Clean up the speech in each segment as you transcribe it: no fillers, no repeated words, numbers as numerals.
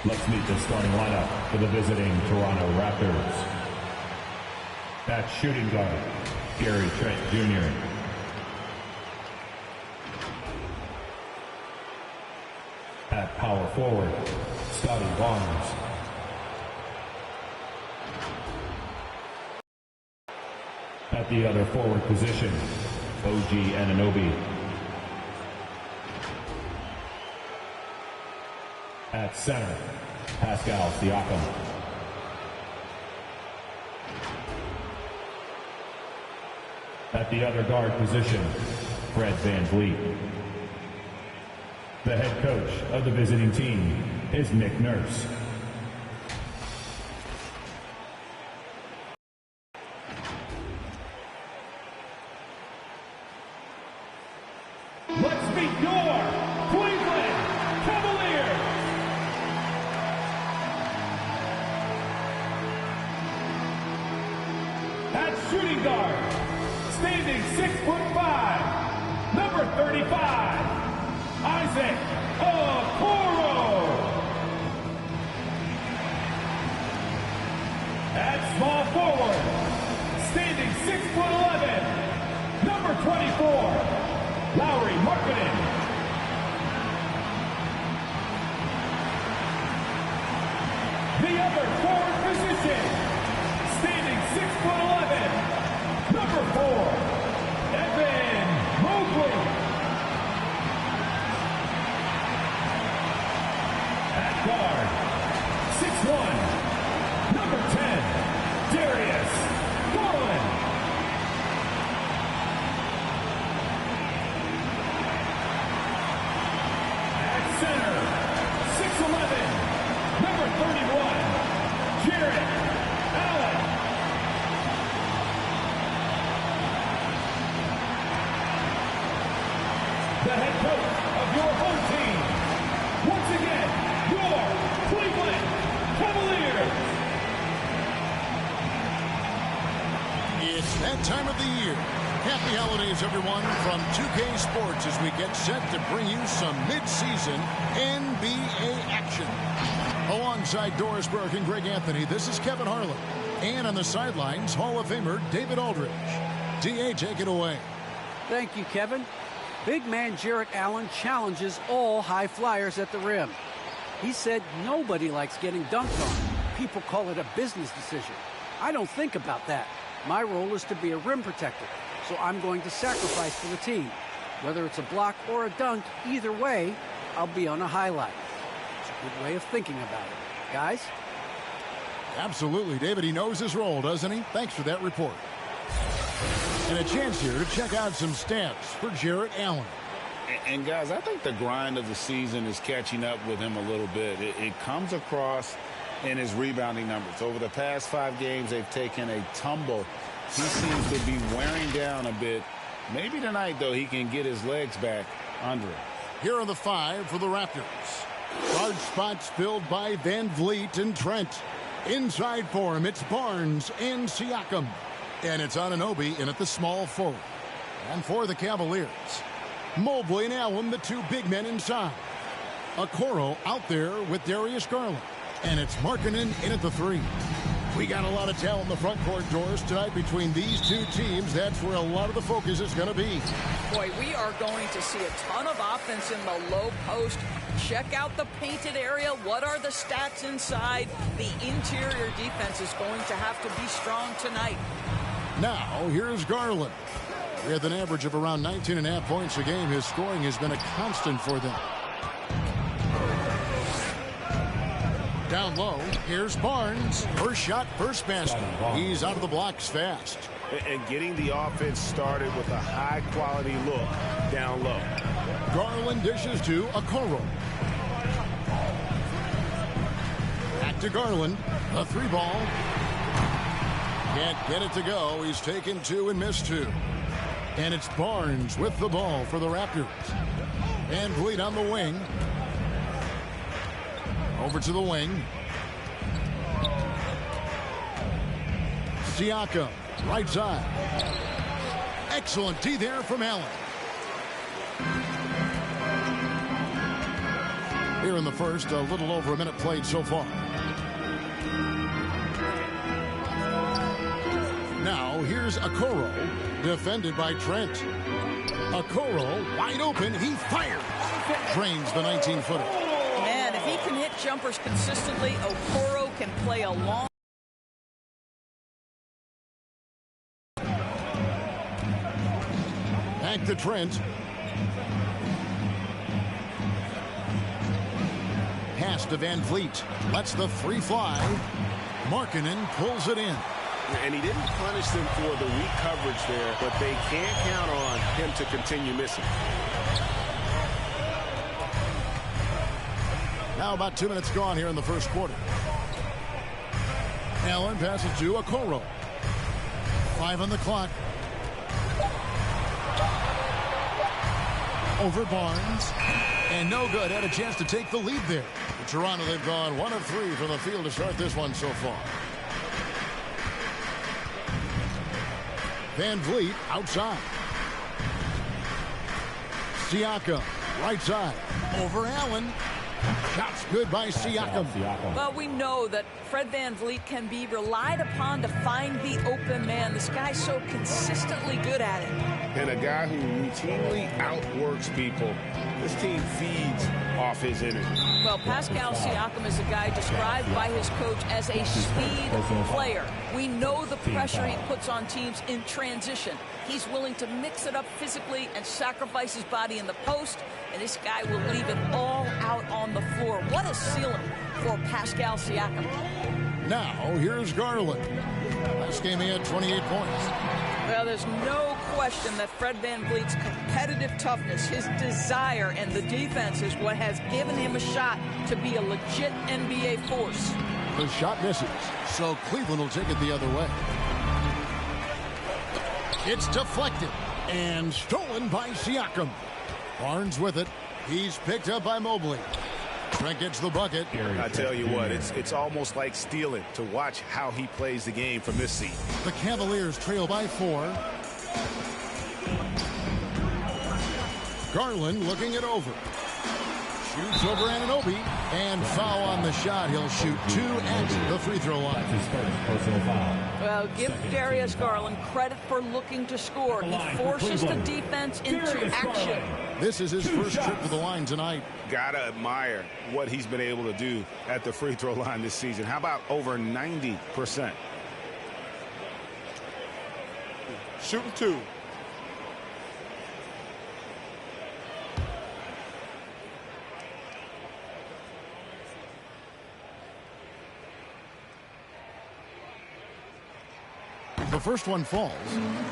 Let's meet the starting lineup for the visiting Toronto Raptors. At shooting guard, Gary Trent Jr. At power forward, Scotty Barnes. At the other forward position, OG Anunoby. At center, Pascal Siakam. At the other guard position, Fred VanVleet. The head coach of the visiting team is Nick Nurse. Let's meet your Cleveland Cavaliers! At shooting guard, standing 6'5", number 35, Isaac Okoro. At small forward, standing 6'11", number 24, Lauri Markkanen. The other forward position, standing 6'11", number 4, Evan Mobley. At guard, 6'1", number 10, Darius Garland. At center, 6'11", number 31, Jarrett Allen. The head coach of your home team, once again, your Cleveland Cavaliers. It's that time of the year. Happy holidays, everyone, from 2K Sports as we get set to bring you some mid-season NBA action. Alongside Doris Burke and Greg Anthony, this is Kevin Harlan. And on the sidelines, Hall of Famer David Aldridge. D.A., take it away. Thank you, Kevin. Big man Jarrett Allen challenges all high flyers at the rim. He said nobody likes getting dunked on. People call it a business decision. I don't think about that. My role is to be a rim protector, so I'm going to sacrifice for the team. Whether it's a block or a dunk, either way, I'll be on a highlight. It's a good way of thinking about it. Guys? Absolutely, David. He knows his role, doesn't he? Thanks for that report. And a chance here to check out some stats for Jarrett Allen. And guys, I think the grind of the season is catching up with him a little bit. It comes across in his rebounding numbers. Over the past 5 games, they've taken a tumble. He seems to be wearing down a bit. Maybe tonight, though, he can get his legs back under him. Here are the 5 for the Raptors. Guard spots filled by VanVleet and Trent. Inside for him, it's Barnes and Siakam. And it's Anunoby in at the small forward. And for the Cavaliers, Mobley and Allen, the 2 big men inside. Okoro out there with Darius Garland. And it's Markkanen in at the 3. We got a lot of talent in the front court, Doris, tonight between these 2 teams. That's where a lot of the focus is going to be. Boy, we are going to see a ton of offense in the low post. Check out the painted area. What are the stats inside? The interior defense is going to have to be strong tonight. Now, here's Garland. With an average of around 19.5 points a game, his scoring has been a constant for them. Down low, here's Barnes. First shot, first basket. He's out of the blocks fast. And getting the offense started with a high-quality look down low. Garland dishes to Okoro. Back to Garland. The 3 ball. Can't get it to go. He's taken 2 and missed 2. And it's Barnes with the ball for the Raptors. And VanVleet on the wing. Over to the wing. Siakam, right side. Excellent D there from Allen. here in the first. A little over a minute played so far. Now here's Okoro, defended by Trent. Okoro wide open. He fires. Drains the 19-footer. Man, if he can hit jumpers consistently, Okoro can play a long. Back to Trent. Pass to Van Vliet. Lets the three fly. Markkanen pulls it in. And he didn't punish them for the weak coverage there, but they can't count on him to continue missing. Now about 2 minutes gone here in the first quarter. Allen passes to Okoro. 5 on the clock. Over Barnes. And no good. Had a chance to take the lead there. In Toronto, they've gone 1 of 3 from the field to start this one so far. Van Vliet outside. Siakam right side. Over Allen. Shots good by Siakam. Well, we know that Fred Van Vliet can be relied upon to find the open man. This guy's so consistently good at it. And a guy who routinely outworks people. This team feeds off his energy. Well, Pascal Siakam is a guy described by his coach as a speed player. We know the pressure he puts on teams in transition. He's willing to mix it up physically and sacrifice his body in the post, and this guy will leave it all out on the floor. What a ceiling for Pascal Siakam. Now, here's Garland. Last game he had 28 points. Well, there's no question that Fred Van Vliet's competitive toughness, his desire, and the defense is what has given him a shot to be a legit NBA force. The shot misses, so Cleveland will take it the other way. It's deflected and stolen by Siakam. Barnes with it. He's picked up by Mobley. Trent gets the bucket. I tell you what, it's almost like stealing to watch how he plays the game from this seat. The Cavaliers trail by 4. Garland looking it over. Shoots over Anunoby, and foul on the shot. He'll shoot 2 at the free throw line. His first personal foul. Well, give Darius Garland credit for looking to score. He forces the defense into action. This is his first trip to the line tonight. Gotta admire what he's been able to do at the free throw line this season. How about over 90%? Shooting 2. The first one falls.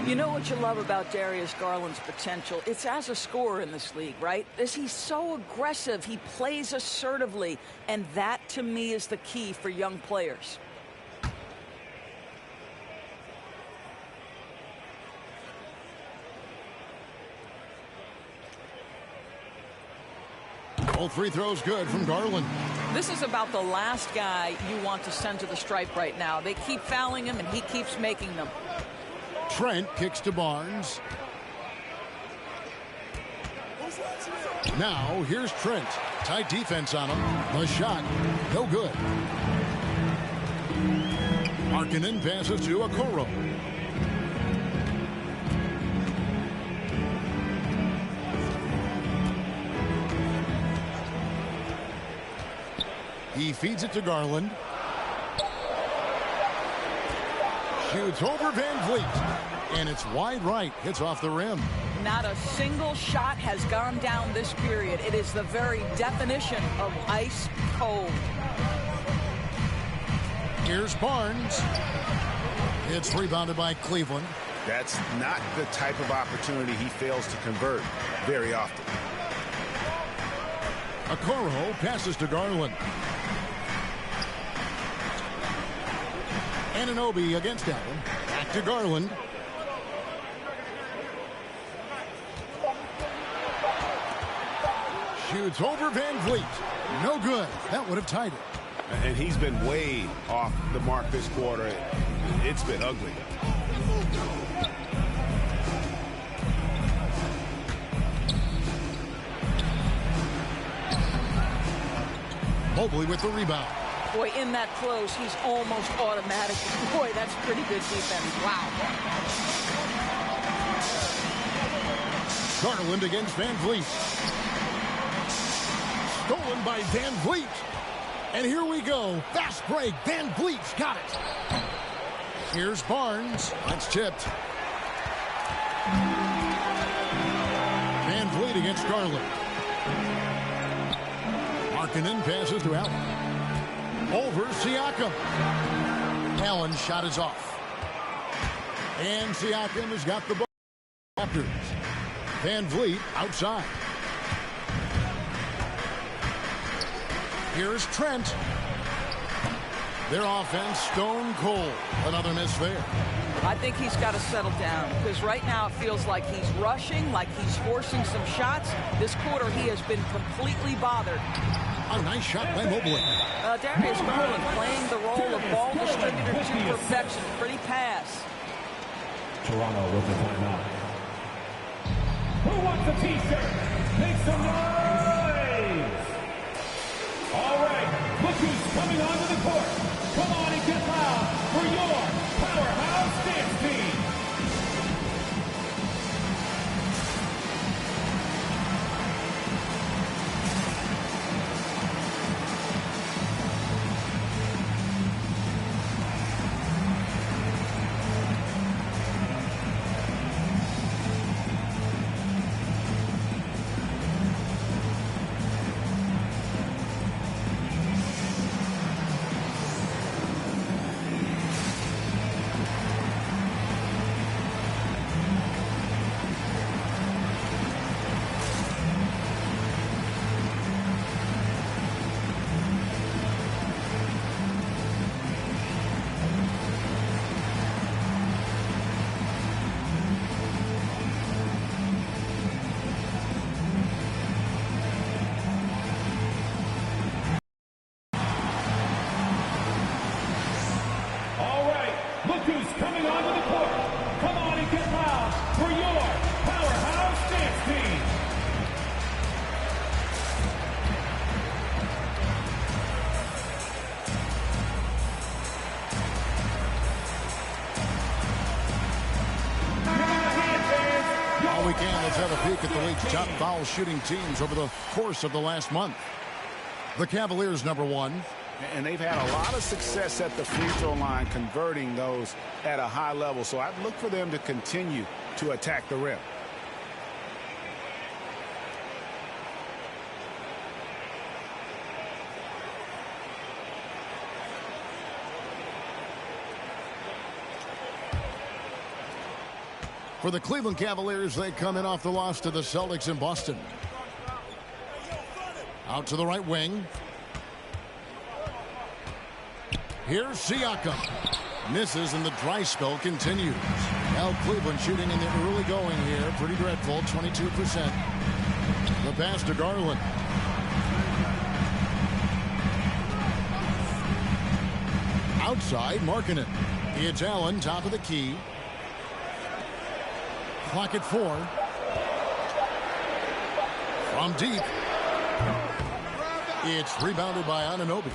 You know what you love about Darius Garland's potential? It's as a scorer in this league, right? He's so aggressive. He plays assertively. And that, to me, is the key for young players. All free throws good from Garland. This is about the last guy you want to send to the stripe right now. They keep fouling him, and he keeps making them. Trent kicks to Barnes. Now, here's Trent. Tight defense on him. The shot, no good. Markkanen passes to Okoro. He feeds it to Garland. Shoots over Van Vliet. And it's wide right. Hits off the rim. Not a single shot has gone down this period. It is the very definition of ice cold. Here's Barnes. It's rebounded by Cleveland. That's not the type of opportunity he fails to convert very often. Okoro passes to Garland. Anunoby against Allen. Back to Garland. Shoots over Van Vliet. No good. That would have tied it. And he's been way off the mark this quarter. It's been ugly. Mobley with the rebound. Boy, in that close, he's almost automatic. Boy, that's pretty good defense. Wow. Garland against Van Vliet. Stolen by Van Vliet. And here we go. Fast break. Van Vliet's got it. Here's Barnes. That's tipped. Van Vliet against Garland. Markkanen passes to Allen. Over Siakam. Allen's shot is off. And Siakam has got the ball. Raptors. Van Vliet outside. Here's Trent. Their offense stone cold. Another miss there. I think he's got to settle down because right now it feels like he's rushing, like he's forcing some shots. This quarter he has been completely bothered. A nice shot by Mobley. Darius Garland playing the role of ball distributor to perfection. Pretty pass. Toronto with the timeout. Who wants a t-shirt? Make some noise! All right, look who's coming onto the court. Come on and get loud for your powerhouse dance team. Let's have a peek at the league's top foul shooting teams over the course of the last month. The Cavaliers, number one. And they've had a lot of success at the free throw line, converting those at a high level. So I'd look for them to continue to attack the rim. For the Cleveland Cavaliers, they come in off the loss to the Celtics in Boston. Out to the right wing. Here's Siakam. Misses and the dry spell continues. Now Cleveland shooting in the early going here. Pretty dreadful, 22%. The pass to Garland. Outside, Markkanen. It's Allen, top of the key. Clock at 4. From deep. It's rebounded by Anunoby.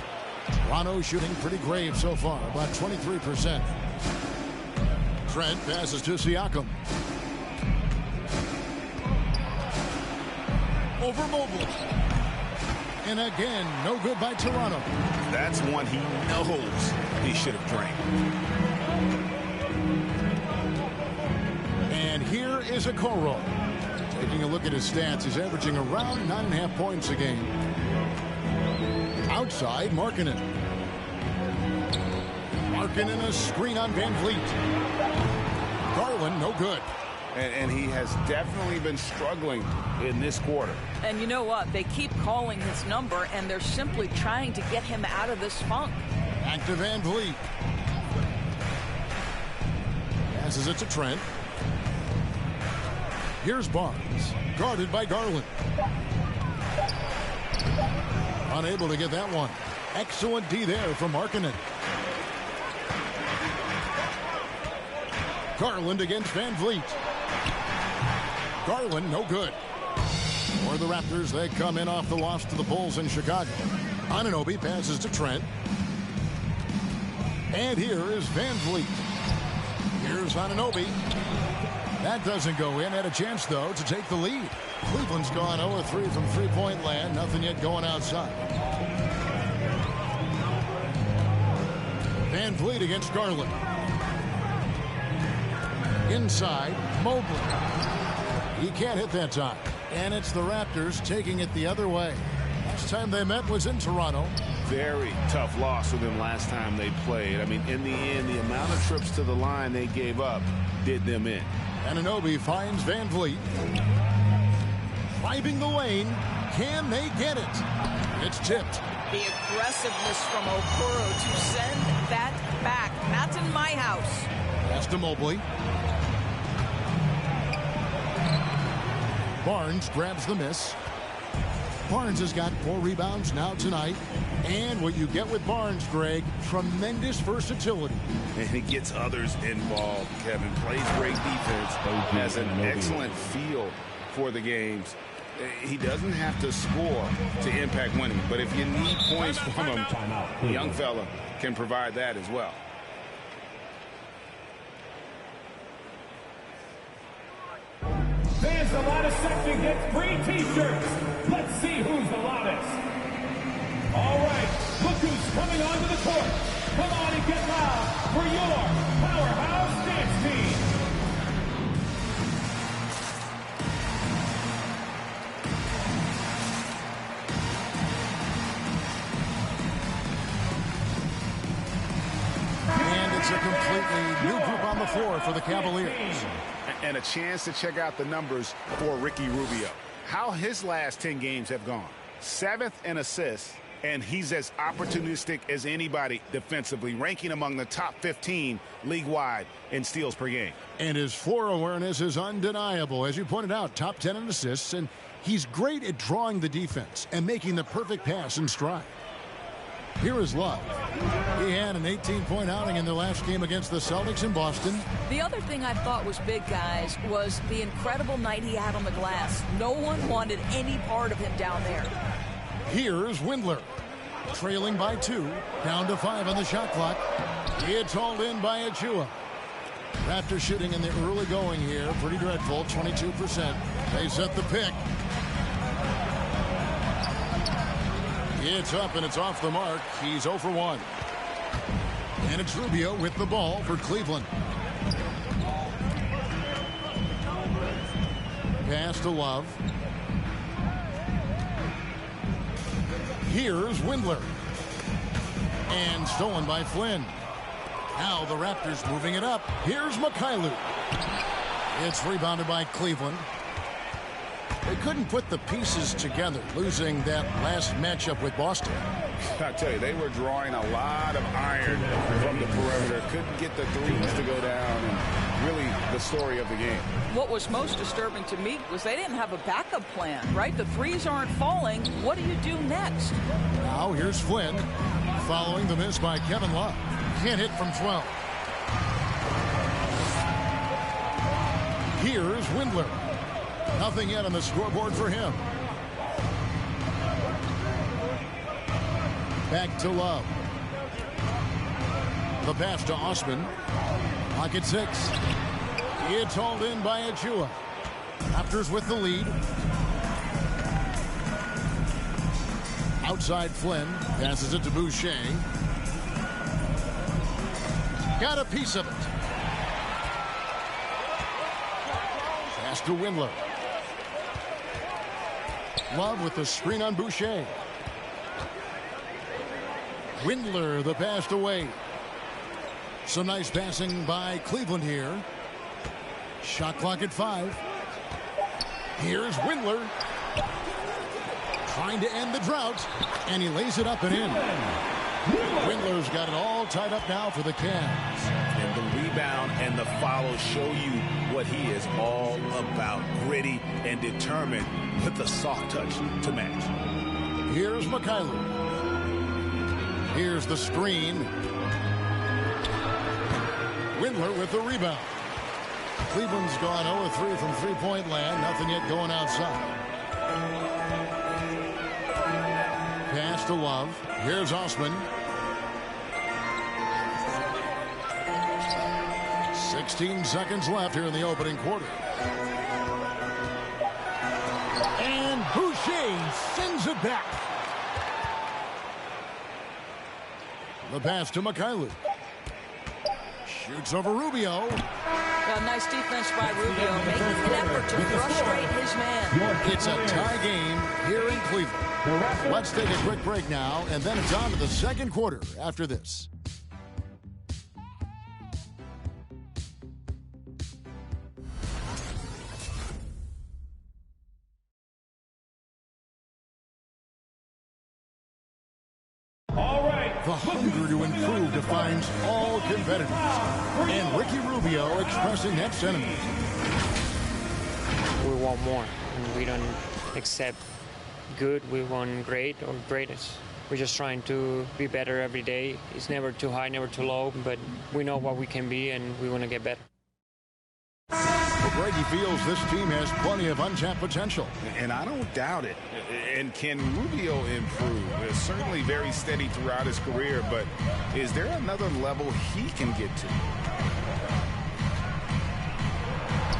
Toronto shooting pretty grave so far, about 23%. Trent passes to Siakam. Over Mobley. And again, no good by Toronto. That's one he knows he should have drained. And here is Okoro. Taking a look at his stats, he's averaging around 9.5 points a game. Outside, Markkanen. Markkanen, a screen on Van Vliet. Garland, no good. And he has definitely been struggling in this quarter. And you know what? They keep calling his number, and they're simply trying to get him out of this funk. Back to Van Vliet. Passes it to Trent. Here's Barnes, guarded by Garland. Unable to get that one. Excellent D there from Markkanen. Garland against Van Vliet. Garland, no good. For the Raptors, they come in off the loss to the Bulls in Chicago. Anunoby passes to Trent. And here is Van Vliet. Here's Anunoby. That doesn't go in. Had a chance, though, to take the lead. Cleveland's gone 0-3 from three-point land. Nothing yet going outside. Van Vliet against Garland. Inside, Mobley. He can't hit that time. And it's the Raptors taking it the other way. Last time they met was in Toronto. Very tough loss for them last time they played. I mean, in the end, the amount of trips to the line they gave up did them in. Anunoby finds Van Vliet. Driving the lane. Can they get it? It's tipped. The aggressiveness from Okoro to send that back. That's in my house. Pass to Mobley. Barnes grabs the miss. Barnes has got 4 rebounds now tonight. And what you get with Barnes, Greg, tremendous versatility. And he gets others involved, Kevin. Plays great defense. Has an excellent feel for the games. He doesn't have to score to impact winning. But if you need points from him, the young fella can provide that as well. There's the loudest section gets free T-shirts. Let's see who's the loudest. All right, look who's coming onto the court. Come on and get loud for your powerhouse dance team. And it's a completely new group on the floor for the Cavaliers. And a chance to check out the numbers for Ricky Rubio. How his last 10 games have gone. 7th in assists, and he's as opportunistic as anybody defensively, ranking among the top 15 league-wide in steals per game. And his floor awareness is undeniable. As you pointed out, top 10 in assists, and he's great at drawing the defense and making the perfect pass in stride. Here is Love. He had an 18-point outing in their last game against the Celtics in Boston. The other thing I thought was big, guys, was the incredible night he had on the glass. No one wanted any part of him down there. Here's Windler. Trailing by 2, down to 5 on the shot clock. It's hauled in by Achua. Raptors shooting in the early going here. Pretty dreadful, 22%. They set the pick. It's up and it's off the mark. He's 0 for 1. And it's Rubio with the ball for Cleveland. Pass to Love. Here's Windler. And stolen by Flynn. Now the Raptors moving it up. Here's Mikhailuk. It's rebounded by Cleveland. They couldn't put the pieces together, losing that last matchup with Boston. I tell you, they were drawing a lot of iron from the perimeter. Couldn't get the threes to go down, and really the story of the game. What was most disturbing to me was they didn't have a backup plan, right? The threes aren't falling. What do you do next? Now here's Flynn, following the miss by Kevin Love. Can't hit from 12. Here's Windler. Nothing yet on the scoreboard for him. Back to Love. The pass to Osman. Pocket 6. It's hauled in by Achua. Raptors with the lead. Outside Flynn. Passes it to Boucher. Got a piece of it. Pass to Windler. Love with the screen on Boucher. Windler, the pass to Wade. Some nice passing by Cleveland here. Shot clock at 5. Here's Windler. Trying to end the drought. And he lays it up and in. Windler's got it all tied up now for the Cavs. And the rebound and the follow show you what he is all about. Gritty and determined with the soft touch to match. Here's Mikhailuk. Here's the screen. Windler with the rebound. Cleveland's gone 0-3 from three-point land. Nothing yet going outside. Pass Pass to Love. Here's Osman. 16 seconds left here in the opening quarter. And Boucher sends it back. The pass to Mikhailuk. Shoots over Rubio. Nice defense by Rubio, making an effort to frustrate his man. It's a tie game here in Cleveland. Let's take a quick break now, and then it's on to the second quarter after this. The hunger to improve defines all competitors. And Ricky Rubio expressing that sentiment. We want more. And we don't accept good. We want great or greatest. We're just trying to be better every day. It's never too high, never too low. But we know what we can be, and we want to get better. Greggy feels this team has plenty of untapped potential. And I don't doubt it. And can Rubio improve? It's certainly very steady throughout his career, but is there another level he can get to?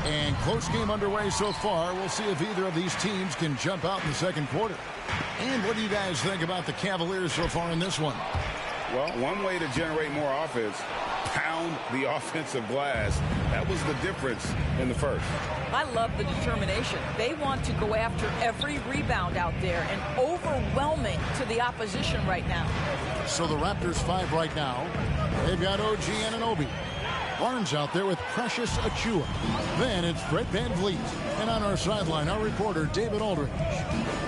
And close game underway so far. We'll see if either of these teams can jump out in the second quarter. And what do you guys think about the Cavaliers so far in this one? Well, one way to generate more offense, pound the offensive glass. That was the difference in the first. I love the determination. They want to go after every rebound out there and overwhelming to the opposition right now. So the Raptors 5 right now. They've got OG Anunoby. Barnes out there with Precious Achiuwa. Then it's Fred VanVleet. And on our sideline, our reporter, David Aldridge.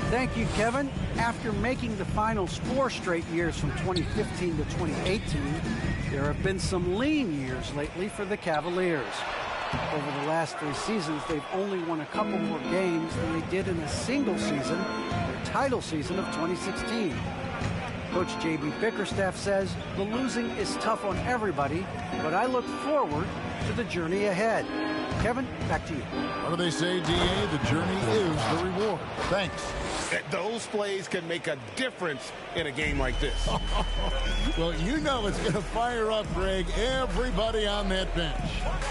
Thank you, Kevin. After making the finals 4 straight years from 2015 to 2018, there have been some lean years lately for the Cavaliers. Over the last 3 seasons, they've only won a couple more games than they did in a single season, their title season of 2016. Coach J.B. Bickerstaff says the losing is tough on everybody, but I look forward to the journey ahead. Kevin, back to you. What do they say, D.A.? The journey is the reward. Thanks. Those plays can make a difference in a game like this. Well, you know it's going to fire up, Greg, everybody on that bench.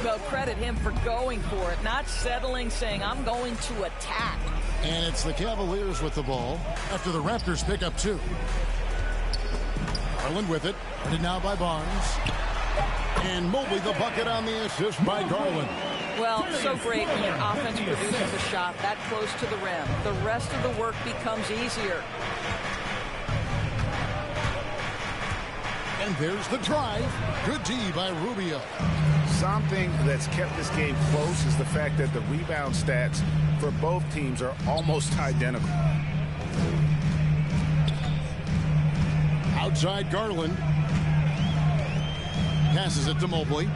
Well, credit him for going for it, not settling, saying, I'm going to attack. And it's the Cavaliers with the ball after the Raptors pick up 2. Garland with it. And now by Barnes. And Mobley the bucket on the assist by Garland. Well, so great when your offense produces a shot that close to the rim. The rest of the work becomes easier. And there's the drive. Good D by Rubio. Something that's kept this game close is the fact that the rebound stats for both teams are almost identical. Outside Garland. Passes it to Mobley.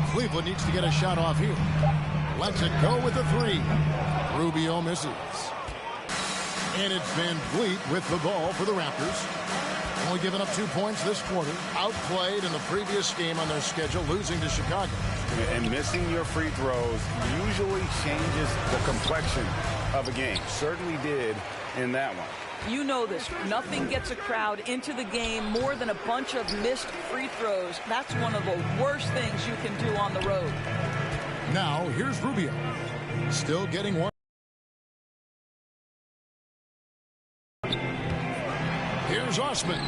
Cleveland needs to get a shot off here. Lets it go with the 3. Rubio misses. And it's VanVleet with the ball for the Raptors. Only given up 2 points this quarter. Outplayed in the previous game on their schedule, losing to Chicago. And missing your free throws usually changes the complexion of a game. Certainly did in that one. You know this. Nothing gets a crowd into the game more than a bunch of missed free throws. That's one of the worst things you can do on the road. Now, here's Rubio. Still getting one. Here's Osman.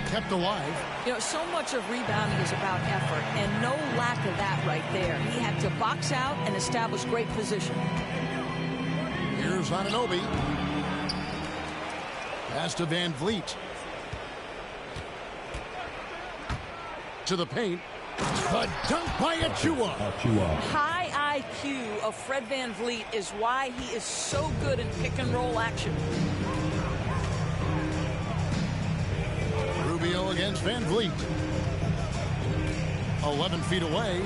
Kept alive. You know, so much of rebounding is about effort, and no lack of that right there. He had to box out and establish great position. Here's Anunoby. Pass to VanVleet. To the paint. A dunk by Achiuwa. High IQ of Fred VanVleet is why he is so good in pick-and-roll action. Rubio against VanVleet. 11 feet away.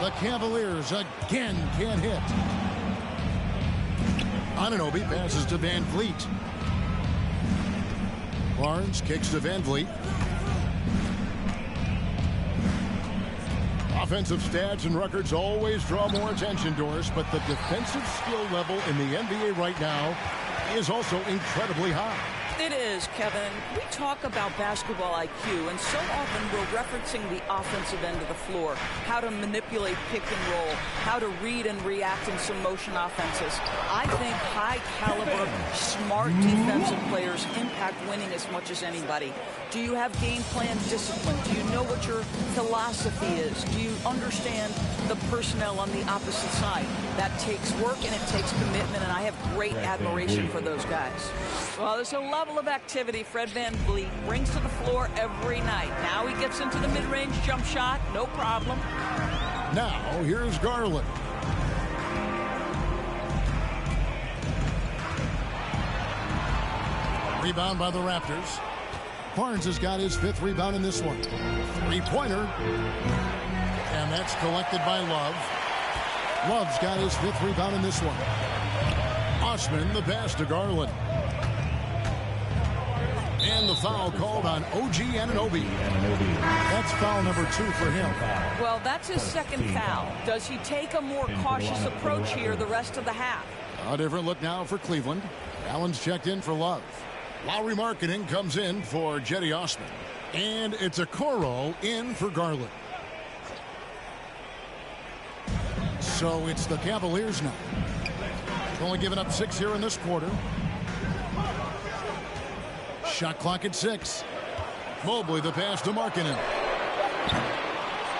The Cavaliers again can't hit. Anunoby passes to VanVleet. Barnes kicks to VanVleet. Offensive stats and records always draw more attention, Doris, but the defensive skill level in the NBA right now is also incredibly high. It is, Kevin. We talk about basketball IQ, and so often we're referencing the offensive end of the floor, how to manipulate pick and roll, how to read and react in some motion offenses. I think high-caliber, smart defensive players impact winning as much as anybody. Do you have game plan discipline? Do you know what your philosophy is? Do you understand the personnel on the opposite side? That takes work and it takes commitment, and I have great admiration for those guys. Well, there's a level of activity Fred VanVleet brings to the floor every night. Now he gets into the mid-range jump shot, no problem. Now, here's Garland. Rebound by the Raptors. Barnes has got his 5th rebound in this one. 3-pointer. And that's collected by Love. Love's got his 5th rebound in this one. Osman the pass to Garland. And the foul called on OG Anunoby. That's foul number 2 for him. Well, that's his 2nd foul. Does he take a more cautious approach here the rest of the half? A different look now for Cleveland. Allen's checked in for Love. Lowry Markkanen comes in for Jetty Osman. And it's a Okoro in for Garland. So it's the Cavaliers now. Only giving up 6 here in this quarter. Shot clock at 6. Mobley the pass to Markkanen.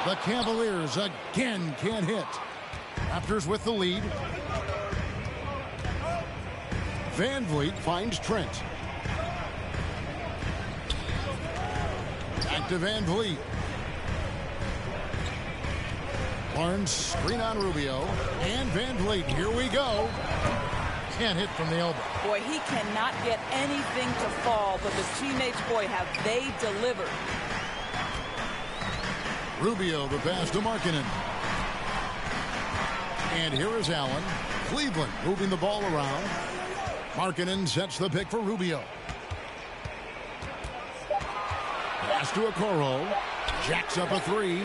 The Cavaliers again can't hit. Raptors with the lead. VanVleet finds Trent. Back to VanVleet. Barnes screen on Rubio. And VanVleet, here we go. Can't hit from the elbow. Boy, he cannot get anything to fall, but the teammates, boy, have they delivered. Rubio the pass to Markkanen. And here is Allen. Cleveland moving the ball around. Markkanen sets the pick for Rubio. Pass to Okoro. Jacks up a 3.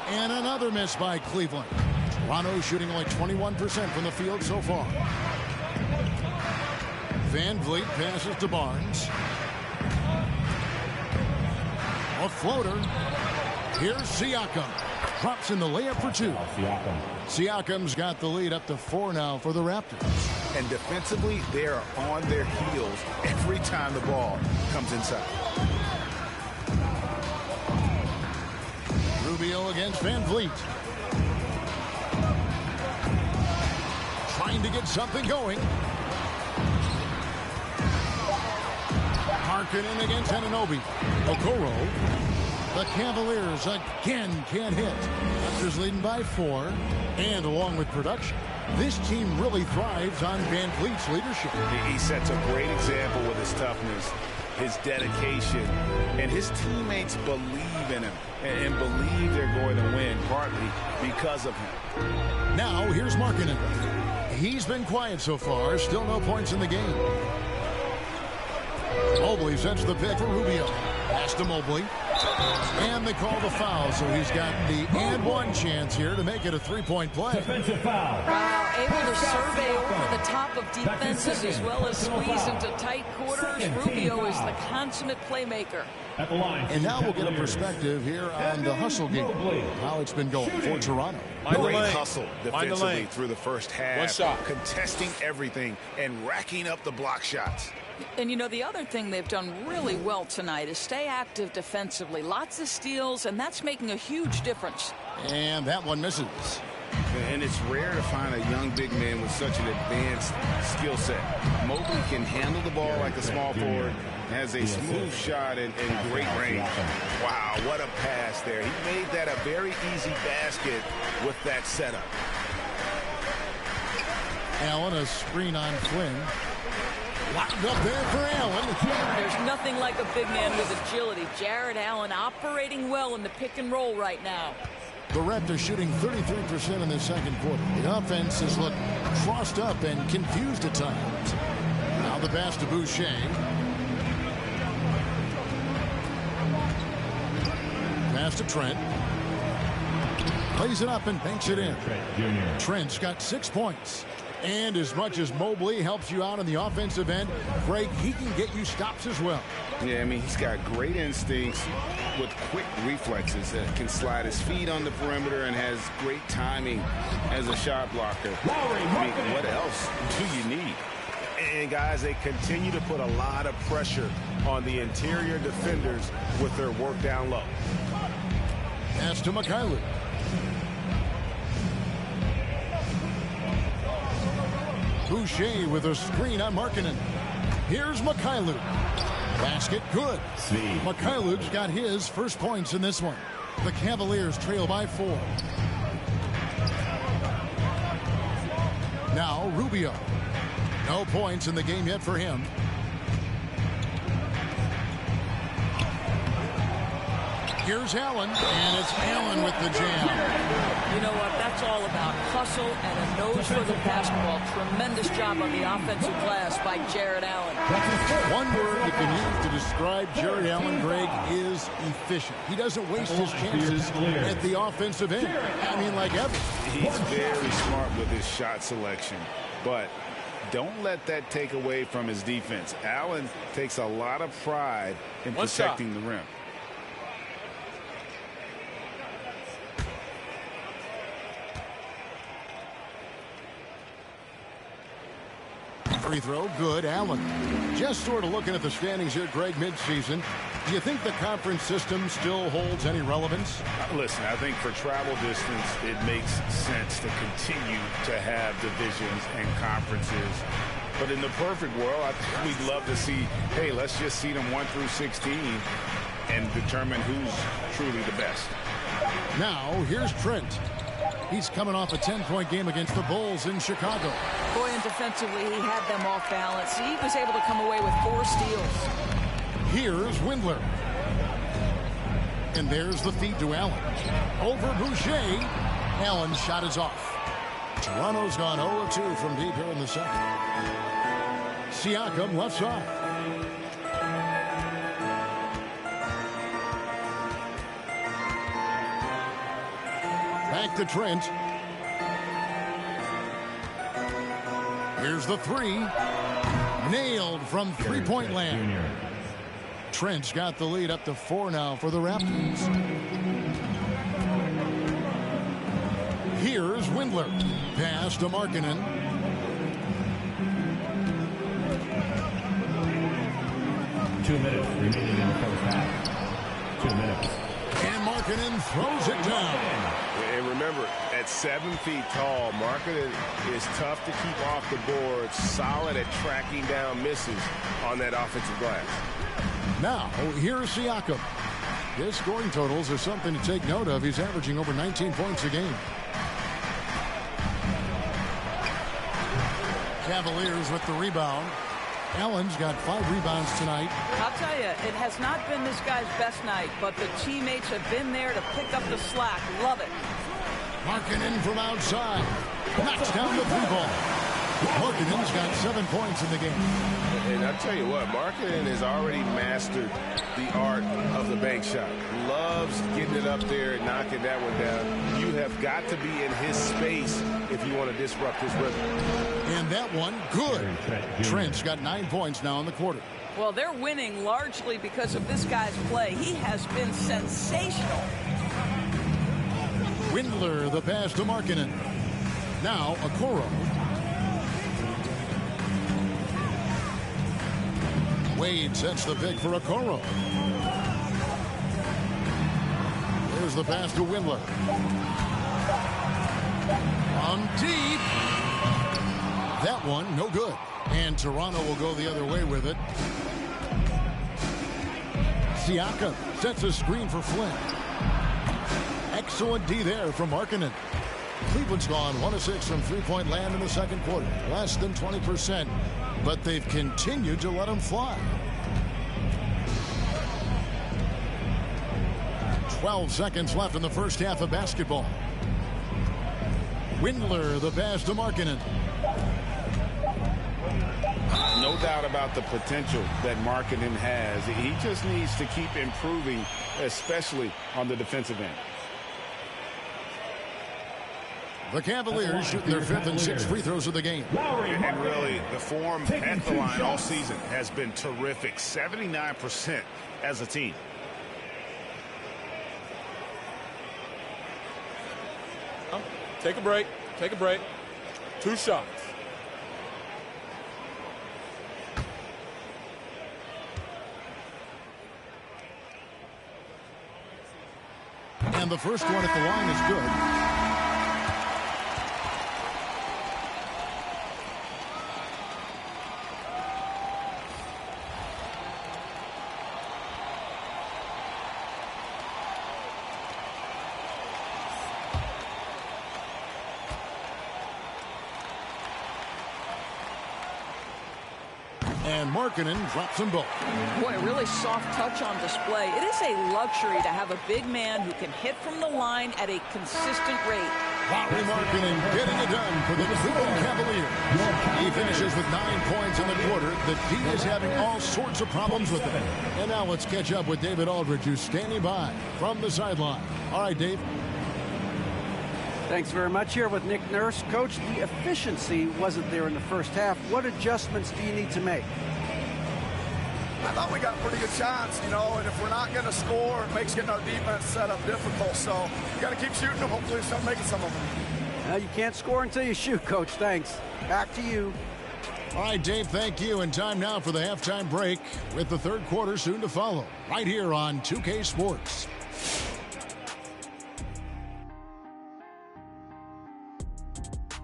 And another miss by Cleveland. Toronto shooting only 21% from the field so far. VanVleet passes to Barnes. A floater. Here's Siakam. Drops in the layup for 2. Siakam's got the lead up to 4 now for the Raptors. And defensively, they are on their heels every time the ball comes inside. Rubio against VanVleet. Trying to get something going. Markkanen against Anunoby. Okoro. The Cavaliers again can't hit. Raptors leading by 4. And along with production, this team really thrives on VanVleet's leadership. He sets a great example with his toughness, his dedication, and his teammates believe in him and believe they're going to win, partly because of him. Now, here's Markkanen. He's been quiet so far. Still no points in the game. Mobley sets the pick for Rubio. Pass to Mobley. And they call the foul, so he's got the and one chance here to make it a 3-point play. Defensive foul. Wow, able to survey over the top of defenses as well as squeeze into tight quarters. Rubio is the consummate playmaker. At the line. And now we'll get a perspective here on the hustle game. How it's been going for Toronto. Great hustle defensively through the first half. One shot. Contesting everything and racking up the block shots. And, you know, the other thing they've done really well tonight is stay active defensively. Lots of steals, and that's making a huge difference. And that one misses. And it's rare to find a young big man with such an advanced skill set. Mobley can handle the ball like a small forward, has a smooth shot and great range. Wow, what a pass there. He made that a very easy basket with that setup. Allen, a screen on Flynn. Locked up there for Allen. There's nothing like a big man with agility. Jared Allen operating well in the pick and roll right now. The Raptors shooting 33% in the second quarter. The offense has looked crossed up and confused at times. Now the pass to Boucher. Pass to Trent. Plays it up and banks it in. Trent's got 6 points. And as much as Mobley helps you out on the offensive end, Greg, he can get you stops as well. Yeah, I mean, he's got great instincts with quick reflexes that can slide his feet on the perimeter and has great timing as a shot blocker. I mean, what else do you need? And, guys, they continue to put a lot of pressure on the interior defenders with their work down low. Pass to Mikhailuk. Boucher with a screen on Markkanen. Here's Mikhailuk. Basket good. Mikhailuk's got his first points in this one. The Cavaliers trail by 4. Now Rubio. No points in the game yet for him. Here's Allen, and it's Allen with the jam. You know what? That's all about hustle and a nose for the basketball. Tremendous job on the offensive glass by Jared Allen. One word you can use to describe Jared Allen, Greg, is efficient. He doesn't waste his chances at the offensive end. I mean, like ever. He's very smart with his shot selection, but don't let that take away from his defense. Allen takes a lot of pride in protecting the rim. Free throw, good. Allen. Just sort of looking at the standings here, Greg, midseason. Do you think the conference system still holds any relevance? Listen, I think for travel distance, it makes sense to continue to have divisions and conferences. But in the perfect world, I think we'd love to see, hey, let's just see them 1 through 16 and determine who's truly the best. Now, here's Trent. He's coming off a 10-point game against the Bulls in Chicago. Boy, and defensively, he had them off balance. He was able to come away with 4 steals. Here's Windler. And there's the feed to Allen. Over Boucher. Allen's shot is off. Toronto's gone 0-2 from deep here in the second. Siakam left side. Back to Trent. Here's the 3. Nailed from three-point land. Trent's got the lead up to 4 now for the Raptors. Here's Windler. Pass to Markkanen. Two minutes remaining in the first half. 2 minutes. And Markkanen throws it down. And remember, at 7 feet tall, Markkanen is tough to keep off the board, solid at tracking down misses on that offensive glass. Now, here's Siakam. His scoring totals are something to take note of. He's averaging over 19 points a game. Cavaliers with the rebound. Allen's got 5 rebounds tonight. I'll tell you, it has not been this guy's best night, but the teammates have been there to pick up the slack. Love it. Markkanen from outside. Knocks down the 3-ball. Markkanen's got 7 points in the game. And I'll tell you what, Markkanen has already mastered the art of the bank shot. Loves getting it up there and knocking that one down. You have got to be in his space if you want to disrupt his rhythm. And that one, good. Trent's got 9 points now in the quarter. Well, they're winning largely because of this guy's play. He has been sensational. Windler, the pass to Markkanen. Now, Okoro. Wade sets the pick for Okoro. There's the pass to Windler. From deep. That one, no good. And Toronto will go the other way with it. Siakam sets a screen for Flynn. Excellent D there from Markkanen. Cleveland's gone 1-6 from three-point land in the second quarter. Less than 20%, but they've continued to let them fly. 12 seconds left in the first half of basketball. Windler, the pass to Markkanen. No doubt about the potential that Markkanen has. He just needs to keep improving, especially on the defensive end. The Cavaliers shooting their 5th and 6th free throws of the game. And really, the form at the line all season has been terrific. 79% as a team. Take a break. Take a break. 2 shots. And the first one at the line is good. And Markkanen drops them both. Boy, a really soft touch on display. It is a luxury to have a big man who can hit from the line at a consistent rate. Lauri Markkanen getting it done for the Cleveland Cavaliers. He finishes with 9 points in the quarter. The D is having all sorts of problems with him. And now let's catch up with David Aldridge, who's standing by from the sideline. All right, Dave. Thanks very much. Here with Nick Nurse. Coach, the efficiency wasn't there in the first half. What adjustments do you need to make? I thought we got a pretty good chance, you know, and if we're not going to score, it makes getting our defense set up difficult. So you got to keep shooting them. Hopefully start making some of them. You can't score until you shoot, Coach. Thanks. Back to you. All right, Dave, thank you. And time now for the halftime break with the third quarter soon to follow right here on 2K Sports.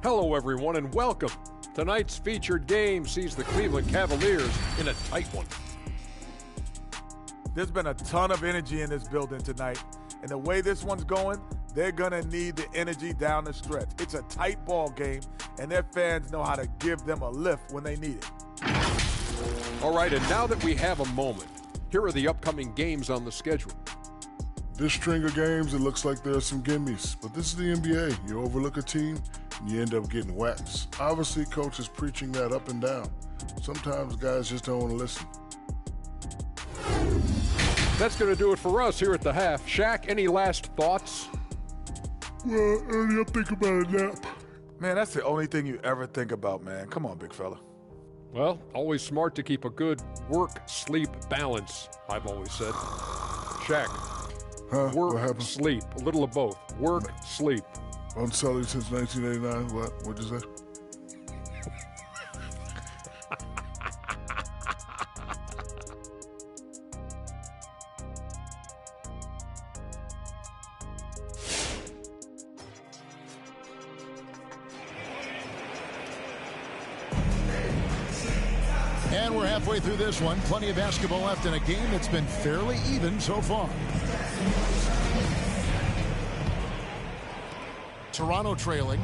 Hello, everyone, and welcome. Tonight's featured game sees the Cleveland Cavaliers in a tight one. There's been a ton of energy in this building tonight, and the way this one's going, they're going to need the energy down the stretch. It's a tight ball game, and their fans know how to give them a lift when they need it. All right, and now that we have a moment, here are the upcoming games on the schedule. This string of games, it looks like there are some gimmies, but this is the NBA. You overlook a team, and you end up getting waxed. Obviously, coach is preaching that up and down. Sometimes guys just don't want to listen. That's going to do it for us here at the half. Shaq, any last thoughts? Well, Ernie, I'm thinking about a nap. Man, that's the only thing you ever think about, man. Come on, big fella. Well, always smart to keep a good work-sleep balance, I've always said. Shaq, work, sleep, a little of both. Work, sleep. On Sully since 1989. What'd you say? And we're halfway through this one. Plenty of basketball left in a game that's been fairly even so far. Toronto trailing.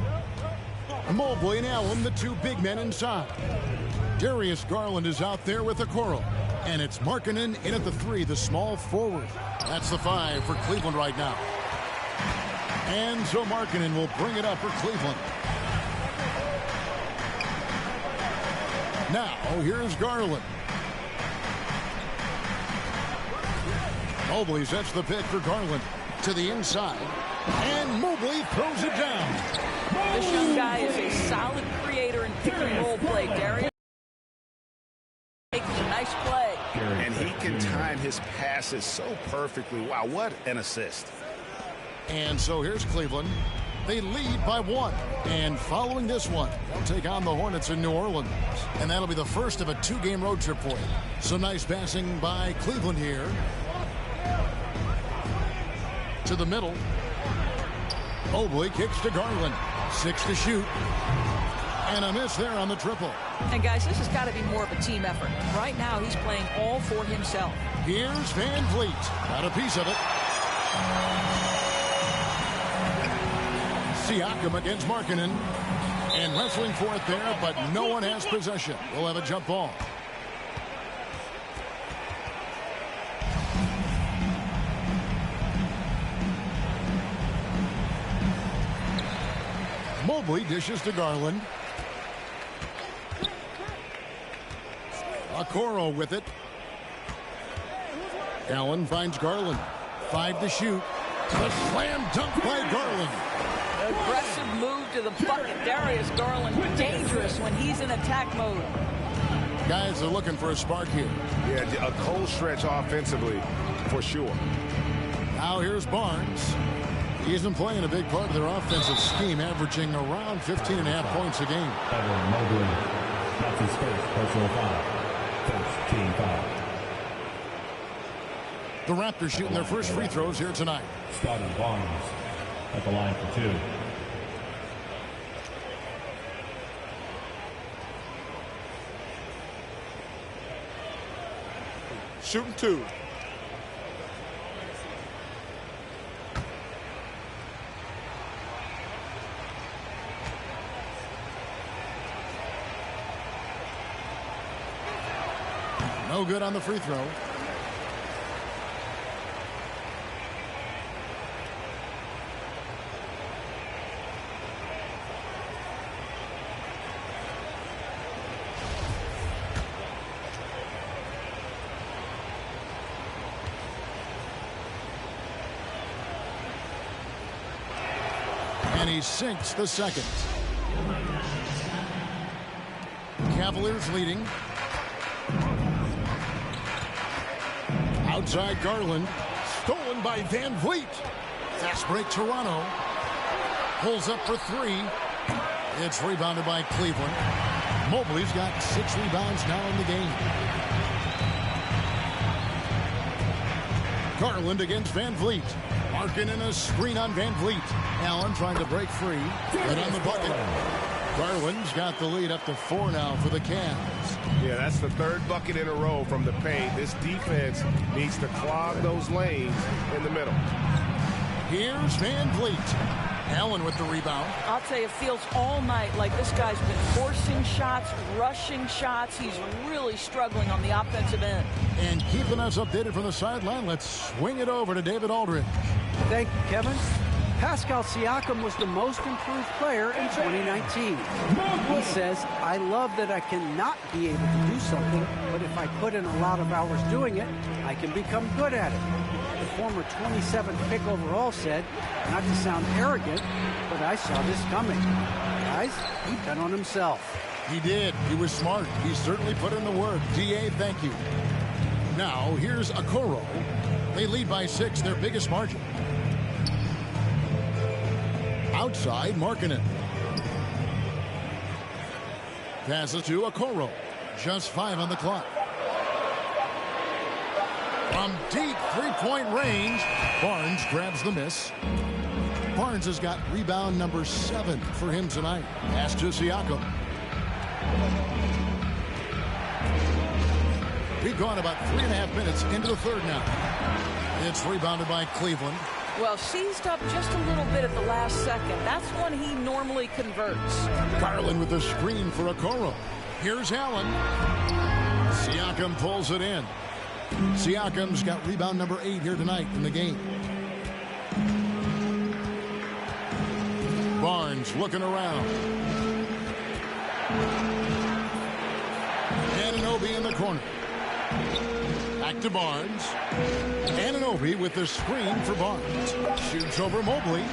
Mobley and Allen, the two big men inside. Darius Garland is out there with the Okoro. And it's Markkanen in at the 3, the small forward. That's the 5 for Cleveland right now. And so Markkanen will bring it up for Cleveland. Now, here's Garland. Mobley sets the pick for Garland to the inside. And Mobley throws it down. This young guy is a solid creator in pick-and-roll play. Darius makes a nice play. And he can time his passes so perfectly. Wow, what an assist. And so here's Cleveland. They lead by 1. And following this one, they'll take on the Hornets in New Orleans. And that'll be the first of a 2-game road trip for you. Some nice passing by Cleveland here. To the middle. Mobley kicks to Garland. 6 to shoot. And a miss there on the triple. And guys, this has got to be more of a team effort. Right now, he's playing all for himself. Here's Van Vliet. Got a piece of it. Siakam against Markkanen. And wrestling for it there, but no one has possession. We'll have a jump ball. Mobley dishes to Garland. Okoro with it. Allen finds Garland. 5 to shoot. A slam dunk by Garland. Aggressive move to the bucket. Darius Garland, dangerous when he's in attack mode. Guys are looking for a spark here. Yeah, a cold stretch offensively, for sure. Now here's Barnes. He's been playing a big part of their offensive scheme, averaging around 15.5 points a game. Evan Mobley. That's his first personal foul. First team foul. The Raptors shooting their first free throws here tonight. Scotty Barnes at the line for 2. Shooting 2. No good on the free throw. And he sinks the second. Cavaliers leading. Outside Garland. Stolen by Van Vliet. Fast break Toronto. Pulls up for 3. It's rebounded by Cleveland. Mobley's got 6 rebounds now in the game. Garland against Van Vliet. Marking in a screen on Van Vliet. Allen trying to break free. And on the bucket. Garland's got the lead up to 4 now for the Cavs. Yeah, that's the 3rd bucket in a row from the paint. This defense needs to clog those lanes in the middle. Here's Van Vliet. Allen with the rebound. I'll tell you, it feels all night like this guy's been forcing shots, rushing shots. He's really struggling on the offensive end. And keeping us updated from the sideline, let's swing it over to David Aldridge. Thank you, Kevin. Pascal Siakam was the most improved player in 2019. He says, I love that I cannot be able to do something, but if I put in a lot of hours doing it, I can become good at it. The former 27th pick overall said, not to sound arrogant, but I saw this coming. Guys, he bet on himself. He did. He was smart. He certainly put in the work. DA, thank you. Now, here's Okoro. They lead by 6, their biggest margin. Outside, Markkanen. Passes to Okoro. Just 5 on the clock. From deep three-point range, Barnes grabs the miss. Barnes has got rebound number 7 for him tonight. Pass to Siakam. We've gone about 3.5 minutes into the third now. It's rebounded by Cleveland. Well, seized up just a little bit at the last second. That's when he normally converts. Garland with the screen for Okoro. Here's Allen. Siakam pulls it in. Siakam's got rebound number 8 here tonight in the game. Barnes looking around. Anunoby in the corner. Back to Barnes. Anunoby with the screen for Barnes. Shoots over Mobley.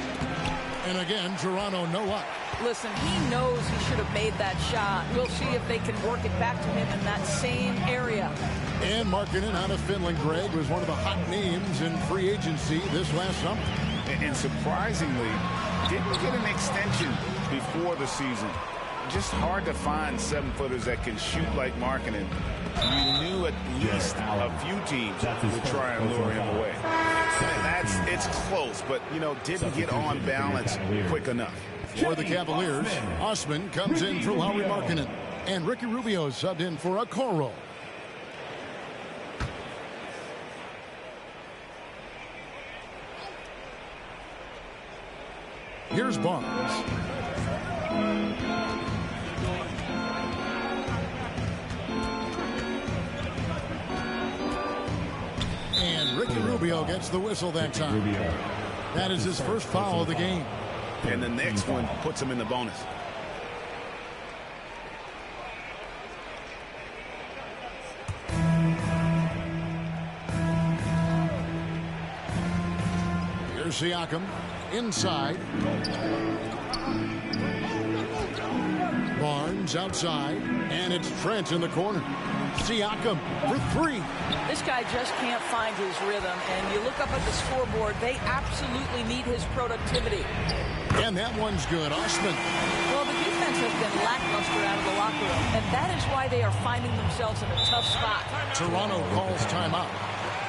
And again, Toronto no luck. Listen, he knows he should have made that shot. We'll see if they can work it back to him in that same area. And Markkanen out of Finland, Greg, was one of the hot names in free agency this last summer. And surprisingly, didn't get an extension before the season. Just hard to find 7-footers that can shoot like Markkanen. You knew at least a few teams would try and lure him away. And it's close, but, you know, didn't get on balance quick enough. For the Cavaliers, Osman comes in for Lauri Markkanen. And Ricky Rubio subbed in for Okoro. Here's Barnes. And Ricky Rubio gets the whistle that time. That is his first foul of the game. And the next one puts him in the bonus. Here's Siakam inside. Barnes outside, and it's Trent in the corner. Siakam for three. This guy just can't find his rhythm, and you look up at the scoreboard, they absolutely need his productivity. And that one's good. Osman. Well, the defense has been lackluster out of the locker room, and that is why they are finding themselves in a tough spot. Toronto calls timeout.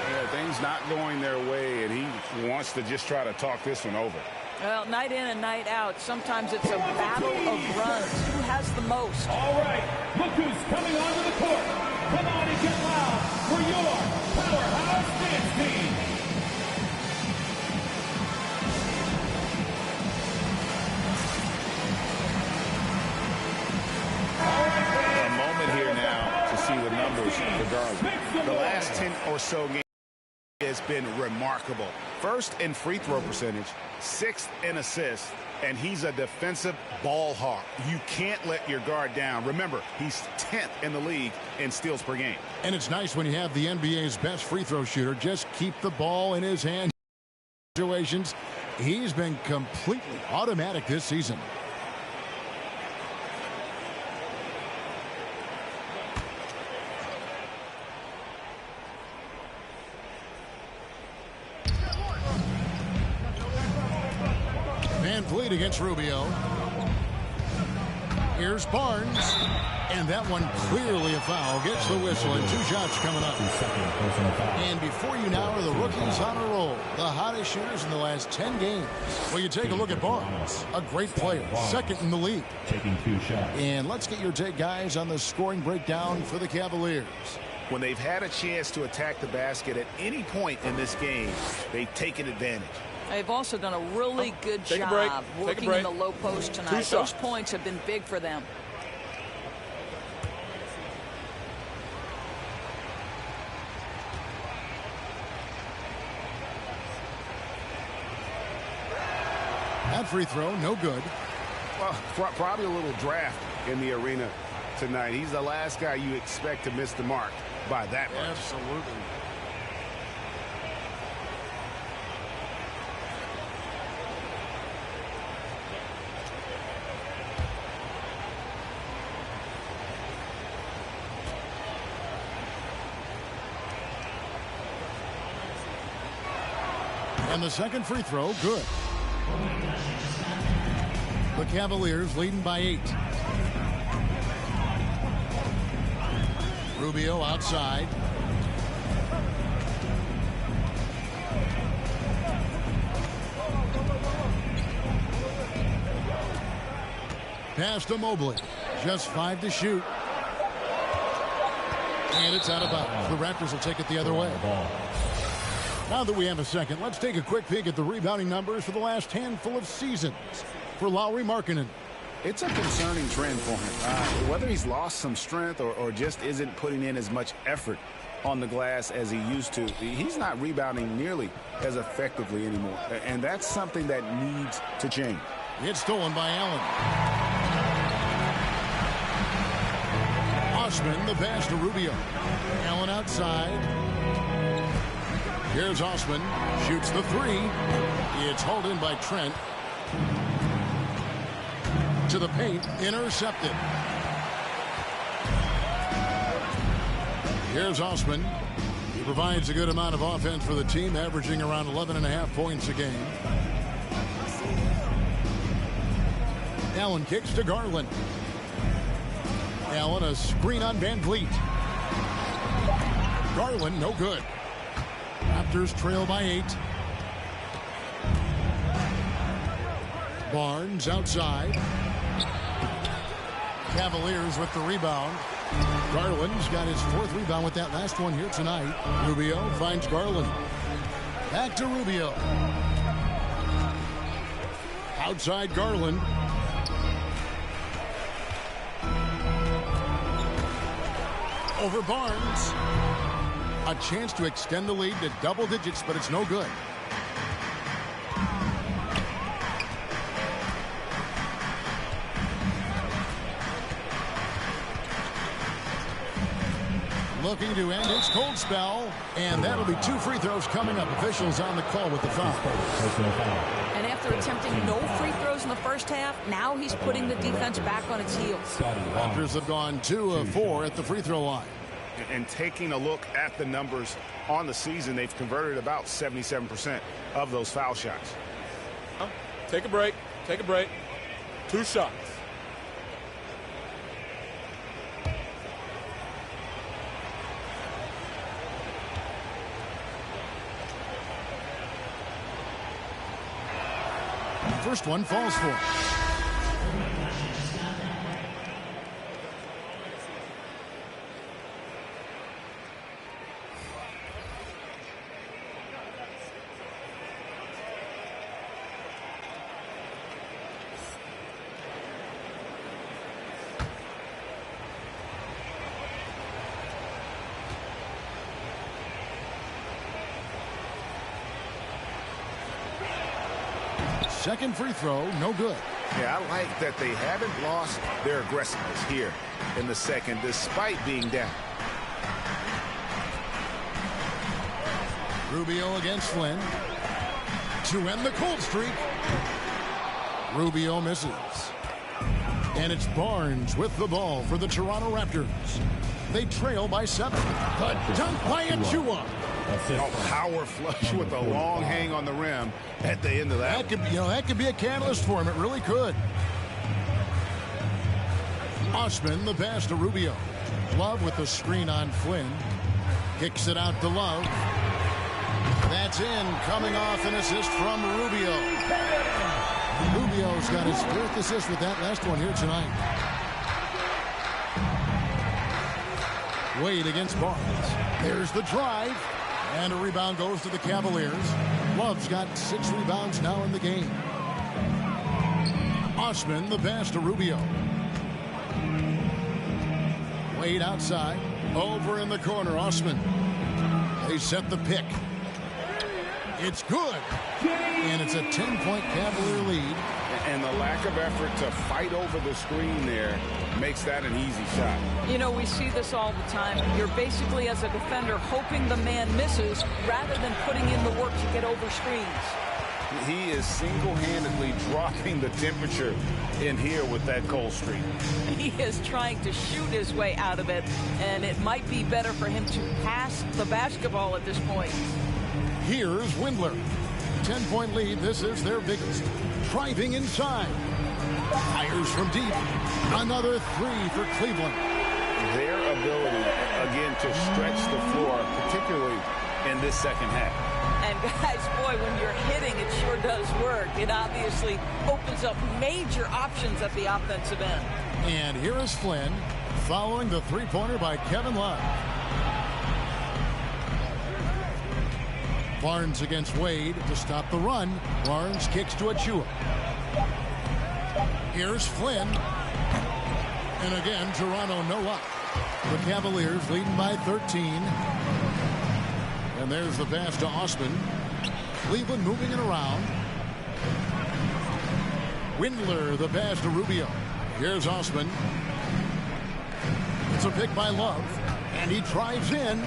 Yeah, things not going their way, and he wants to just try to talk this one over. Well, night in and night out, sometimes it's a battle of runs. Who has the most? All right, look who's coming onto the court. Come on and get loud for your powerhouse dance team. A moment here now to see the numbers for Garland. The last 10 or so games has been remarkable. First in free throw percentage, sixth in assists, and he's a defensive ball hawk. You can't let your guard down. Remember, he's 10th in the league in steals per game. And it's nice when you have the NBA's best free throw shooter just keep the ball in his hand. Situations, he's been completely automatic this season. Van Vliet against Rubio. Here's Barnes. And that one clearly a foul. Gets the whistle, and 2 shots coming up. And before you now are the rookies on a roll. The hottest shooters in the last 10 games. Well, you take a look at Barnes. A great player. Second in the league. Taking 2 shots. And let's get your take, guys, on the scoring breakdown for the Cavaliers. When they've had a chance to attack the basket at any point in this game, they've taken advantage. They've also done a really good job working in the low post tonight. Those points have been big for them. That free throw, no good. Well, probably a little draft in the arena tonight. He's the last guy you expect to miss the mark by that much. Absolutely. And the second free throw, good. The Cavaliers leading by 8. Rubio outside. Pass to Mobley. Just 5 to shoot. And it's out of bounds. The Raptors will take it the other way. Now that we have a second, let's take a quick peek at the rebounding numbers for the last handful of seasons for Lauri Markkanen. It's a concerning trend for him. Whether he's lost some strength or just isn't putting in as much effort on the glass as he used to, he's not rebounding nearly as effectively anymore. And that's something that needs to change. It's stolen by Allen. Osman, the pass to Rubio. Allen outside. Here's Osman, shoots the 3. It's hauled in by Trent. To the paint, intercepted. Here's Osman. He provides a good amount of offense for the team, averaging around 11.5 points a game. Allen kicks to Garland. Allen, a screen on Van Vliet. Garland, no good. Raptors trail by 8. Barnes outside. Cavaliers with the rebound. Garland's got his 4th rebound with that last one here tonight. Rubio finds Garland. Back to Rubio. Outside Garland. Over Barnes. A chance to extend the lead to double digits, but it's no good. looking to end his cold spell, and that'll be 2 free throws coming up. Officials on the call with the foul. And after attempting no free throws in the first half, now he's putting the defense back on its heels. Raptors have gone 2 of 4 at the free throw line. And taking a look at the numbers on the season, they've converted about 77% of those foul shots. Take a break. Take a break. 2 shots. First one falls for him. Second free throw, no good. Yeah, I like that they haven't lost their aggressiveness here in the second, despite being down. Rubio against Flynn to end the cold streak. Rubio misses. And it's Barnes with the ball for the Toronto Raptors. They trail by 7. The dunk by Achua. A power flush with a long hang on the rim at the end of that. That could be a catalyst for him. It really could. Osman, the pass to Rubio. Love with the screen on Flynn. Kicks it out to Love. That's in, coming off an assist from Rubio. Rubio's got his 4th assist with that last one here tonight. Wade against Barnes. There's the drive. And a rebound goes to the Cavaliers. Love's got 6 rebounds now in the game. Osman, the pass to Rubio. Wade outside. Over in the corner, Osman. They set the pick. It's good. And it's a 10-point Cavalier lead. And the lack of effort to fight over the screen there makes that an easy shot. You know, we see this all the time. You're basically, as a defender, hoping the man misses rather than putting in the work to get over screens. He is single-handedly dropping the temperature in here with that cold streak. He is trying to shoot his way out of it, and it might be better for him to pass the basketball at this point. Here's Windler. 10-point lead. This is their biggest. Driving inside. Fires from deep. Another 3 for Cleveland. Their ability, again, to stretch the floor, particularly in this second half. And guys, boy, when you're hitting, it sure does work. It obviously opens up major options at the offensive end. And here is Flynn following the 3-pointer by Kevin Love. Barnes against Wade to stop the run. Barnes kicks to Achua. Here's Flynn. And again, Toronto no luck. The Cavaliers leading by 13. And there's the pass to Osman. Cleveland moving it around. Windler, the pass to Rubio. Here's Osman. It's a pick by Love. And he drives in.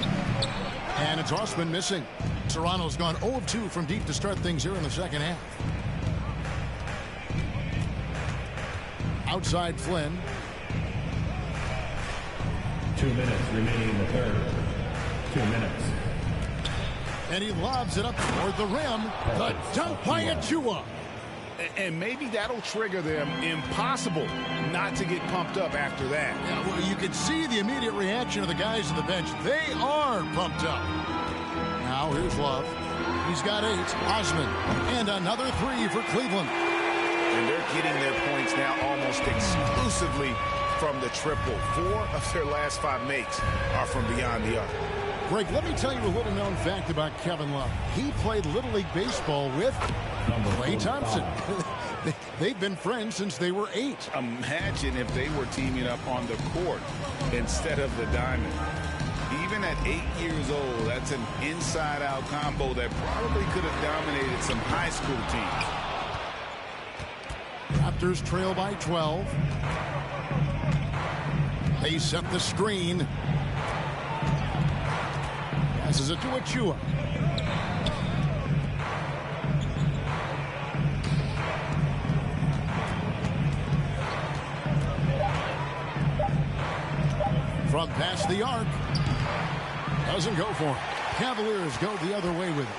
And it's Osman missing. Toronto's gone 0 of 2 from deep to start things here in the second half. Outside Flynn. 2 minutes remaining in the third. 2 minutes. And he lobs it up toward the rim. The dunk by Achua. And maybe that'll trigger them. Impossible not to get pumped up after that. Yeah, well, you could see the immediate reaction of the guys on the bench. They are pumped up. Now here's Love. He's got 8. Osman. And another 3 for Cleveland. And they're getting their points now almost exclusively from the triple. 4 of their last 5 makes are from beyond the arc. Greg, let me tell you a little known fact about Kevin Love. He played Little League Baseball with Klay Thompson. They've been friends since they were 8. Imagine if they were teaming up on the court instead of the diamond. Even at 8 years old, that's an inside-out combo that probably could have dominated some high school teams. Raptors trail by 12. They set the screen. Passes it to Achua. From past the arc. Doesn't go for it. Cavaliers go the other way with it.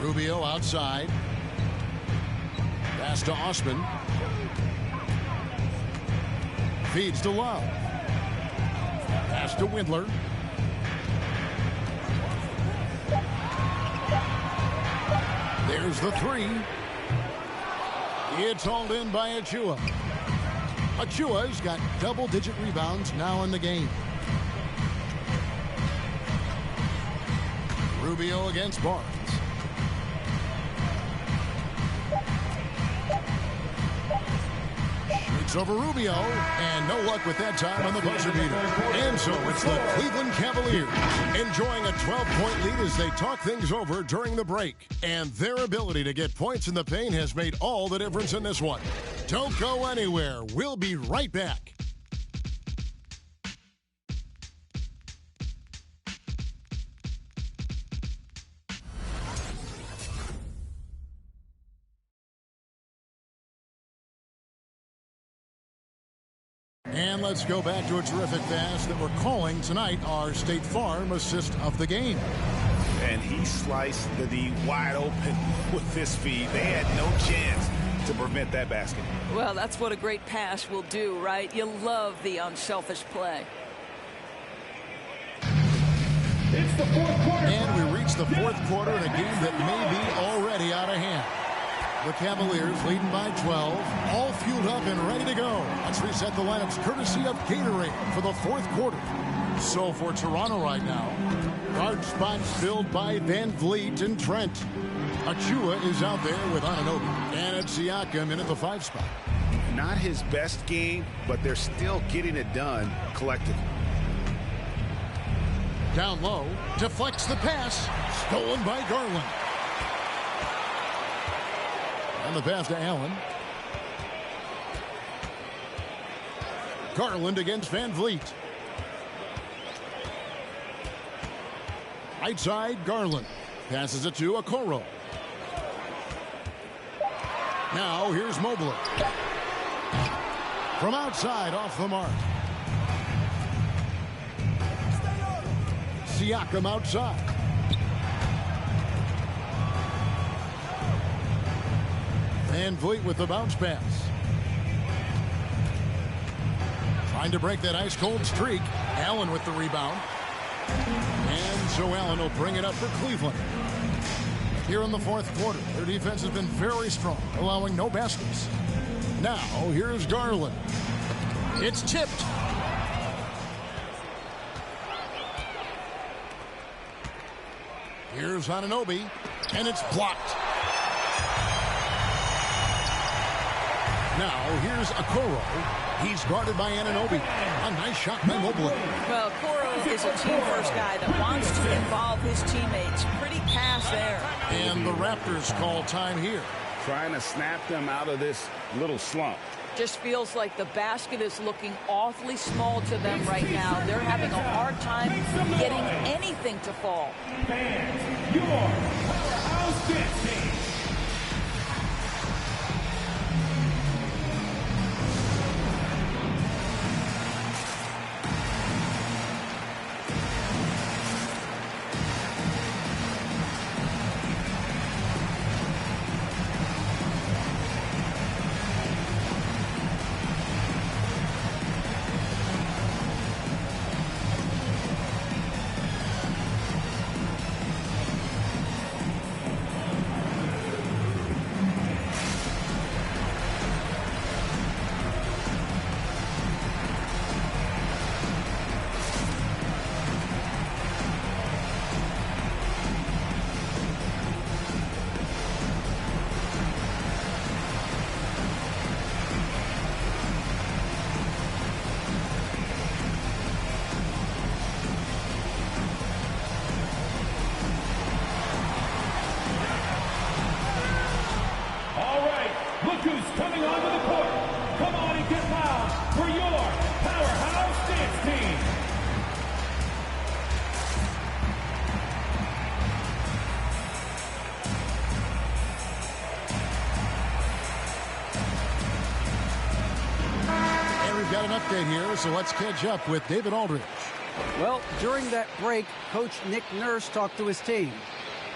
Rubio outside. Pass to Osman. Feeds to Love. Pass to Windler. There's the three. It's hauled in by Achua. Achua's got double-digit rebounds now in the game. Rubio against Barnes. Shoots over Rubio, and no luck with that time on the buzzer beater. And so it's the Cleveland Cavaliers enjoying a 12-point lead as they talk things over during the break. And their ability to get points in the paint has made all the difference in this one. Don't go anywhere. We'll be right back. And let's go back to a terrific pass that we're calling tonight our State Farm assist of the game. And he sliced the D wide open with this feed. They had no chance to prevent that basket. Well, that's what a great pass will do, right? You love the unselfish play. It's the fourth quarter. And we reach the fourth quarter in a game that may be already out of hand. The Cavaliers leading by 12, all fueled up and ready to go. Let's reset the lineups courtesy of Gatorade for the fourth quarter. So for Toronto right now, guard spots filled by Van Vliet and Trent. Achua is out there with Anunoby. And it's Siakam in at the 5 spot. Not his best game, but they're still getting it done collectively. Down low, deflects the pass, stolen by Garland. And the pass to Allen. Garland against Van Vliet. Right side, Garland. Passes it to Okoro. Now here's Mobley. From outside, off the mark. Siakam outside. Van Vliet with the bounce pass. Trying to break that ice-cold streak. Allen with the rebound. And so Allen will bring it up for Cleveland. Here in the fourth quarter, their defense has been very strong, allowing no baskets. Now, here's Garland. It's tipped. Here's Anunoby, and it's blocked. Now, here's Okoro. He's guarded by Anunoby. A nice shot by Mobley. Well, Okoro is a team-first guy that wants to involve his teammates. Pretty pass there. And the Raptors call time here. Trying to snap them out of this little slump. Just feels like the basket is looking awfully small to them right now. They're having a hard time getting anything to fall. Fans, your house dance team. here, so let's catch up with David Aldridge. Well, during that break, Coach Nick Nurse talked to his team.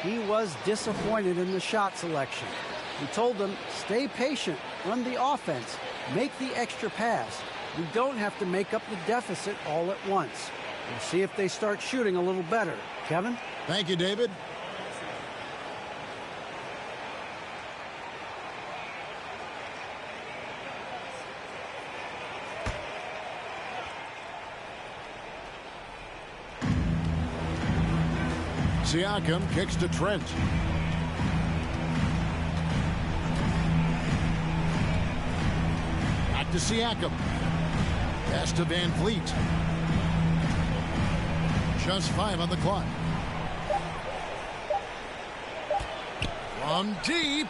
He was disappointed in the shot selection. He told them, stay patient, run the offense, make the extra pass. We don't have to make up the deficit all at once. We'll see if they start shooting a little better. Kevin? Thank you, David. Siakam kicks to Trent. Back to Siakam. Pass to Van Vliet. Just 5 on the clock. From deep.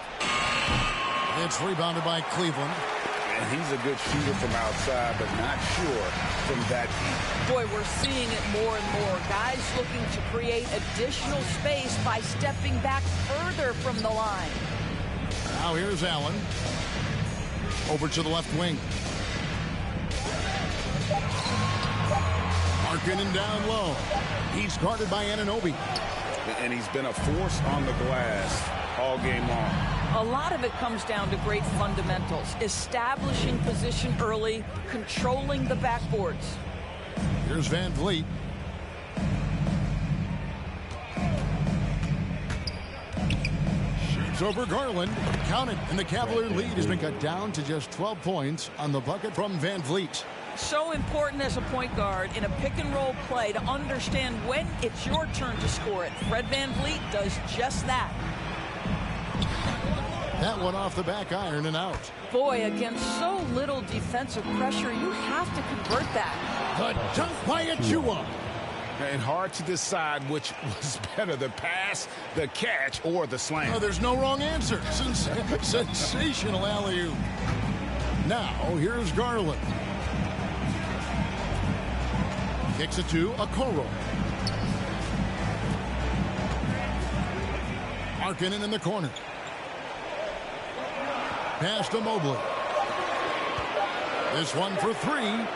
It's rebounded by Cleveland. And he's a good shooter from outside, but not sure from that deep. Boy, we're seeing it more and more. Guys looking to create additional space by stepping back further from the line. Now here's Allen. Over to the left wing. Markkanen down low. He's guarded by Anunoby. And he's been a force on the glass all game long. A lot of it comes down to great fundamentals. Establishing position early, controlling the backboards. Here's Van Vliet. Shoots over Garland. Counted. And the Cavalier lead has been cut down to just 12 points on the bucket from Van Vliet. So important as a point guard in a pick-and-roll play to understand when it's your turn to score it. Fred Van Vliet does just that. That one off the back iron and out. Boy, against so little defensive pressure, you have to convert that. The dunk by Achua. And hard to decide which was better, the pass, the catch, or the slam. Oh, there's no wrong answer. Sensational alley-oop. Now, here's Garland. Kicks it to Okoro. Markkanen in the corner. Pass to Mobley. This one for 3.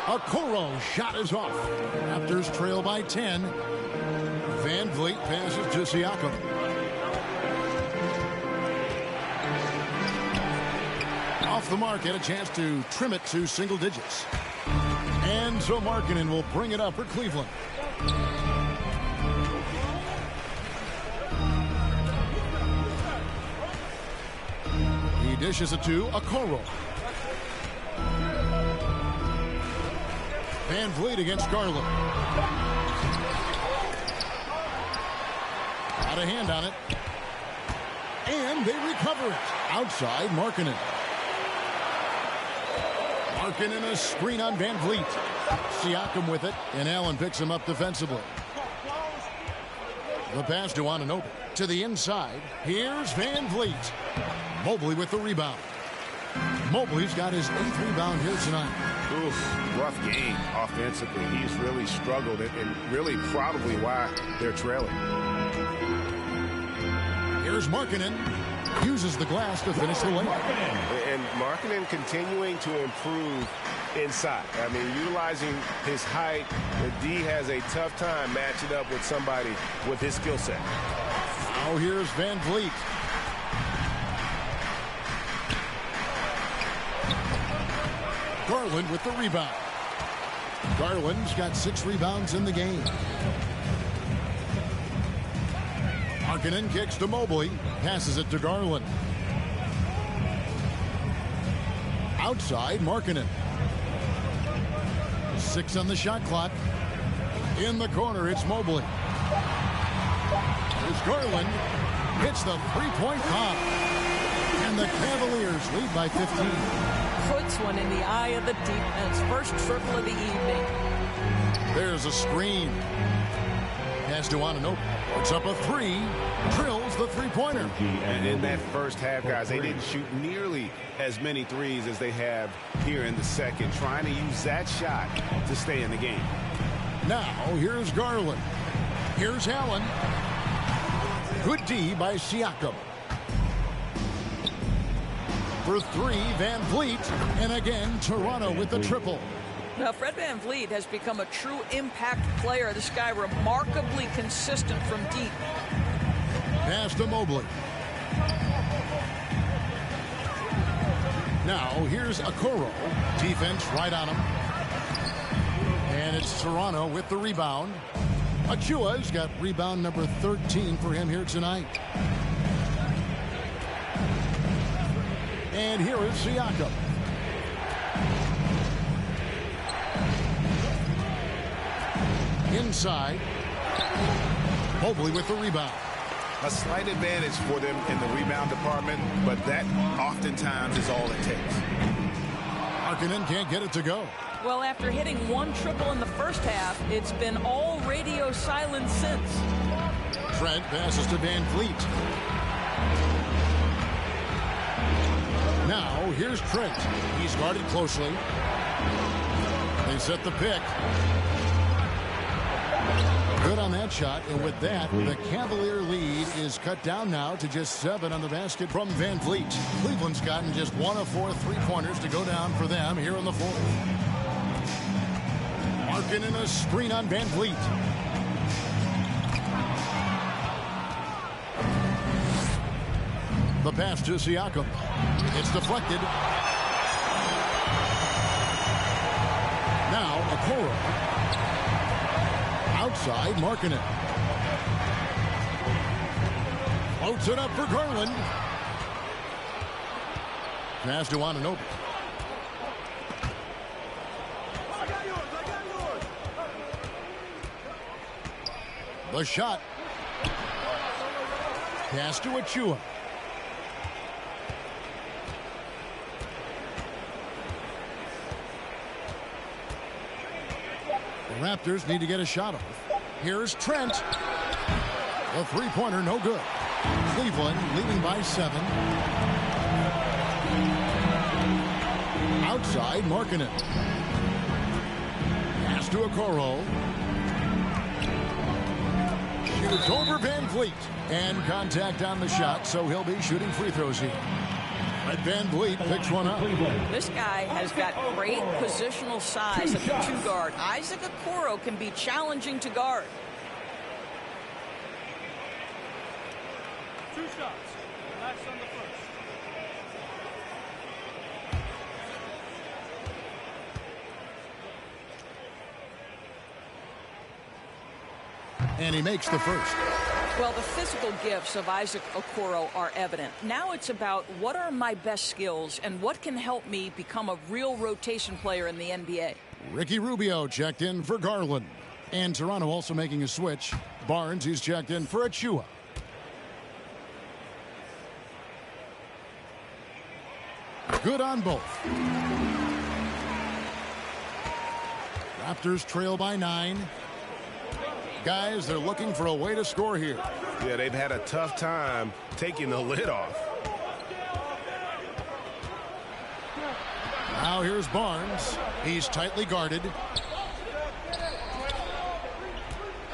Okoro shot is off. Raptors trail by 10. Van Vliet passes to Siakam. Off the mark, had a chance to trim it to single digits. And so Markkanen will bring it up for Cleveland. He dishes it to Okoro. Van Vliet against Garland. Got a hand on it. And they recover it. Outside, Markkanen. Markkanen a screen on Van Vliet. Siakam with it, and Allen picks him up defensively. The pass to Anunoby. To the inside, here's Van Vliet. Mobley with the rebound. Mobley's got his 8th rebound here tonight. Oof, rough game offensively. He's really struggled, and really probably why they're trailing. Here's Markkanen. Uses the glass to finish the layup. And Markkanen continuing to improve inside. I mean, utilizing his height. The D has a tough time matching up with somebody with his skill set. Now here's Van Vliet. Garland with the rebound. Garland's got 6 rebounds in the game. Markkanen kicks to Mobley. Passes it to Garland. Outside, Markkanen. 6 on the shot clock. In the corner, it's Mobley. Here's Garland. Hits the three-point pop. And the Cavaliers lead by 15. Puts one in the eye of the defense. First triple of the evening. There's a screen. Pass to Anunoby. Puts up a 3. Drills the three-pointer. And in that first half, guys, they didn't shoot nearly as many threes as they have here in the second. Trying to use that shot to stay in the game. Now, here's Garland. Here's Allen. Good D by Siakam. For three, Van Vliet. And again, Toronto with the triple. Now, Fred Van Vliet has become a true impact player. This guy remarkably consistent from deep. Pass to Mobley. Now, here's Okoro. Defense right on him. And it's Toronto with the rebound. Achua's got rebound number 13 for him here tonight. And here is Siakam. Inside. Mobley with the rebound. A slight advantage for them in the rebound department, but that oftentimes is all it takes. Markkanen can't get it to go. Well, after hitting one triple in the first half, it's been all radio silence since. Trent passes to Van Vliet. Now, here's Trent. He's guarded closely. They set the pick. Good on that shot, and with that, the Cavalier lead is cut down now to just 7 on the basket from Van Vliet. Cleveland's gotten just 1 of 4 3-pointers to go down for them here in the fourth. Markkanen a screen on Van Vliet. The pass to Siakam. It's deflected. Now, Okoro. Outside, Markkanen. Floats it up for Garland. Pass to Anunoby. The shot. Pass to Achua. The Raptors need to get a shot off. Here's Trent. The three-pointer, no good. Cleveland leading by 7. Outside, Markkanen. Pass to Okoro. Shoots over Van Vliet. And contact on the shot, so he'll be shooting free throws here. Fred Van Vliet picks one up. This guy has got great positional size at the 2-guard. Isaac Okoro can be challenging to guard. 2 shots. Relax on the first. And he makes the first. Well, the physical gifts of Isaac Okoro are evident. Now it's about what are my best skills and what can help me become a real rotation player in the NBA. Ricky Rubio checked in for Garland. And Toronto also making a switch. Barnes, he's checked in for Achua. Good on both. Raptors trail by 9. Guys, they're looking for a way to score here. Yeah, they've had a tough time taking the lid off. Now here's Barnes. He's tightly guarded.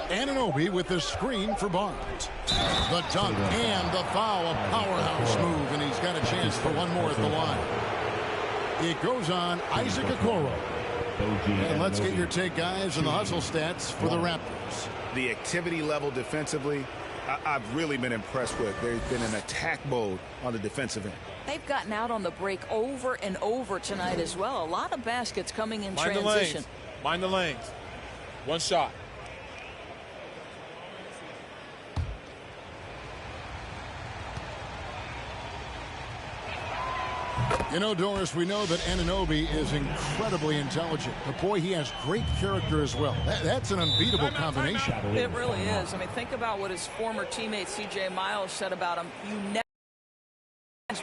Anunoby with the screen for Barnes. The dunk and the foul, a powerhouse move, and he's got a chance for one more at the line. It goes on Isaac Okoro. And let's get your take, guys, on the hustle stats for the Raptors. The activity level defensively, I've really been impressed with. There's been an attack mode on the defensive end. They've gotten out on the break over and over tonight as well. A lot of baskets coming in transition. Mind the lanes. One shot. You know, Doris, we know that Anunoby is incredibly intelligent. But, boy, he has great character as well. That's an unbeatable combination. It really is. I mean, think about what his former teammate C.J. Miles said about him. You never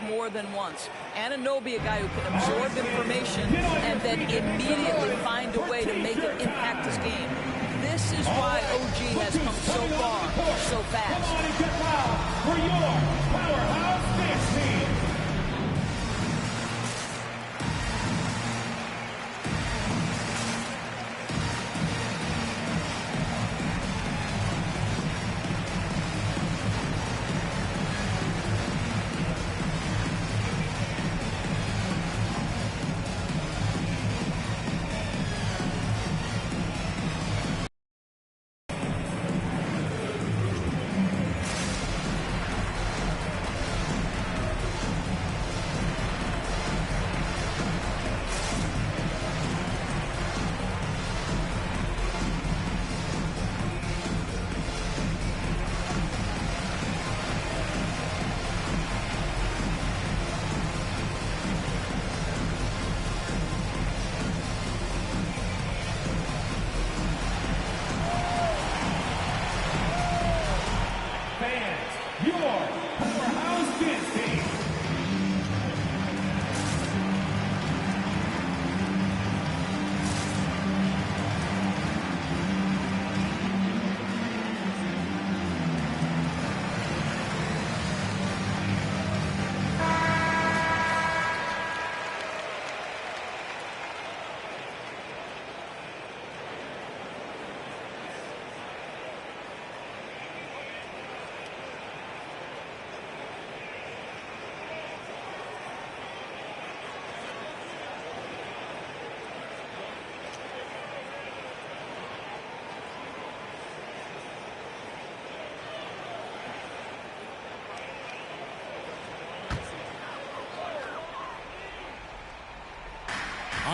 more than once. Anunoby, a guy who can absorb information and then immediately find a way to make it impact his game. This is why OG has come so far, so fast. For your powerhouse dance team.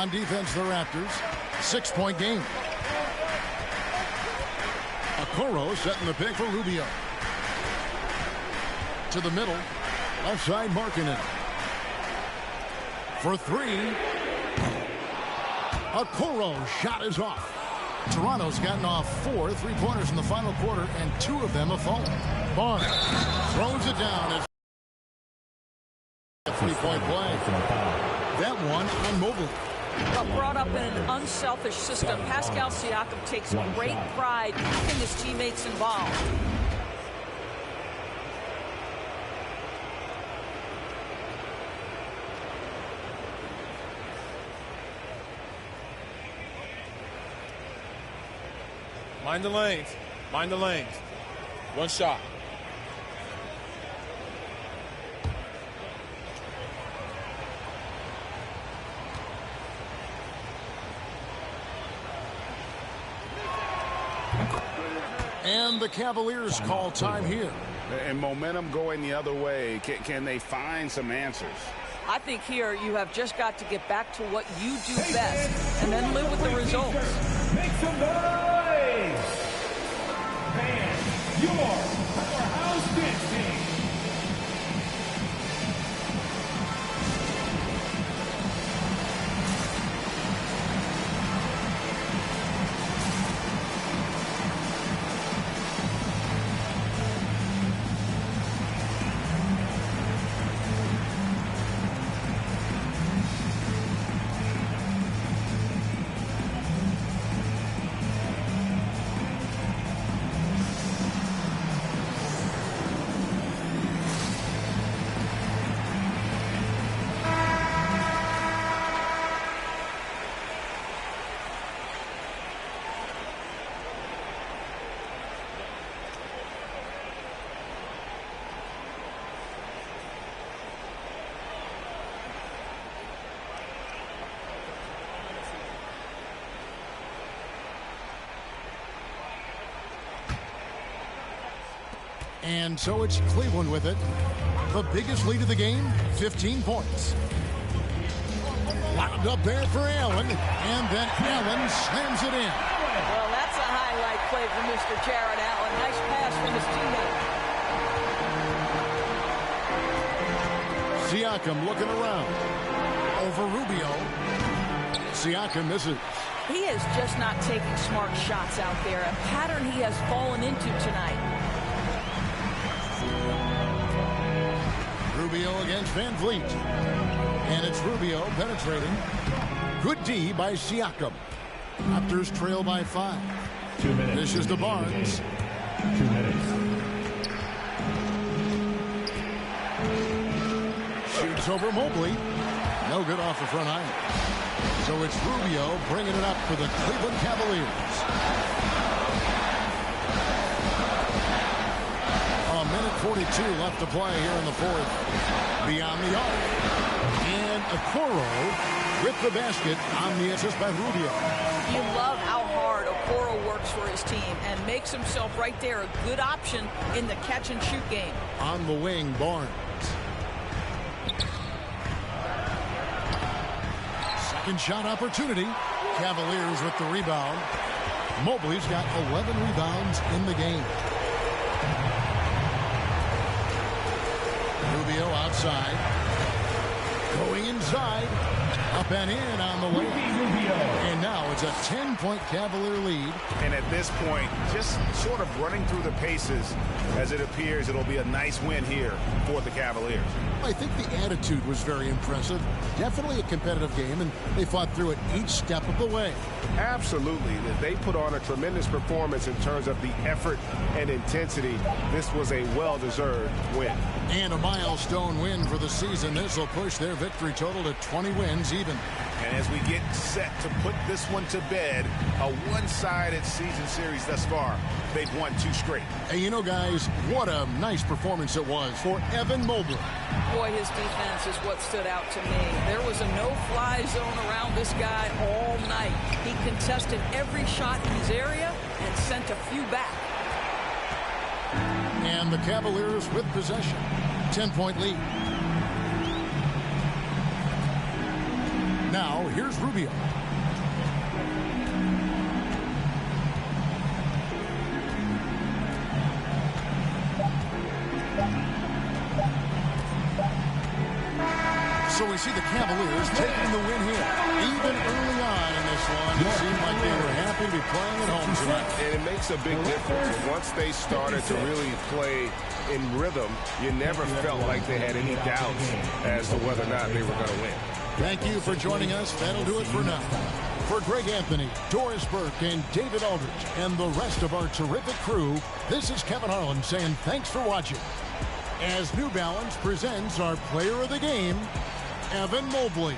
On defense, the Raptors. 6-point game. Okoro setting the pick for Rubio. To the middle. Left side, marking it. For three. Okoro shot is off. Toronto's gotten off 4 3-pointers in the final quarter, and 2 of them have fallen. Barnes throws it down. It's a 3-point play. That one on Mobley. But brought up in an unselfish system, Pascal Siakam takes great pride in keeping his teammates involved. Mind the lanes. Mind the lanes. One shot. And the Cavaliers call time here. And momentum going the other way. Can they find some answers? I think here you have just got to get back to what you do best and then live with the results. Make some noise! Fans, your powerhouse dance team. And so it's Cleveland with it. The biggest lead of the game, 15 points. Wound up there for Allen, and then Allen slams it in. Well, that's a highlight play for Mr. Jared Allen. Nice pass from his teammate. Siakam looking around. Over Rubio. Siakam misses. He is just not taking smart shots out there, a pattern he has fallen into tonight. Rubio against Van Vliet. And it's Rubio penetrating. Good D by Siakam. Raptors trail by 5. 2 minutes. This is to Barnes. 2 minutes. Shoots over Mobley. No good off the front iron. So it's Rubio bringing it up for the Cleveland Cavaliers. A minute 42 left to play here in the fourth. Beyond the arc. And Okoro with the basket on the assist by Rubio. You love how hard Okoro works for his team and makes himself right there a good option in the catch-and-shoot game. On the wing, Barnes. Second shot opportunity. Cavaliers with the rebound. Mobley's got 11 rebounds in the game. Rubio outside. Going inside. Up and in on the way. And now it's a 10-point Cavalier lead. And at this point, just sort of running through the paces as it appears it'll be a nice win here for the Cavaliers. I think the attitude was very impressive. Definitely a competitive game, and they fought through it each step of the way. Absolutely. They put on a tremendous performance in terms of the effort and intensity. This was a well-deserved win. And a milestone win for the season. This will push their victory total to 20 wins even. And as we get set to put this one to bed, a one-sided season series thus far. They've won 2 straight. Hey, you know, guys, what a nice performance it was for Evan Mobley. Boy, his defense is what stood out to me. There was a no-fly zone around this guy all night. He contested every shot in his area and sent a few back. And the Cavaliers with possession. 10-point lead. Now, here's Rubio. So we see the Cavaliers taking the win here. Even early on in this one, it seemed like they were happy to be playing at home tonight. And it makes a big difference. Once they started to really play in rhythm, you never felt like they had any doubts as to whether or not they were going to win. Thank you for joining us. That'll do it for now. For Greg Anthony, Doris Burke, and David Aldridge, and the rest of our terrific crew, this is Kevin Harlan saying thanks for watching. As New Balance presents our player of the game, Evan Mobley.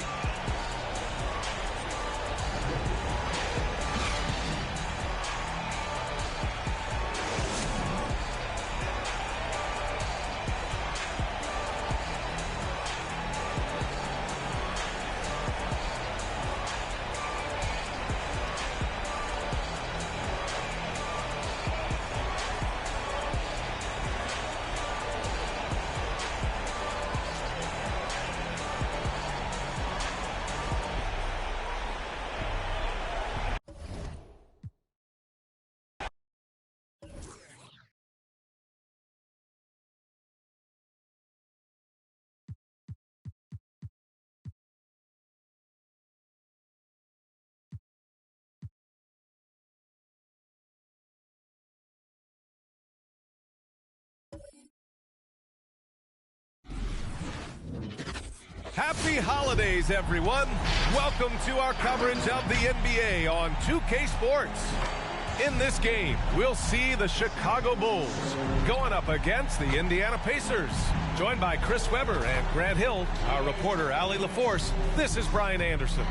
Happy holidays, everyone. Welcome to our coverage of the NBA on 2K Sports. In this game, we'll see the Chicago Bulls going up against the Indiana Pacers. Joined by Chris Webber and Grant Hill, our reporter Allie LaForce, this is Brian Anderson.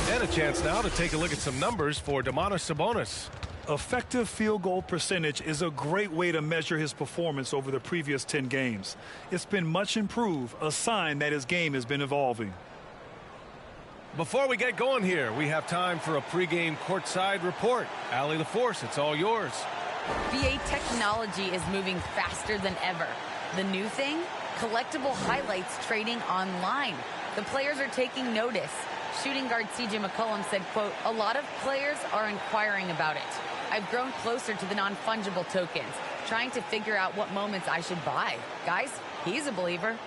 And a chance now to take a look at some numbers for Domantas Sabonis. Effective field goal percentage is a great way to measure his performance over the previous 10 games. It's been much improved, a sign that his game has been evolving. Before we get going here, we have time for a pregame courtside report. Allie LaForce, it's all yours. BA technology is moving faster than ever. The new thing? Collectible highlights trading online. The players are taking notice. Shooting guard CJ McCollum said, quote, "A lot of players are inquiring about it. I've grown closer to the non-fungible tokens, trying to figure out what moments I should buy." Guys, he's a believer.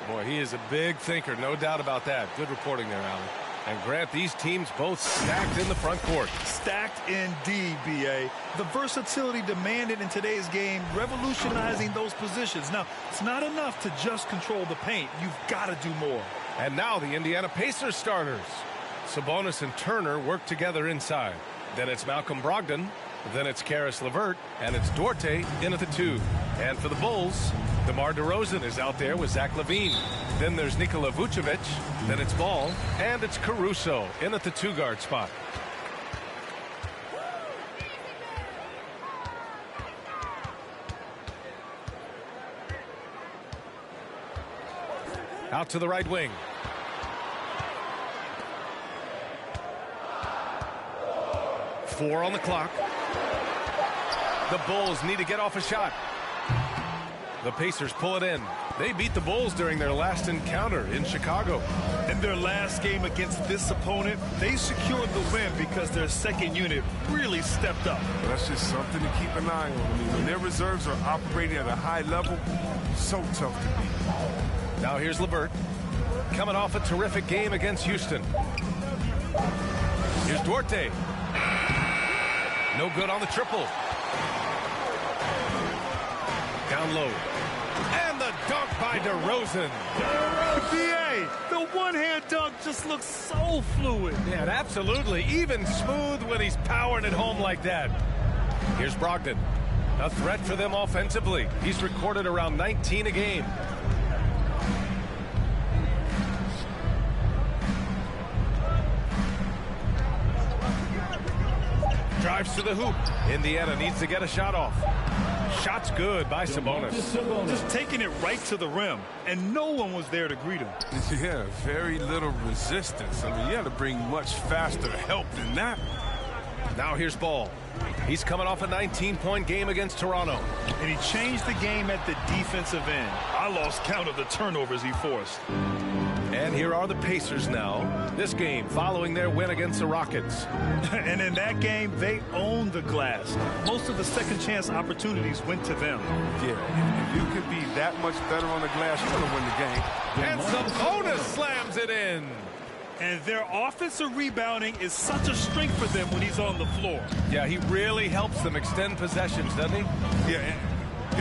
Boy, he is a big thinker, no doubt about that. Good reporting there, Allie. And Grant, these teams both stacked in the front court. Stacked indeed, BA. The versatility demanded in today's game, revolutionizing those positions. Now, it's not enough to just control the paint. You've got to do more. And now the Indiana Pacers starters. Sabonis and Turner work together inside. Then it's Malcolm Brogdon. Then it's Karis LeVert. And it's Duarte in at the 2. And for the Bulls, DeMar DeRozan is out there with Zach LaVine. Then there's Nikola Vucevic. Then it's Ball. And it's Caruso in at the 2-guard spot. Out to the right wing. Four on the clock. The Bulls need to get off a shot. The Pacers pull it in. They beat the Bulls during their last encounter in Chicago. In their last game against this opponent, they secured the win because their second unit really stepped up. Well, that's just something to keep an eye on. I mean, when their reserves are operating at a high level, so tough to beat. Now here's LeVert, coming off a terrific game against Houston. Here's Duarte. No good on the triple. Down low. And the dunk by DeRozan. BA, the one-hand dunk just looks so fluid. Yeah, absolutely. Even smooth when he's powering it home like that. Here's Brogdon. A threat for them offensively. He's recorded around 19 a game. Drives to the hoop. Indiana needs to get a shot off. Shot's good by Sabonis. Just taking it right to the rim, and no one was there to greet him. Yeah, very little resistance. I mean, you had to bring much faster help than that. Now here's Ball. He's coming off a 19-point game against Toronto. And he changed the game at the defensive end. I lost count of the turnovers he forced. And here are the Pacers now. This game following their win against the Rockets. And in that game, they owned the glass. Most of the second chance opportunities went to them. Yeah, if you can be that much better on the glass, you're going to win the game. And Sabonis slams it in. And their offensive rebounding is such a strength for them when he's on the floor. Yeah, he really helps them extend possessions, doesn't he? Yeah,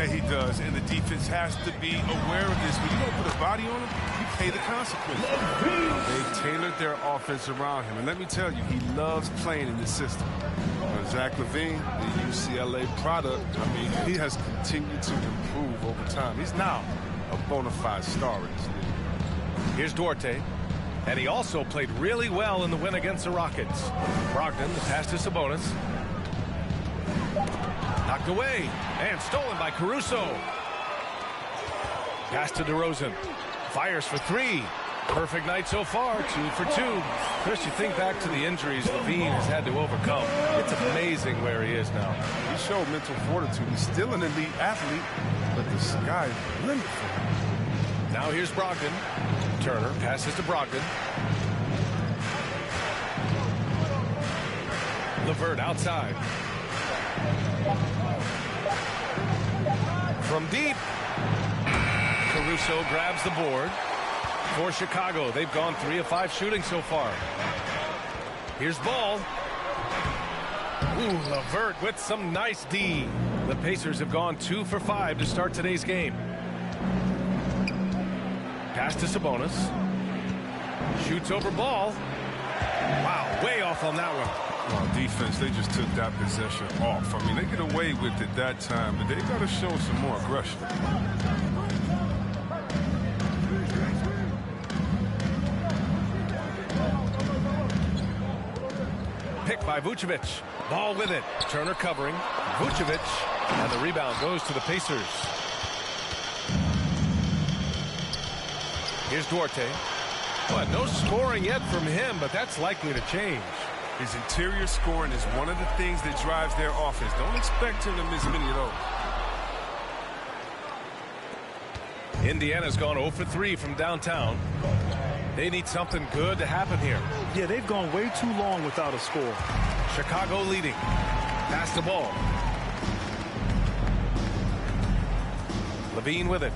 he does. And the defense has to be aware of this. When you don't put a body on him, you pay the consequences. They tailored their offense around him. And let me tell you, he loves playing in this system. Zach LaVine, the UCLA product, I mean, he has continued to improve over time. He's now a bona fide star in this league. Here's Duarte. And he also played really well in the win against the Rockets. Brogdon, the pass to Sabonis. Knocked away and stolen by Caruso. Pass to DeRozan. Fires for three. Perfect night so far, 2 for 2. Chris, you think back to the injuries LaVine has had to overcome. It's amazing where he is now. He showed mental fortitude. He's still an elite athlete, but the sky is the limit for him. Now here's Brogdon. Turner passes to Brogdon. LeVert outside. From deep. Caruso grabs the board. For Chicago, they've gone 3 of 5 shooting so far. Here's Ball. Ooh, LeVert with some nice D. The Pacers have gone 2 for 5 to start today's game. Pass to Sabonis. Shoots over Ball. Wow, way off on that one. Well, defense, they just took that possession off. I mean, they get away with it that time, but they got to show some more aggression. Picked by Vucevic. Ball with it. Turner covering. Vucevic. And the rebound goes to the Pacers. Here's Duarte. Well, no scoring yet from him, but that's likely to change. His interior scoring is one of the things that drives their offense. Don't expect him to miss many of those. Indiana's gone 0 for 3 from downtown. They need something good to happen here. Yeah, they've gone way too long without a score. Chicago leading. Pass the ball. LaVine with it.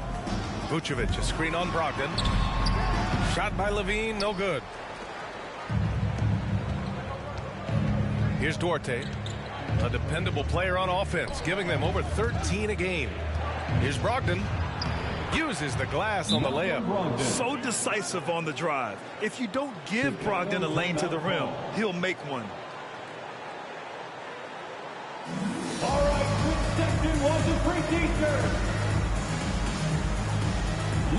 Vucevic, a screen on Brogdon. Shot by LaVine, no good. Here's Duarte. A dependable player on offense, giving them over 13 a game. Here's Brogdon. Uses the glass on the layup. So decisive on the drive. If you don't give Brogdon a lane to the rim, he'll make one. All right, which section was the free teacher?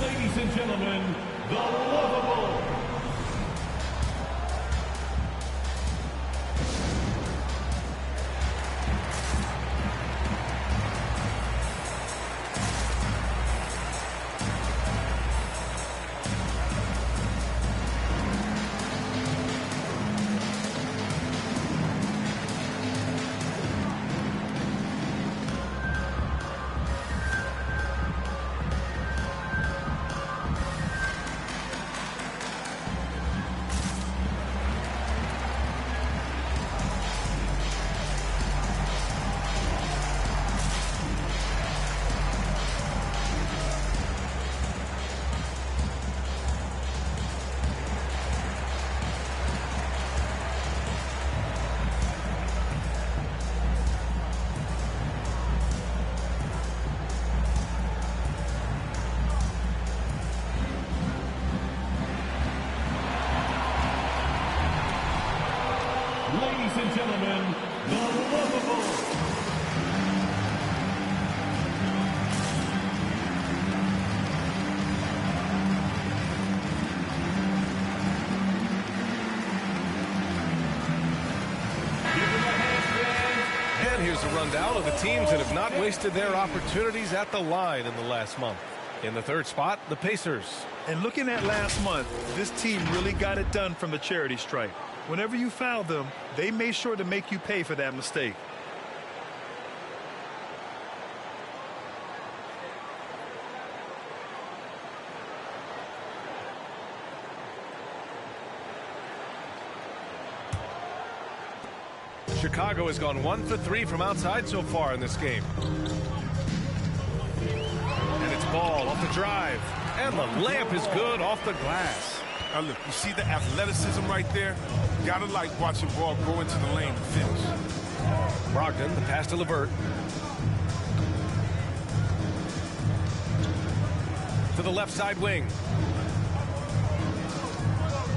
Ladies and gentlemen, the lovable. Ladies and gentlemen, the lovable. And here's a rundown of the teams that have not wasted their opportunities at the line in the last month. In the third spot, the Pacers. And looking at last month, this team really got it done from the charity stripe. Whenever you foul them, they made sure to make you pay for that mistake. Chicago has gone 1 for 3 from outside so far in this game. And it's Ball off the drive. And the layup is good off the glass. Now look, you see the athleticism right there? Gotta like watching Ball go into the lane and finish. Brogdon, the pass to LeVert. To the left side wing.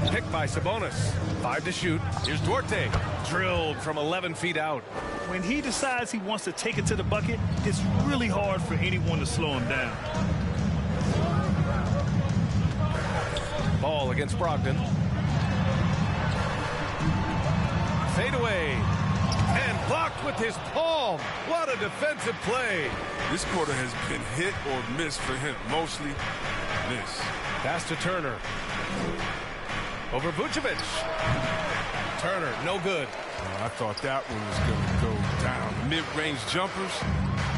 Picked by Sabonis. 5 to shoot. Here's Duarte. Drilled from 11 feet out. When he decides he wants to take it to the bucket, it's really hard for anyone to slow him down. Ball against Brogdon. Fade away. And blocked with his palm. What a defensive play. This quarter has been hit or miss for him. Mostly miss. Pass to Turner. Over Vucevic. Turner, no good. I thought that one was going to go down. Mid-range jumpers.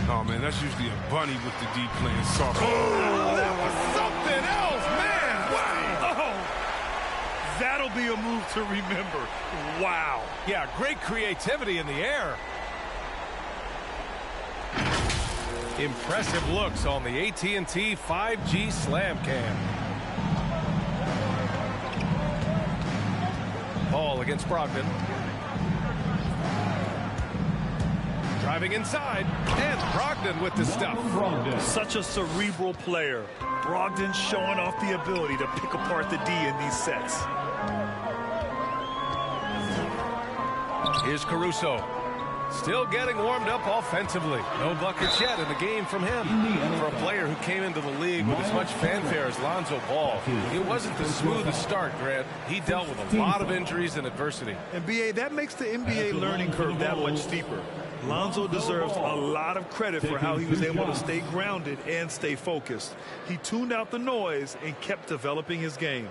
Oh, man, that's usually a bunny with the deep playing soft. Oh, that was something else, man. Wow. Oh, that'll be a move to remember. Wow. Yeah, great creativity in the air. Impressive looks on the AT&T 5G Slam Cam. Ball against Brogdon. Driving inside. And Brogdon with the stuff. Such a cerebral player. Brogdon showing off the ability to pick apart the D in these sets. Here's Caruso. Still getting warmed up offensively. No buckets yet in the game from him. For a player who came into the league with as much fanfare as Lonzo Ball, it wasn't the smoothest start, Grant. He dealt with a lot of injuries and adversity. And, B.A., that makes the NBA learning curve that much steeper. Lonzo deserves a lot of credit for how he was able to stay grounded and stay focused. He tuned out the noise and kept developing his game.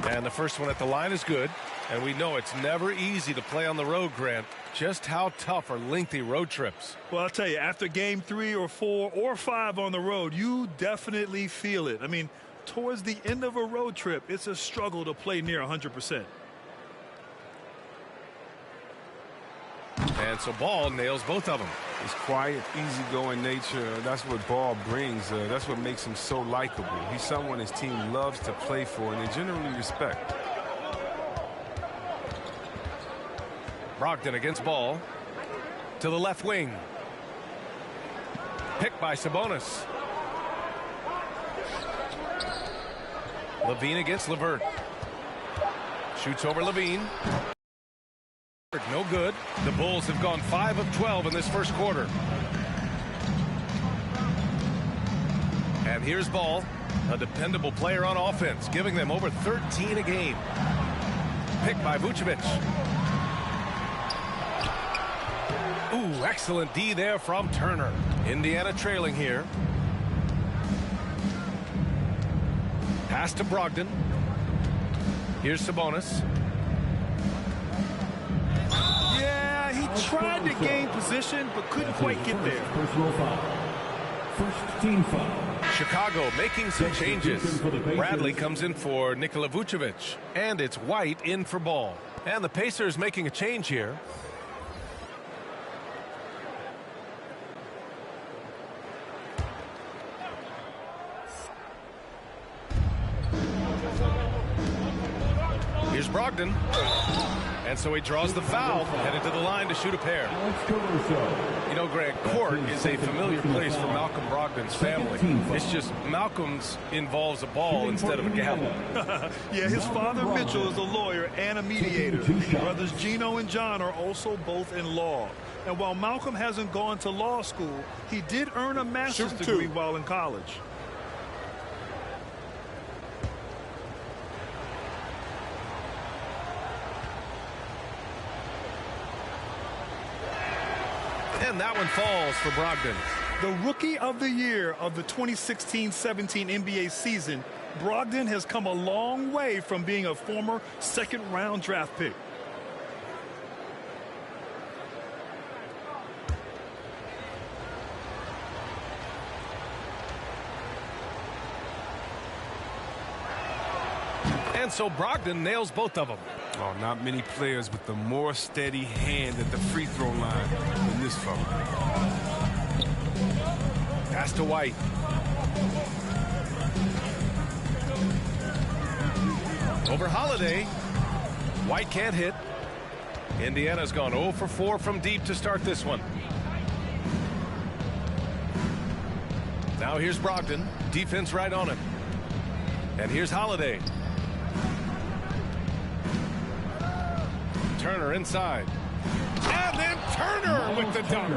And the first one at the line is good. And we know it's never easy to play on the road, Grant. Just how tough are lengthy road trips? Well, I'll tell you, after game 3 or 4 or 5 on the road, you definitely feel it. I mean, towards the end of a road trip, it's a struggle to play near 100%. And so Ball nails both of them. His quiet, easygoing nature, that's what Ball brings. That's what makes him so likable. He's someone his team loves to play for, and they generally respect. Brogdon against Ball. To the left wing. Picked by Sabonis. Levine against LeVert. Shoots over Levine. No good. The Bulls have gone 5 of 12 in this first quarter. And here's Ball, a dependable player on offense, giving them over 13 a game. Picked by Vucevic. Ooh, excellent D there from Turner. Indiana trailing here. Pass to Brogdon. Here's Sabonis. Yeah, he tried to gain position, but couldn't quite get there. Personal foul. First team foul. Chicago making some changes. Bradley comes in for Nikola Vucevic. And it's White in for Ball. And the Pacers making a change here. Here's Brogdon. And so he draws the foul, headed to the line to shoot a pair. You know, Grant, court is a familiar place for Malcolm Brogdon's family. It's just Malcolm's involves a ball instead of a gavel. Yeah, his father, Mitchell, is a lawyer and a mediator. Brothers Gino and John are also both in law. And while Malcolm hasn't gone to law school, he did earn a master's degree while in college. And that one falls for Brogdon. The rookie of the year of the 2016-17 NBA season, Brogdon has come a long way from being a former second-round draft pick. And so Brogdon nails both of them. Oh, not many players with the more steady hand at the free throw line than this fella. Pass to White. Over Holiday. White can't hit. Indiana's gone 0 for 4 from deep to start this one. Now here's Brogdon. Defense right on him. And here's Holiday. Turner inside. And then Turner with the dunk.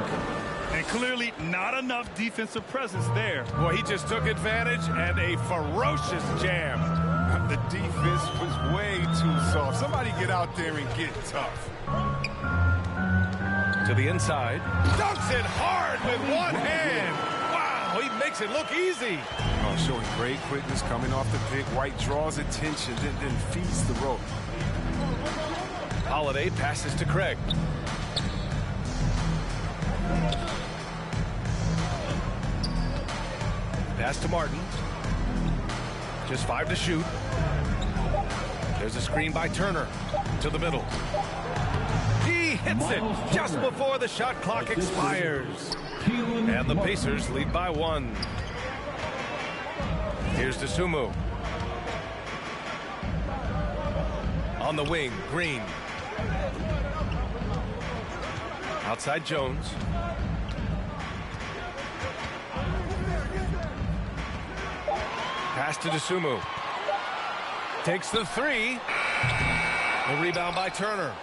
And clearly not enough defensive presence there. Boy, he just took advantage and a ferocious jam. The defense was way too soft. Somebody get out there and get tough. To the inside. Dunks it hard with one hand. Wow, he makes it look easy. Oh, showing great quickness coming off the pick. White draws attention, then feeds the rope. Holiday passes to Craig. Pass to Martin. Just 5 to shoot. There's a screen by Turner to the middle. He hits it just before the shot clock expires. And the Pacers lead by 1. Here's Dosunmu. On the wing, Green. Outside Jones. Pass to Dosunmu. Takes the 3. The rebound by Turner.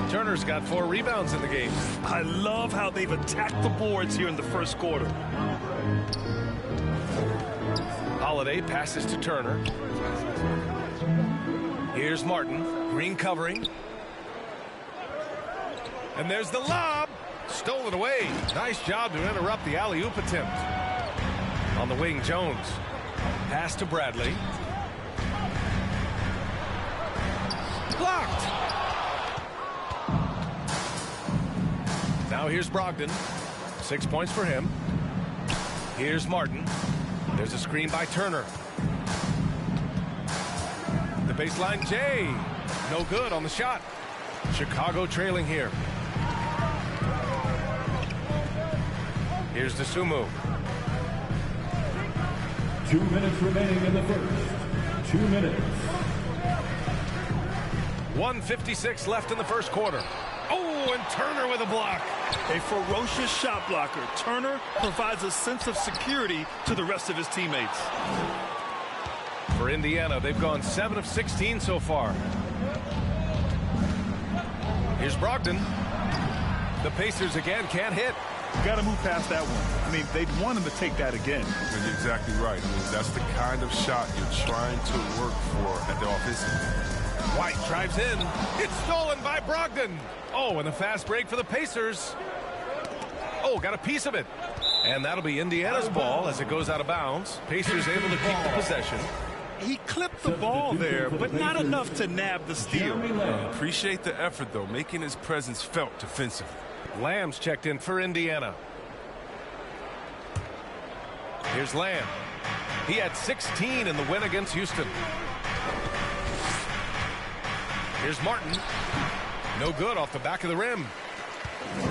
Turner's got 4 rebounds in the game. I love how they've attacked the boards here in the first quarter. Holiday passes to Turner. Here's Martin. Green covering. And there's the lob. Stolen away. Nice job to interrupt the alley-oop attempt. On the wing, Jones. Pass to Bradley. Blocked. Now here's Brogdon. 6 points for him. Here's Martin. There's a screen by Turner. The baseline, Jay. No good on the shot. Chicago trailing here. Here's Dosunmu. 2 minutes remaining in the first. 2 minutes. 1:56 left in the first quarter. Oh, and Turner with a block. A ferocious shot blocker. Turner provides a sense of security to the rest of his teammates. For Indiana, they've gone 7 of 16 so far. Here's Brogdon. The Pacers again can't hit. Got to move past that one. I mean, they'd want him to take that again. And you're exactly right. I mean, that's the kind of shot you're trying to work for at the offensive. White drives in. It's stolen by Brogdon. Oh, and a fast break for the Pacers. Oh, got a piece of it. And that'll be Indiana's ball as it goes out of bounds. Pacers able to keep the possession. He clipped the ball there, but not enough to nab the steal. Appreciate the effort, though, making his presence felt defensively. Lamb's checked in for Indiana. Here's Lamb. He had 16 in the win against Houston. Here's Martin. No good off the back of the rim.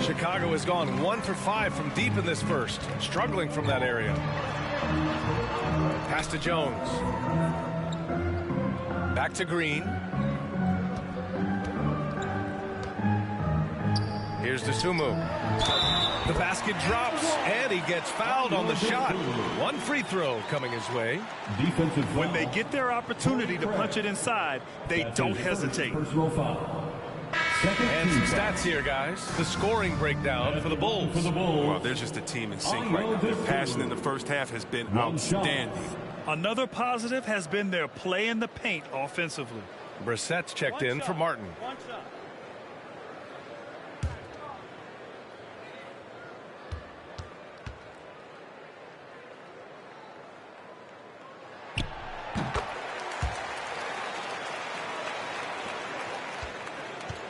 Chicago has gone 1 for 5 from deep in this first. Struggling from that area. Pass to Jones. Back to Green. Here's Dosunmu. The basket drops, and he gets fouled on the shot. 1 free throw coming his way. When they get their opportunity to punch it inside, they don't hesitate. And some stats here, guys. The scoring breakdown for the Bulls. Well, they're just a team in sync right now. Their passion in the first half has been outstanding. Another positive has been their play in the paint offensively. Brissett's checked in for Martin.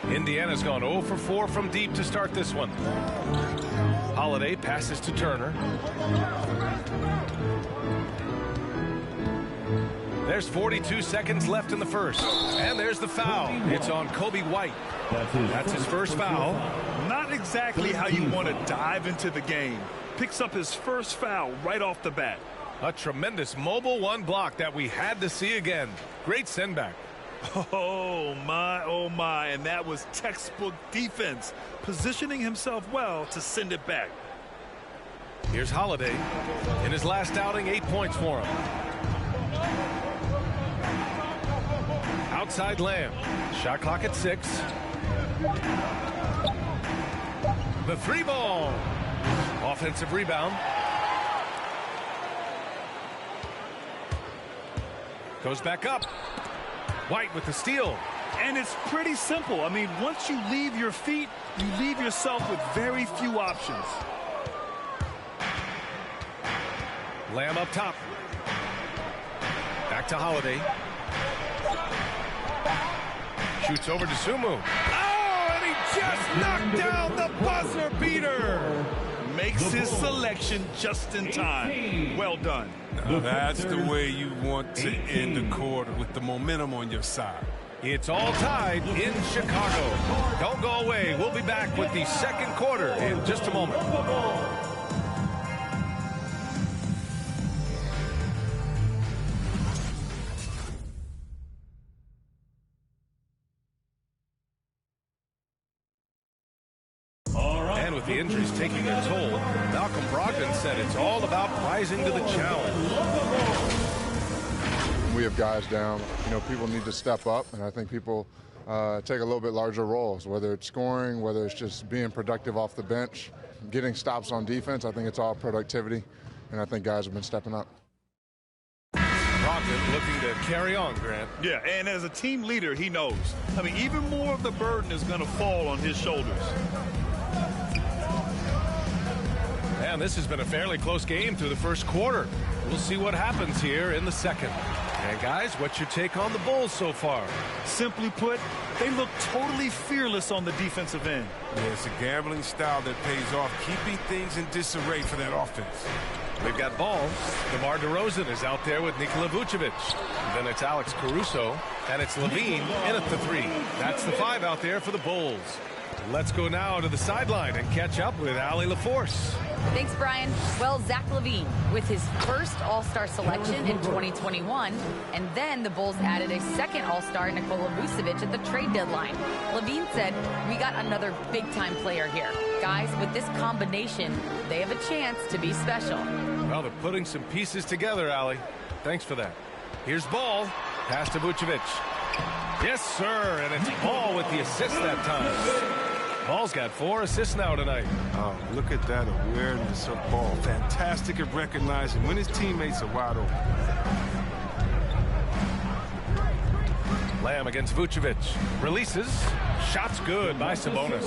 Indiana's gone 0 for 4 from deep to start this one. Holiday passes to Turner. There's 42 seconds left in the first. And there's the foul. It's on Kobe White. That's his first foul. Not exactly how you want to dive into the game. Picks up his first foul right off the bat. A tremendous mobile one block that we had to see again. Great send back. Oh my, and that was textbook defense, positioning himself well to send it back. Here's Holiday. In his last outing, 8 points for him. Outside Lamb. Shot clock at 6. The 3 ball. Offensive rebound. Goes back up. White with the steal. And it's pretty simple. I mean, once you leave your feet, you leave yourself with very few options. Lamb up top. Back to Holiday. Shoots over to Sumu. Oh, and he just knocked down the buzzer beater. Makes his selection just in time. Well done. Now, that's the way you want to end the quarter, with the momentum on your side. It's all tied in Chicago. Don't go away. We'll be back with the second quarter in just a moment. And with the injuries taking their toll, Malcolm Brogdon said it's all about rising to the challenge. We have guys down. You know, people need to step up, and I think people take a little bit larger roles, whether it's scoring, whether it's just being productive off the bench, getting stops on defense. I think it's all productivity, and I think guys have been stepping up. Brogdon looking to carry on, Grant. Yeah, and as a team leader, he knows. I mean, even more of the burden is going to fall on his shoulders. And this has been a fairly close game through the first quarter. We'll see what happens here in the second. And guys, what's your take on the Bulls so far? Simply put, they look totally fearless on the defensive end. Yeah, it's a gambling style that pays off, keeping things in disarray for that offense. They've got ball. DeMar DeRozan is out there with Nikola Vucevic. Then it's Alex Caruso, and it's Levine in at the 3. That's the 5 out there for the Bulls. Let's go now to the sideline and catch up with Allie LaForce. Thanks, Brian. Well, Zach LaVine with his first All-Star selection in 2021, and then the Bulls added a second All-Star, Nikola Vucevic, at the trade deadline. LaVine said, "We got another big-time player here. Guys, with this combination, they have a chance to be special." Well, they're putting some pieces together, Allie. Thanks for that. Here's Ball. Pass to Vucevic. Yes, sir, and it's Ball with the assist that time. Ball's got 4 assists now tonight. Oh, look at that awareness of Ball. Fantastic at recognizing when his teammates are wide open. Lamb against Vucevic. Releases. Shots good by Sabonis.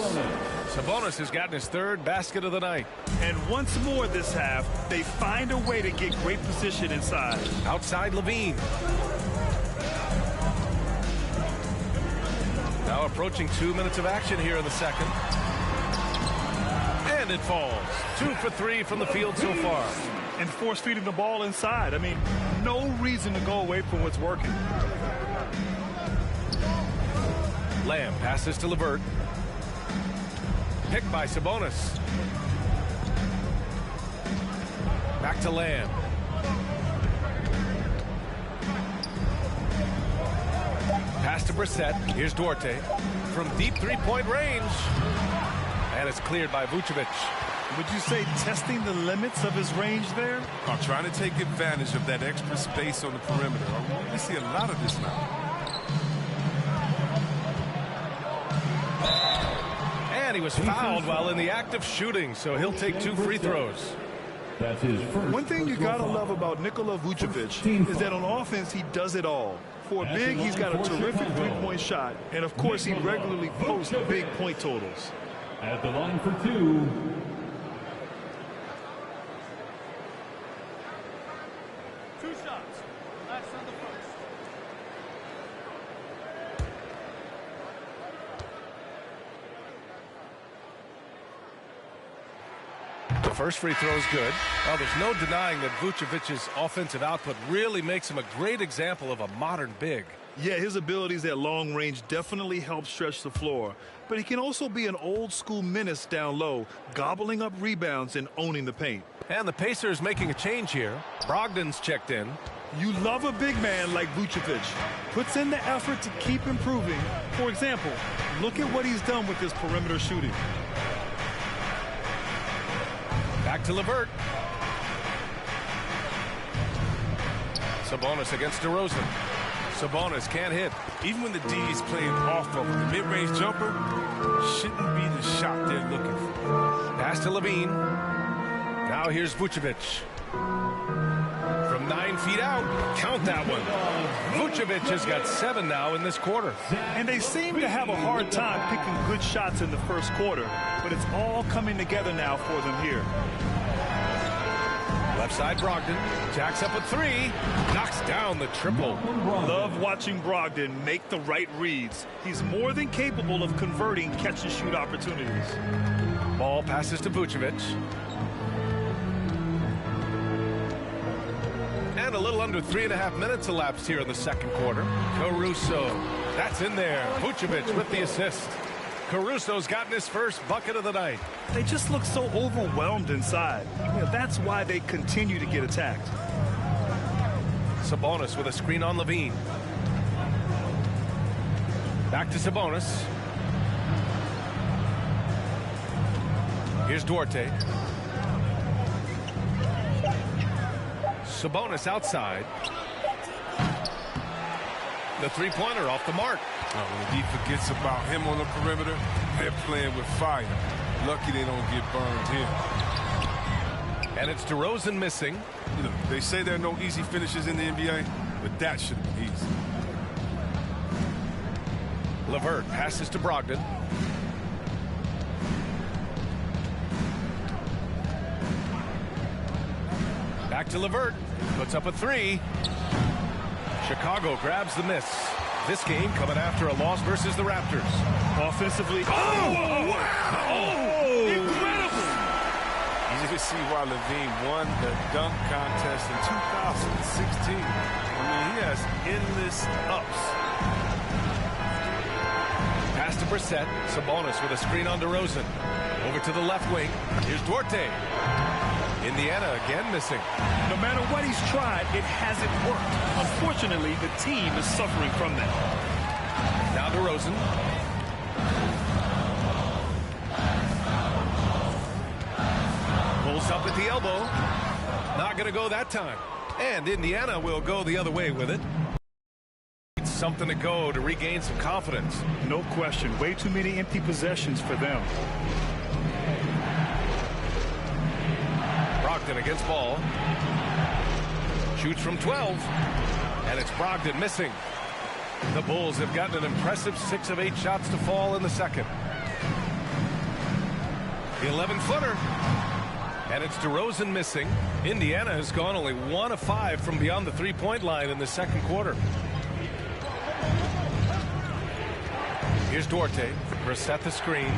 Sabonis has gotten his 3rd basket of the night. And once more this half, they find a way to get great position inside. Outside Levine. Now approaching 2 minutes of action here in the second. And it falls. 2 for 3 from the field so far. And force feeding the ball inside. I mean, no reason to go away from what's working. Lamb passes to LeVert. Picked by Sabonis. Back to Lamb. Pass to Brissett. Here's Duarte from deep 3-point range. And it's cleared by Vucevic. Would you say testing the limits of his range there? I'm trying to take advantage of that extra space on the perimeter. We see a lot of this now. And he was fouled while in the act of shooting, so he'll take 2 free throws. That's his first. One thing you gotta love about Nikola Vucevic is that on offense he does it all. For a big, he's got a terrific 3-point shot, and of course he regularly posts big point totals. At the line for 2. Two shots. Last on the first. first free throw is good. Well, there's no denying that Vucevic's offensive output really makes him a great example of a modern big. Yeah, his abilities at long range definitely help stretch the floor. But he can also be an old-school menace down low, gobbling up rebounds and owning the paint. And the Pacers making a change here. Brogdon's checked in. You love a big man like Vucevic. Puts in the effort to keep improving. For example, look at what he's done with his perimeter shooting. Back to LeVert. Sabonis against DeRozan. Sabonis can't hit. Even when the D is playing off of him, the mid-range jumper shouldn't be the shot they're looking for. Pass to Levine. Now here's Vucevic. From 9 feet out. Count that one. Vucevic has got 7 now in this quarter. And they seem to have a hard time picking good shots in the first quarter, but it's all coming together now for them here. Left side Brogdon. Jacks up a 3. Knocks down the triple. Love watching Brogdon make the right reads. He's more than capable of converting catch-and-shoot opportunities. Ball passes to Vucevic. And a little under 3.5 minutes elapsed here in the second quarter. Caruso. That's in there. Vucevic with the assist. Caruso's gotten his first bucket of the night. They just look so overwhelmed inside. That's why they continue to get attacked. Sabonis with a screen on Levine. Back to Sabonis. Here's Duarte. Sabonis outside. The three-pointer off the mark. When the D forgets about him on the perimeter, they're playing with fire. Lucky they don't get burned here. And it's DeRozan missing. You know, they say there are no easy finishes in the NBA, but that should be easy. LeVert passes to Brogdon. Back to LeVert. Puts up a 3. Chicago grabs the miss. This game coming after a loss versus the Raptors. Offensively. Oh, wow! Oh, incredible! Easy to see why Levine won the dunk contest in 2016. I mean, he has endless ups. Pass to Brissett. Sabonis with a screen on DeRozan. Over to the left wing. Here's Duarte. Indiana again missing. No matter what he's tried, it hasn't worked. Unfortunately, the team is suffering from that. Now DeRozan. Pulls up at the elbow. Not going to go that time. And Indiana will go the other way with it. It's something to go to regain some confidence. No question. Way too many empty possessions for them. Brogdon against ball. Shoots from 12. And it's Brogdon missing. The Bulls have gotten an impressive 6 of 8 shots to fall in the second. The 11-footer. And it's DeRozan missing. Indiana has gone only 1 of 5 from beyond the three-point line in the second quarter. Here's Duarte. Reset the screen.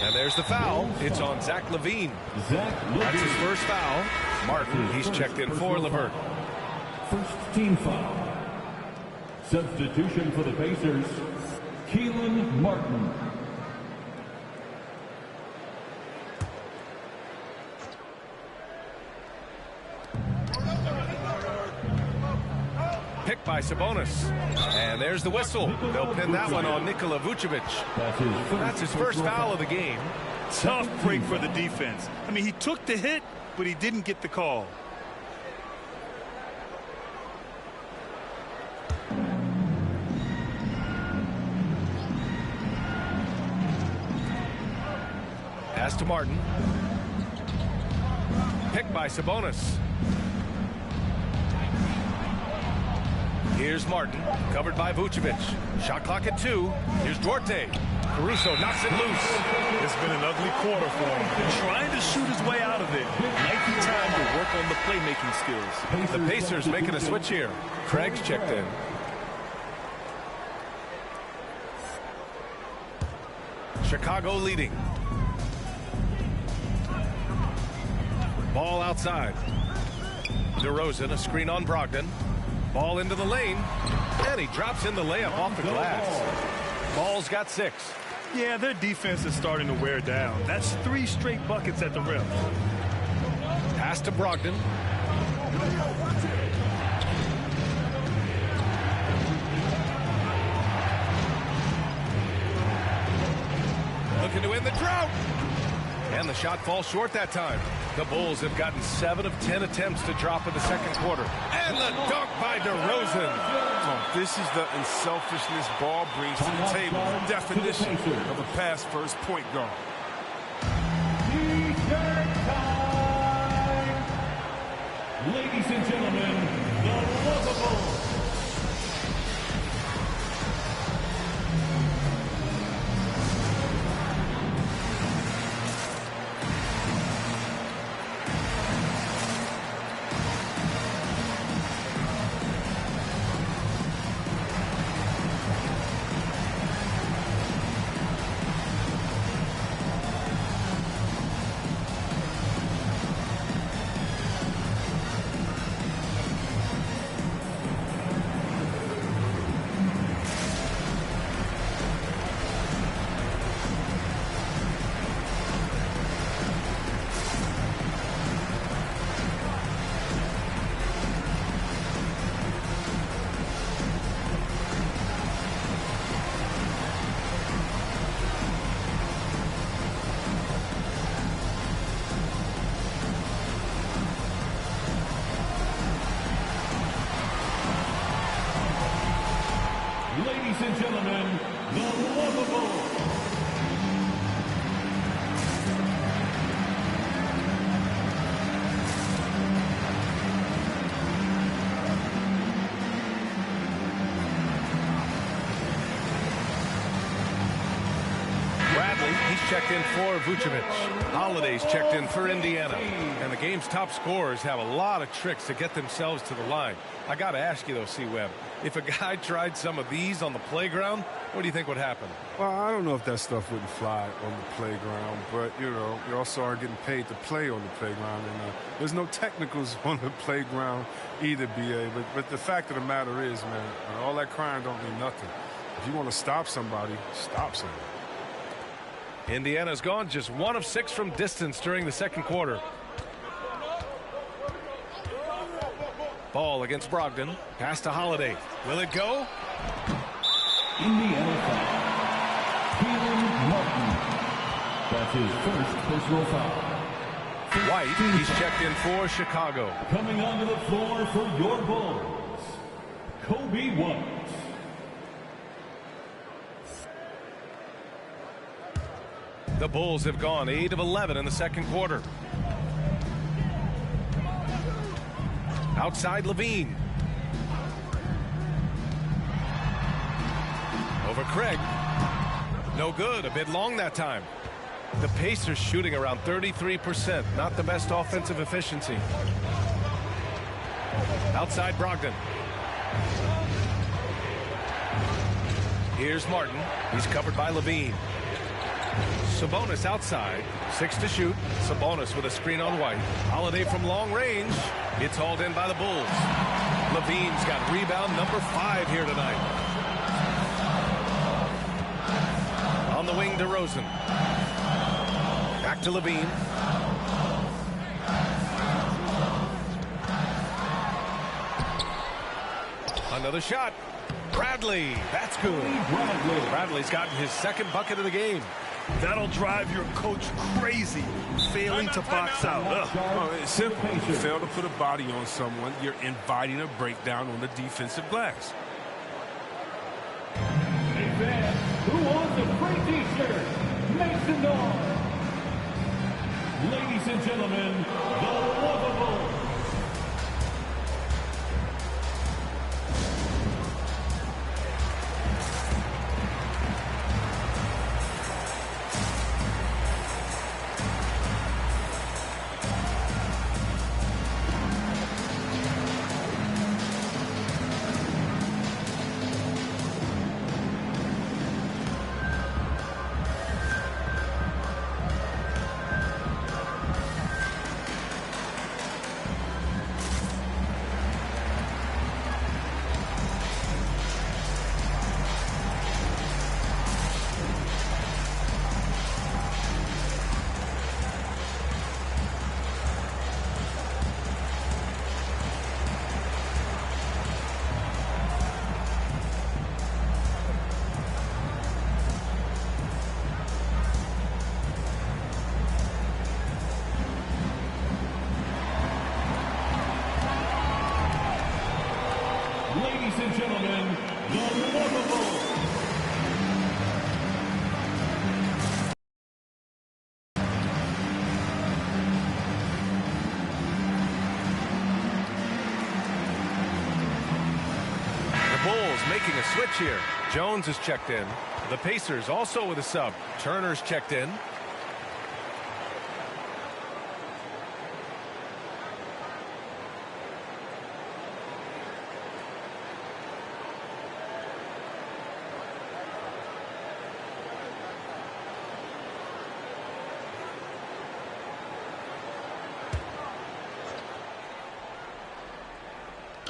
And there's the foul. It's on Zach LaVine. That's his first foul. Martin, he's checked in for LeVert. First team foul. Substitution for the Pacers, Keelan Martin. Picked by Sabonis. And there's the whistle. They'll pin that one on Nikola Vucevic. That's his first foul of the game. Tough break for the defense. I mean, he took the hit, but he didn't get the call. Pass to Martin. Picked by Sabonis. Here's Martin, covered by Vucevic. Shot clock at 2. Here's Duarte. Caruso knocks it loose. It's been an ugly quarter for him. Trying to shoot his way out of it. Might be time to work on the playmaking skills. The Pacers making a switch here. Craig's checked in. Chicago leading. Ball outside. DeRozan, a screen on Brogdon. Ball into the lane, and he drops in the layup off the glass. Ball's got 6. Yeah, their defense is starting to wear down. That's 3 straight buckets at the rim. Pass to Brogdon. Looking to win the drought. And the shot falls short that time. The Bulls have gotten 7 of 10 attempts to drop in the second quarter. And the dunk by DeRozan. Oh, this is the unselfishness ball brings to the table. The definition of a pass-first point guard. Ladies and gentlemen, the lovable. Ladies and gentlemen, the lovable. Bradley, he's checked in for Vucevic. Holiday's checked in for Indiana. And the game's top scorers have a lot of tricks to get themselves to the line. I got to ask you, though, C-Webb, if a guy tried some of these on the playground, what do you think would happen? Well, I don't know if that stuff wouldn't fly on the playground, but, you know, you also are getting paid to play on the playground, and there's no technicals on the playground either, B.A., but the fact of the matter is, man, all that crying don't mean nothing. If you want to stop somebody, stop somebody. Indiana's gone just 1 of 6 from distance during the second quarter. Ball against Brogdon. Pass to Holiday. Will it go? Indiana foul. Keelan Martin. That's his first personal foul. White, he's checked in for Chicago. Coming onto the floor for your Bulls, Kobe White. The Bulls have gone 8 of 11 in the second quarter. Outside Levine. Over Craig. No good. A bit long that time. The Pacers shooting around 33%. Not the best offensive efficiency. Outside Brogdon. Here's Martin. He's covered by Levine. Sabonis outside. 6 to shoot. Sabonis with a screen on White. Holiday from long range. It's hauled in by the Bulls. Levine's got rebound number 5 here tonight. On the wing, DeRozan. Back to Levine. Another shot. Bradley. That's good. Bradley's gotten his second bucket of the game. That'll drive your coach crazy, failing to box out. Oh, it's simple. If you fail to put a body on someone, you're inviting a breakdown on the defensive glass. Hey fans, who wants a free t-shirt? Make some noise. Ladies and gentlemen, the lovable. and gentlemen, the lovable. Bulls making a switch here. Jones is checked in. The Pacers also with a sub. Turner's checked in.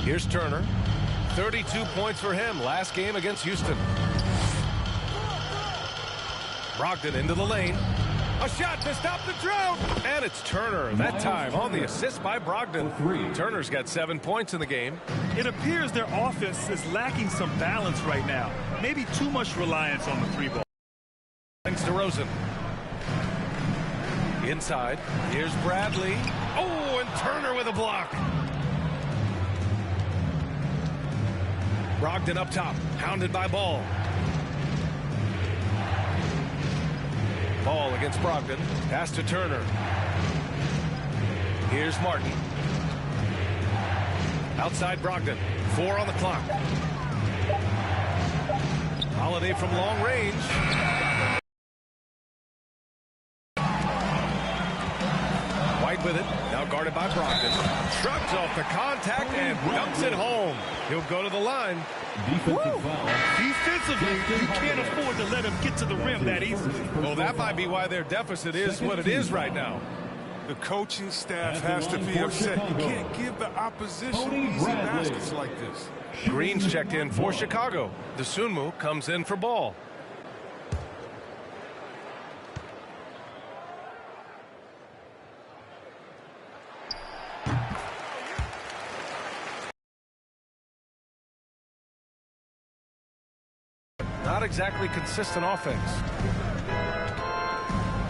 Here's Turner. 32 points for him last game against Houston. Brogdon into the lane. A shot to stop the drought. And it's Turner that time on the assist by Brogdon. Turner's got 7 points in the game. It appears their offense is lacking some balance right now. Maybe too much reliance on the three ball. Thanks to Rosen. Inside. Here's Bradley. Oh, and Turner with a block. Brogdon up top, hounded by Ball. Ball against Brogdon. Pass to Turner. Here's Martin. Outside Brogdon. 4 on the clock. Holiday from long range. White with it. Now guarded by Brogdon. Shrugs off the contact and dunks it home. He'll go to the line. Defensive foul. Defensively, you can't afford to let him get to the rim that easily. Well, that might be why their deficit is what it is right now. The coaching staff has to be upset. You can't give the opposition easy baskets like this. Green's checked in for Chicago. The Sunmu comes in for Ball. Not exactly consistent offense.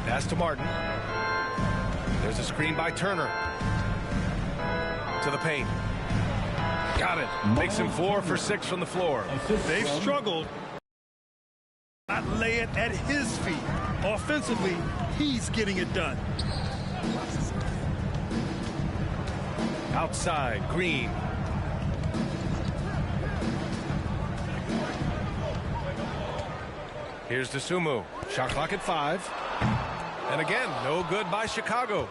Pass to Martin. There's a screen by Turner. To the paint. Got it. Makes him 4 for 6 from the floor. They've struggled. Not lay it at his feet. Offensively, he's getting it done. Outside, Green. Here's Dosunmu. Shot clock at 5. And again, no good by Chicago.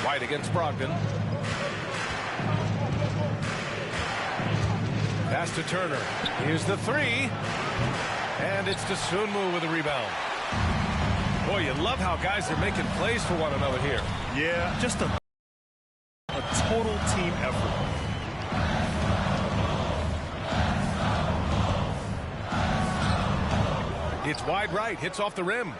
White against Brogdon. Pass to Turner. Here's the 3. And it's Dosunmu with a rebound. Boy, you love how guys are making plays for one another here. Yeah, just a total team effort. It's wide right, hits off the rim.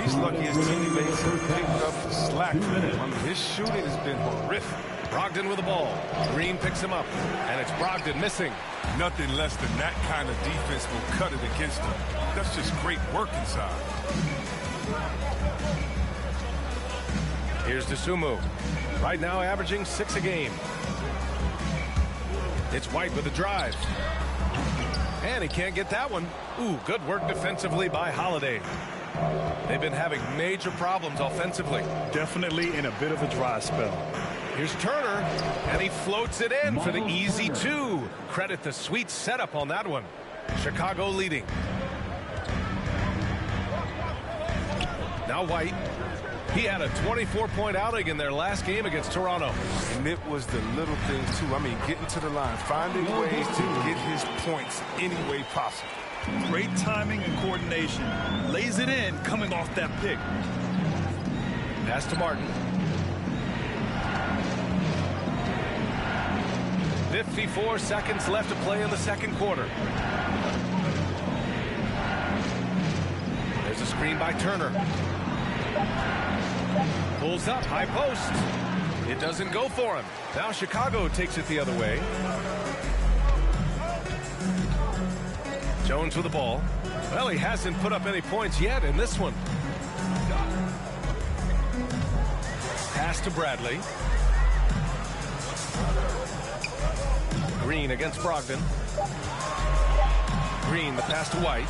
He's lucky his teammates have picked up the slack. I mean, his shooting has been horrific. Brogdon with the ball. Green picks him up, and it's Brogdon missing. Nothing less than that kind of defense will cut it against him. That's just great work inside. Here's Dosunmu. Right now averaging 6 a game. It's White with a drive. And he can't get that one. Ooh, good work defensively by Holiday. They've been having major problems offensively. Definitely in a bit of a dry spell. Here's Turner, and he floats it in for the easy 2. Credit the sweet setup on that one. Chicago leading. Now White. He had a 24-point outing in their last game against Toronto. And it was the little things, too. I mean, getting to the line, finding ways to get his points any way possible. Great timing and coordination. Lays it in coming off that pick. Pass to Martin. 54 seconds left to play in the second quarter. There's a screen by Turner. Pulls up, high post. It doesn't go for him. Now Chicago takes it the other way. Jones with the ball. Well, he hasn't put up any points yet in this one. Pass to Bradley. Green against Brogdon. Green, the pass to White.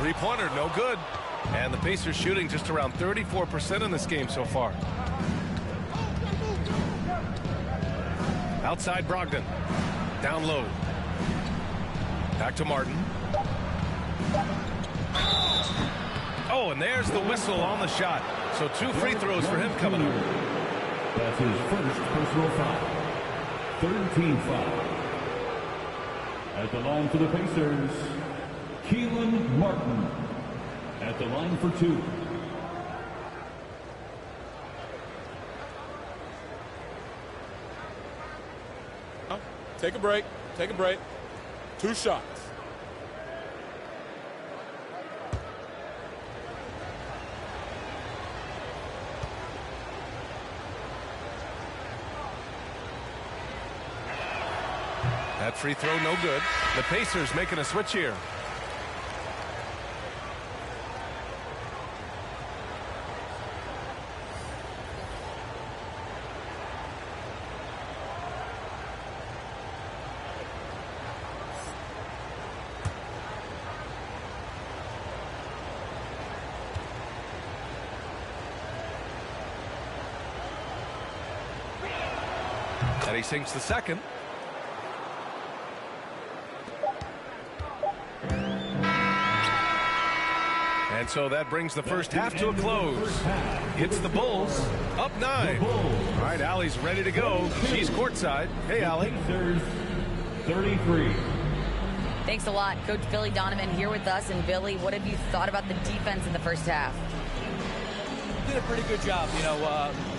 Three-pointer, no good. And the Pacers shooting just around 34% in this game so far. Outside Brogdon. Down low. Back to Martin. Oh, and there's the whistle on the shot. So 2 free throws for him coming up. That's his first personal foul. 3rd team foul. At the line for the Pacers, Keelan Martin. At the line for 2. Take a break. Take a break. 2 shots. That free throw no good. The Pacers making a switch here. And he sinks the second. And so that brings the first half to a close. It's the Bulls up 9. All right, Allie's ready to go. She's courtside. Hey, Allie. 33. Thanks a lot. Coach Billy Donovan here with us. And Billy, what have you thought about the defense in the first half? Did a pretty good job.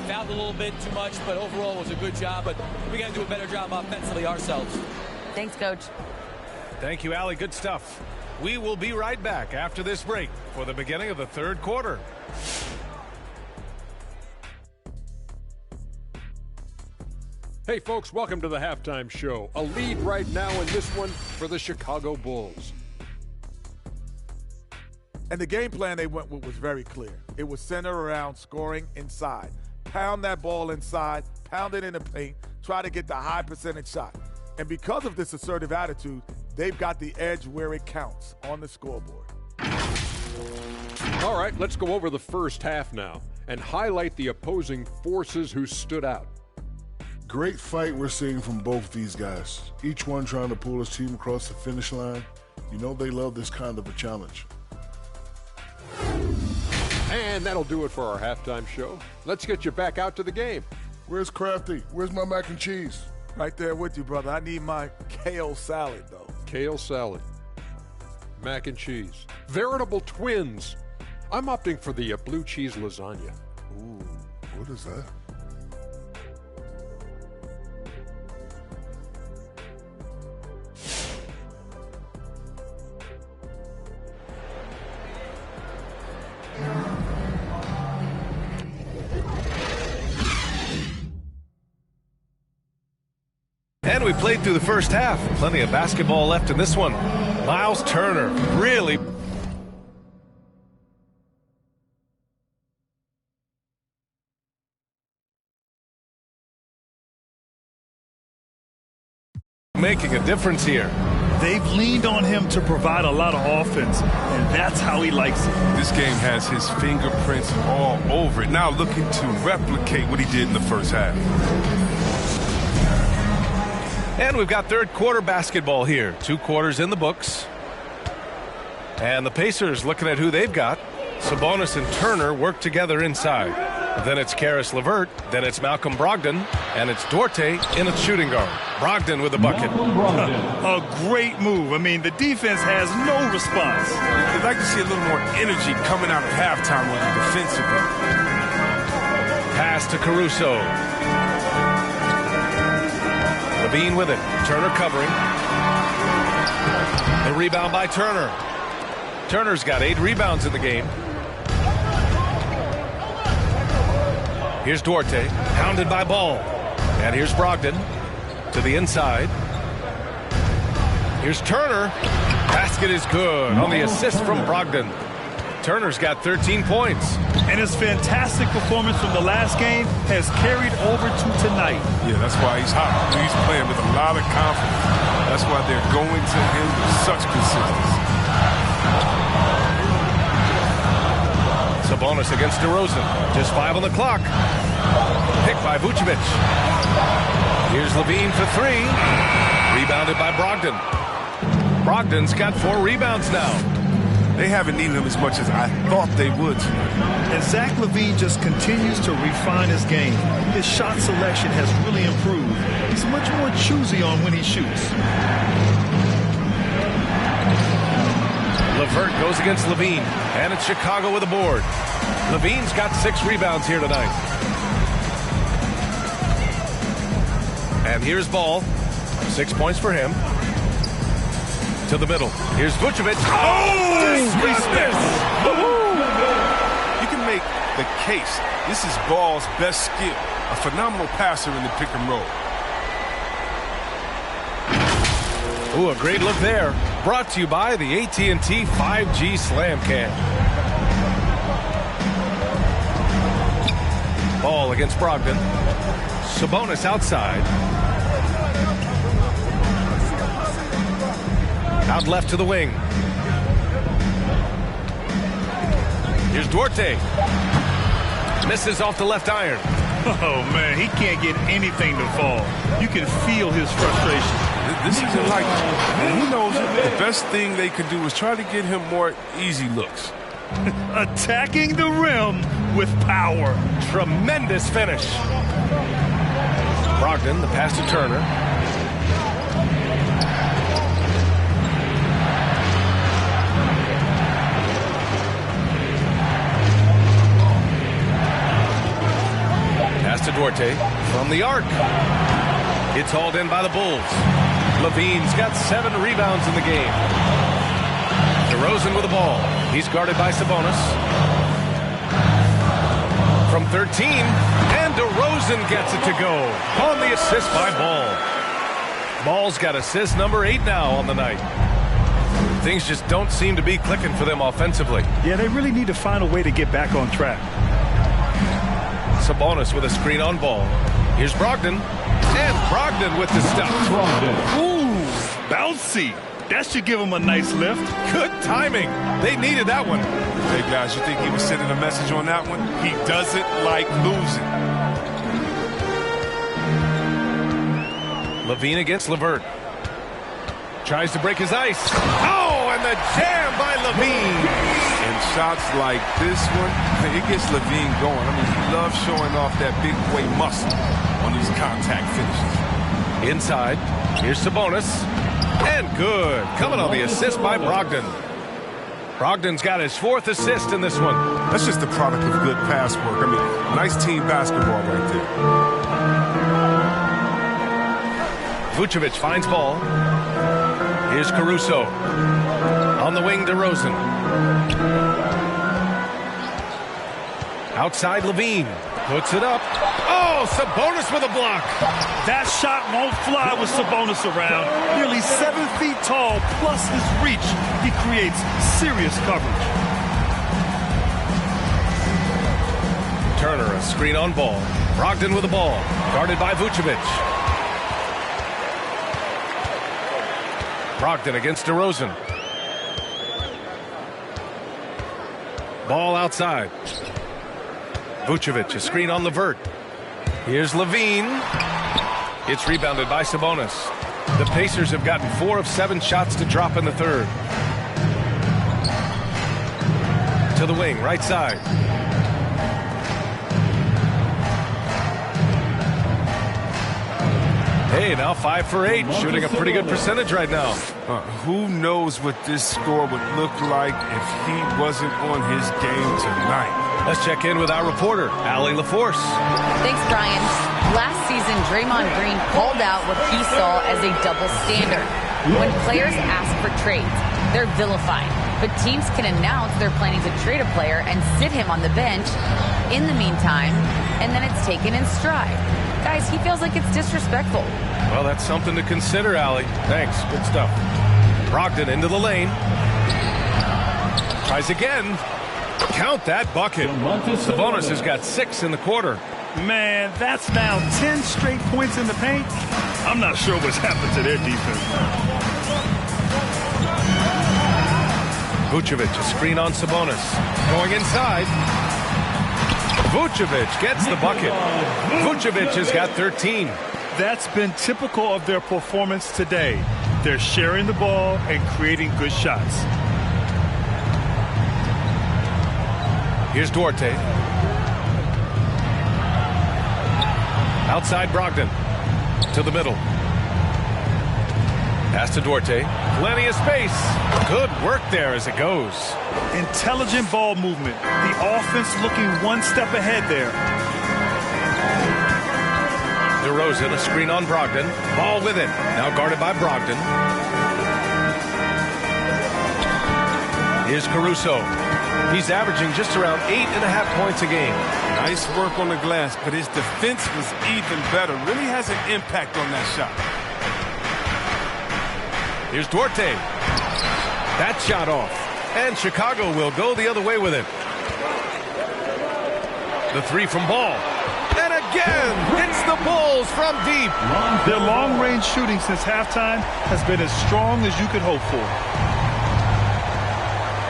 Fouled a little bit too much, but overall was a good job. But we got to do a better job offensively ourselves. Thanks, Coach. Thank you, Allie. Good stuff. We will be right back after this break for the beginning of the 3rd quarter. Hey, folks, welcome to the halftime show. A lead right now in this one for the Chicago Bulls. And the game plan they went with was very clear. It was centered around scoring inside. Pound that ball inside, pound it in the paint, try to get the high percentage shot. And because of this assertive attitude, they've got the edge where it counts on the scoreboard. All right, let's go over the first half now and highlight the opposing forces who stood out. Great fight we're seeing from both these guys. Each one trying to pull his team across the finish line. You know they love this kind of a challenge. And that'll do it for our halftime show. Let's get you back out to the game. Where's Crafty? Where's my mac and cheese? Right there with you, brother. I need my kale salad, though. Kale salad. Mac and cheese. Veritable twins. I'm opting for the blue cheese lasagna. Ooh, what is that? And we played through the first half. Plenty of basketball left in this one. Miles Turner really making a difference here. They've leaned on him to provide a lot of offense, and that's how he likes it. This game has his fingerprints all over it. Now looking to replicate what he did in the first half. And we've got 3rd quarter basketball here. 2 quarters in the books. And the Pacers looking at who they've got. Sabonis and Turner work together inside. Then it's Karis LeVert. Then it's Malcolm Brogdon. And it's Duarte in a shooting guard. Brogdon with the bucket. A great move. I mean, the defense has no response. I'd like to see a little more energy coming out of halftime with the defensively. Pass to Caruso. Levine with it. Turner covering. The rebound by Turner. Turner's got 8 rebounds in the game. Here's Duarte, pounded by Ball. And here's Brogdon to the inside. Here's Turner. Basket is good on the assist from Brogdon. Turner's got 13 points. And his fantastic performance from the last game has carried over to tonight. Yeah, that's why he's hot. He's playing with a lot of confidence. That's why they're going to him with such consistency. Sabonis against DeRozan. Just 5 on the clock. Picked by Vucevic. Here's Levine for 3. Rebounded by Brogdon. Brogdon's got 4 rebounds now. They haven't needed him as much as I thought they would tonight. And Zach LaVine just continues to refine his game. His shot selection has really improved. He's much more choosy on when he shoots. LeVert goes against Levine, and it's Chicago with a board. Levine's got 6 rebounds here tonight. And here's Ball. 6 points for him. To the middle. Here's Vucevic. Disrespect! You can make the case. This is Ball's best skill. A phenomenal passer in the pick and roll. Ooh, a great look there. Brought to you by the AT&T 5G Slam Cam. Ball against Brogdon. Sabonis outside. Out left to the wing. Here's Duarte. Misses off the left iron. Oh, man, he can't get anything to fall. You can feel his frustration. This isn't like him. And he knows it. The best thing they could do is try to get him more easy looks. Attacking the rim with power. Tremendous finish. Brogdon, the pass to Turner. Pass to Duarte from the arc. It's hauled in by the Bulls. Levine's got 7 rebounds in the game. DeRozan with the ball. He's guarded by Sabonis. From 13, and DeRozan gets it to go on the assist by Ball. Ball's got assist number 8 now on the night. Things just don't seem to be clicking for them offensively. Yeah, they really need to find a way to get back on track. Sabonis with a screen on Ball. Here's Brogdon. And Brogdon with the stuff. Ooh, bouncy. That should give him a nice lift. Good timing. They needed that one. Hey, guys, you think he was sending a message on that one? He doesn't like losing. Levine against LeVert. Tries to break his ice. Oh, and the jam by Levine. And shots like this one, it gets Levine going. I mean, he loves showing off that big boy muscle on these contact finishes. Inside, here's Sabonis. And good. Coming on the assist by Brogdon. Brogdon's got his 4th assist in this one. That's just the product of good pass work. I mean, nice team basketball right there. Vucevic finds Ball. Here's Caruso. On the wing, DeRozan. Outside, Levine. Puts it up. Oh, Sabonis with a block. That shot won't fly with Sabonis around. Nearly 7 feet tall, plus his reach. He creates serious coverage. Turner, a screen on Ball. Brogdon with the ball. Guarded by Vucevic. Brogdon against DeRozan. Ball outside. Vucevic, a screen on LeVert. Here's Levine. It's rebounded by Sabonis. The Pacers have gotten 4 of 7 shots to drop in the 3rd. To the wing, right side. Hey, now 5 for 8, shooting a pretty good percentage right now. Who knows what this score would look like if he wasn't on his game tonight? Let's check in with our reporter, Allie LaForce. Thanks, Brian. Last season, Draymond Green called out what he saw as a double standard. When players ask for trades, they're vilified. But teams can announce they're planning to trade a player and sit him on the bench in the meantime, and then it's taken in stride. Guys, he feels like it's disrespectful. Well, that's something to consider, Allie. Thanks. Good stuff. Brogdon into the lane. Tries again. Count that bucket. Sabonis has got 6 in the quarter. Man, that's now 10 straight points in the paint. I'm not sure what's happened to their defense. Vucevic, a screen on Sabonis. Going inside. Vucevic gets the bucket. Vucevic has got 13. That's been typical of their performance today. They're sharing the ball and creating good shots. Here's Duarte. Outside Brogdon. To the middle. Pass to Duarte. Plenty of space. Good work there as it goes. Intelligent ball movement. The offense looking one step ahead there. DeRozan, a screen on Brogdon. Ball with it. Now guarded by Brogdon. Here's Caruso. He's averaging just around 8.5 points a game. Nice work on the glass, but his defense was even better. Really has an impact on that shot. Here's Duarte. That shot off. And Chicago will go the other way with it. The 3 from Ball. And again, hits the Bulls from deep. Their long-range shooting since halftime has been as strong as you could hope for.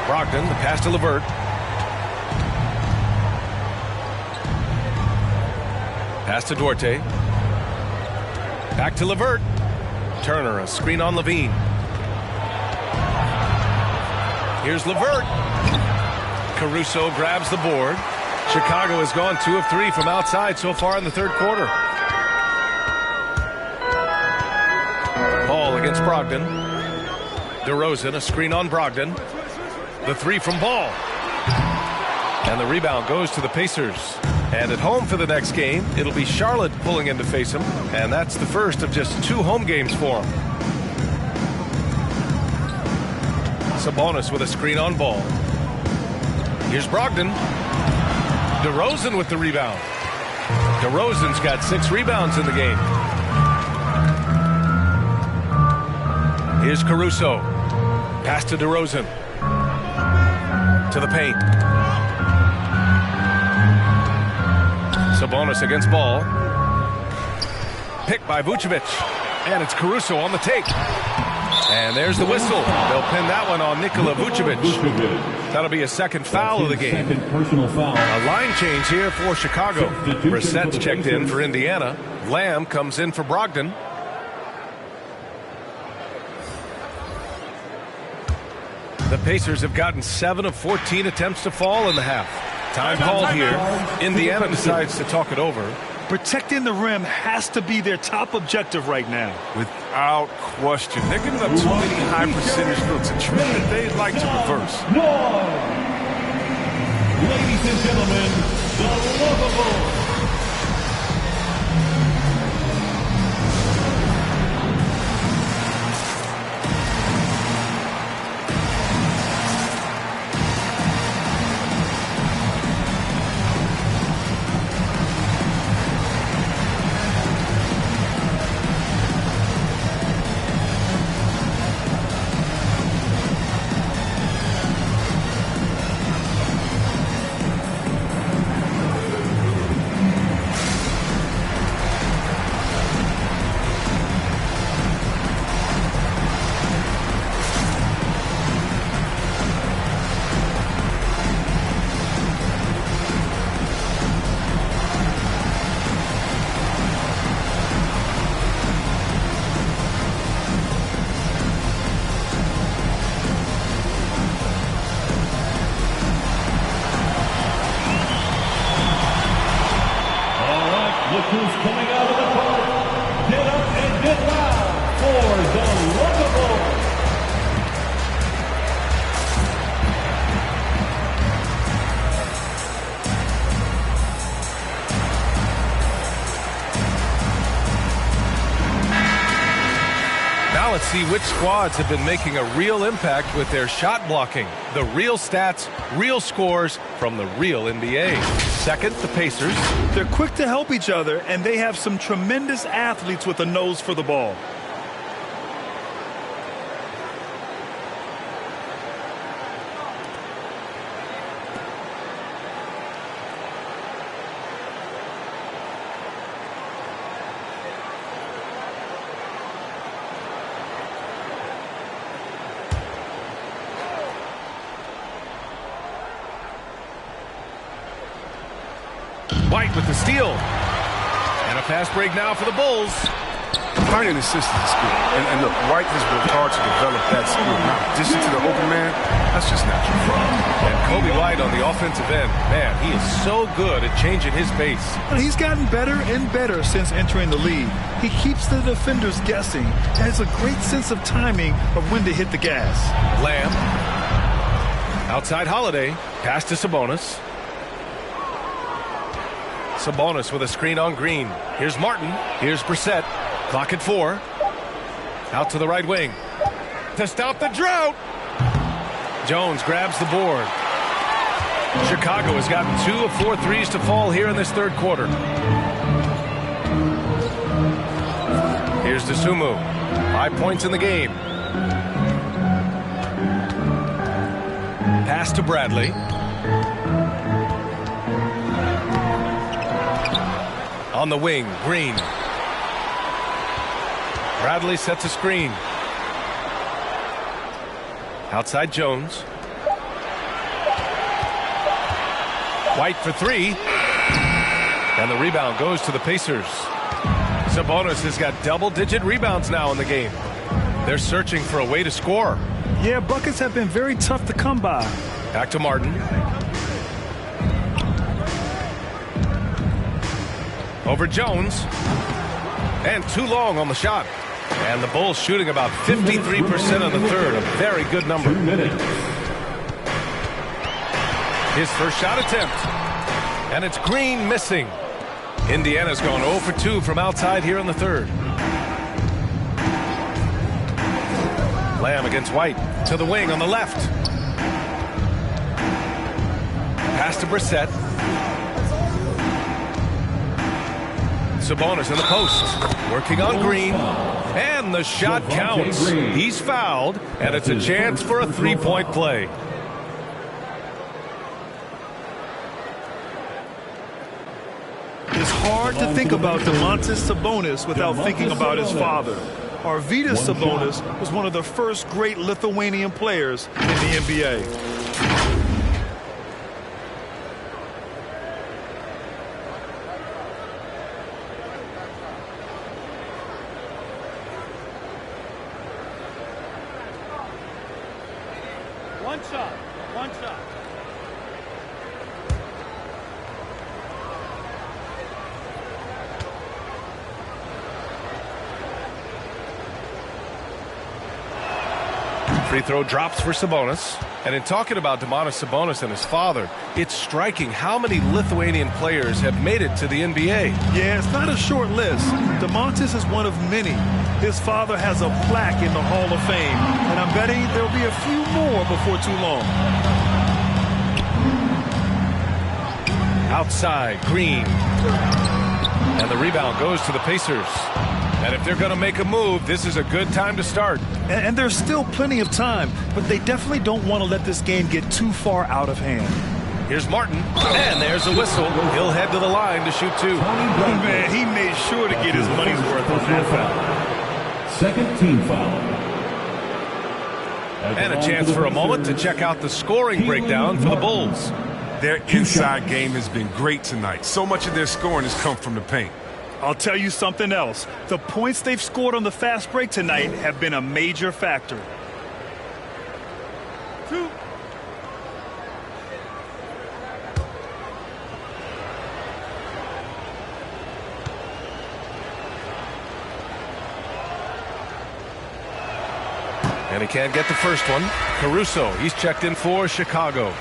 Brogdon, the pass to LeVert. Pass to Duarte. Back to LeVert. Turner, a screen on Levine. Here's LeVert. Caruso grabs the board. Chicago has gone 2 of 3 from outside so far in the third quarter. Ball against Brogdon. DeRozan, a screen on Brogdon. The 3 from Ball. And the rebound goes to the Pacers. And at home for the next game, it'll be Charlotte pulling in to face him. And that's the first of just 2 home games for him. Sabonis with a screen on Ball. Here's Brogdon. DeRozan with the rebound. DeRozan's got 6 rebounds in the game. Here's Caruso. Pass to DeRozan. To the paint. Sabonis against Ball. Picked by Vucevic. And it's Caruso on the take. And there's the whistle. They'll pin that one on Nikola Vucevic. That'll be a second foul of the game. A line change here for Chicago. Brissett's checked in for Indiana. Lamb comes in for Brogdon. The Pacers have gotten 7 of 14 attempts to fall in the half. Time called here. Indiana decides to talk it over. Protecting the rim has to be their top objective right now. Without question. They're giving up too many high percentage looks, a trend that they'd like to reverse. Ladies and gentlemen, the lovable. Let's see which squads have been making a real impact with their shot blocking. The real stats, real scores from the real NBA. Second, the Pacers. They're quick to help each other, and they have some tremendous athletes with a nose for the ball. White with the steal. And a fast break now for the Bulls. Finding assistance is good. And look, White has worked hard to develop that skill. Now, addition to the open man, that's just natural. And Kobe White on the offensive end. Man, he is so good at changing his pace. He's gotten better and better since entering the league. He keeps the defenders guessing and has a great sense of timing of when to hit the gas. Lamb. Outside Holiday. Pass to Sabonis. Sabonis with a screen on Green. Here's Martin. Here's Brissett. Clock at 4. Out to the right wing. To stop the drought. Jones grabs the board. Chicago has gotten 2 of 4 threes to fall here in this third quarter. Here's Dosunmu. 5 points in the game. Pass to Bradley. On the wing, Green. Bradley sets a screen. Outside Jones. White for 3. And the rebound goes to the Pacers. Sabonis has got double-digit rebounds now in the game. They're searching for a way to score. Yeah, buckets have been very tough to come by. Back to Martin. Over Jones. And too long on the shot. And the Bulls shooting about 53% in the third. A very good number. 2 minutes. His first shot attempt. And it's Green missing. Indiana's gone 0 for 2 from outside here in the third. Lamb against White. To the wing on the left. Pass to Brissett. Sabonis in the post. Working on Green. And the shot counts. He's fouled. And it's a chance for a 3-point play. It's hard to think about Domantas Sabonis without thinking about his father. Arvydas Sabonis was one of the first great Lithuanian players in the NBA. One shot. One shot. Free throw drops for Sabonis. And in talking about Domantas Sabonis and his father, it's striking how many Lithuanian players have made it to the NBA. Yeah, it's not a short list. Domantas is one of many. His father has a plaque in the Hall of Fame, and I'm betting there'll be a few more before too long. Outside, Green. And the rebound goes to the Pacers. And if they're going to make a move, this is a good time to start. And there's still plenty of time, but they definitely don't want to let this game get too far out of hand. Here's Martin, and there's a whistle. He'll head to the line to shoot 2. Man, he made sure to get his money's worth on that foul. Second team foul. And a chance for a moment to check out the scoring breakdown for the Bulls. Their inside game has been great tonight. So much of their scoring has come from the paint. I'll tell you something else. The points they've scored on the fast break tonight have been a major factor. 2. And he can't get the first one. Caruso, he's checked in for Chicago.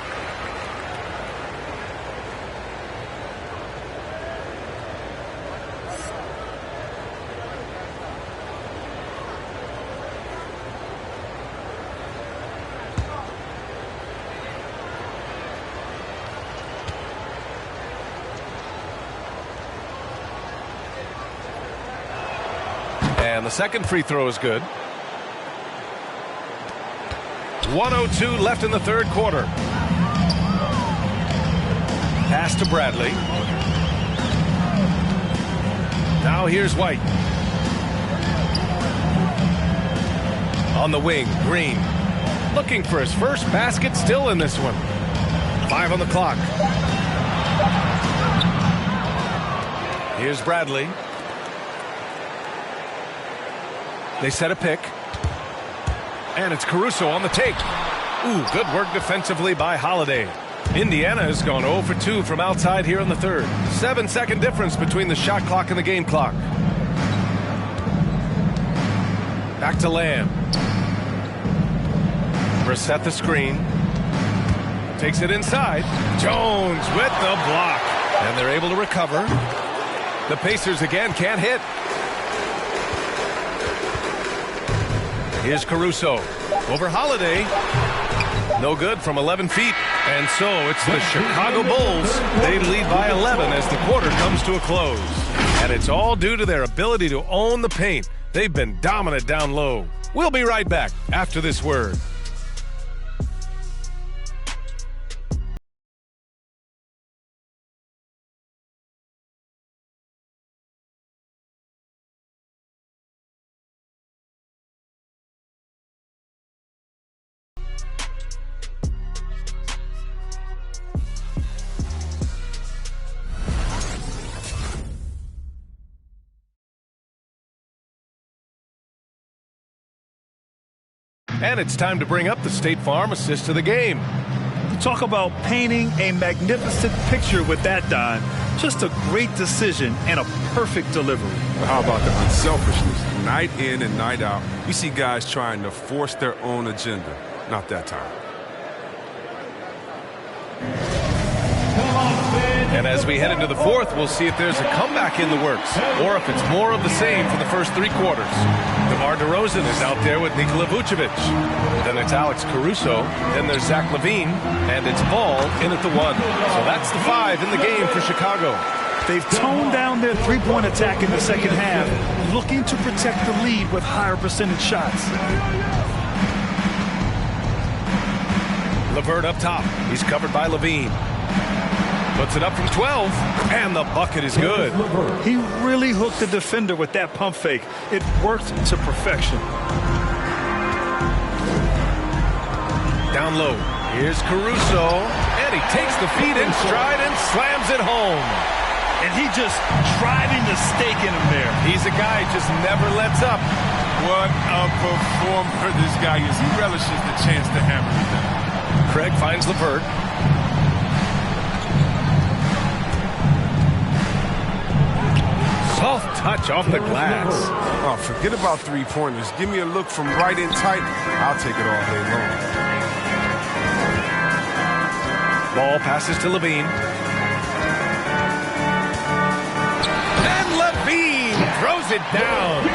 And the second free throw is good. 1:02 left in the third quarter. Pass to Bradley. Now here's White. On the wing, Green. Looking for his first basket, still in this one. 5 on the clock. Here's Bradley. They set a pick. And it's Caruso on the take. Ooh, good work defensively by Holiday. Indiana has gone 0 for 2 from outside here in the third. 7-second difference between the shot clock and the game clock. Back to Lamb. Reset the screen. Takes it inside. Jones with the block. And they're able to recover. The Pacers again can't hit. Here's Caruso. Over Holiday. No good from 11 feet. And so it's the Chicago Bulls. They lead by 11 as the quarter comes to a close. And it's all due to their ability to own the paint. They've been dominant down low. We'll be right back after this word. And it's time to bring up the State Farm assist to the game. Talk about painting a magnificent picture with that, Don. Just a great decision and a perfect delivery. How about the unselfishness? Night in and night out, we see guys trying to force their own agenda. Not that time. And as we head into the fourth, we'll see if there's a comeback in the works or if it's more of the same for the first 3 quarters. DeMar DeRozan is out there with Nikola Vucevic. Then it's Alex Caruso. Then there's Zach LaVine. And it's Ball in at the 1. So that's the 5 in the game for Chicago. They've toned down their three-point attack in the second half, looking to protect the lead with higher percentage shots. LeVert up top. He's covered by LaVine. Puts it up from 12, and the bucket is good. He really hooked the defender with that pump fake. It worked to perfection. Down low, here's Caruso, and he takes the feed in stride and slams it home. And he just driving the stake in him there. He's a guy who just never lets up. What a performer this guy is. He relishes the chance to hammer it down. Craig finds LeVert. Soft touch off the glass. Oh, forget about three-pointers. Give me a look from right in tight. I'll take it all day long. Ball passes to LaVine. And LaVine throws it down.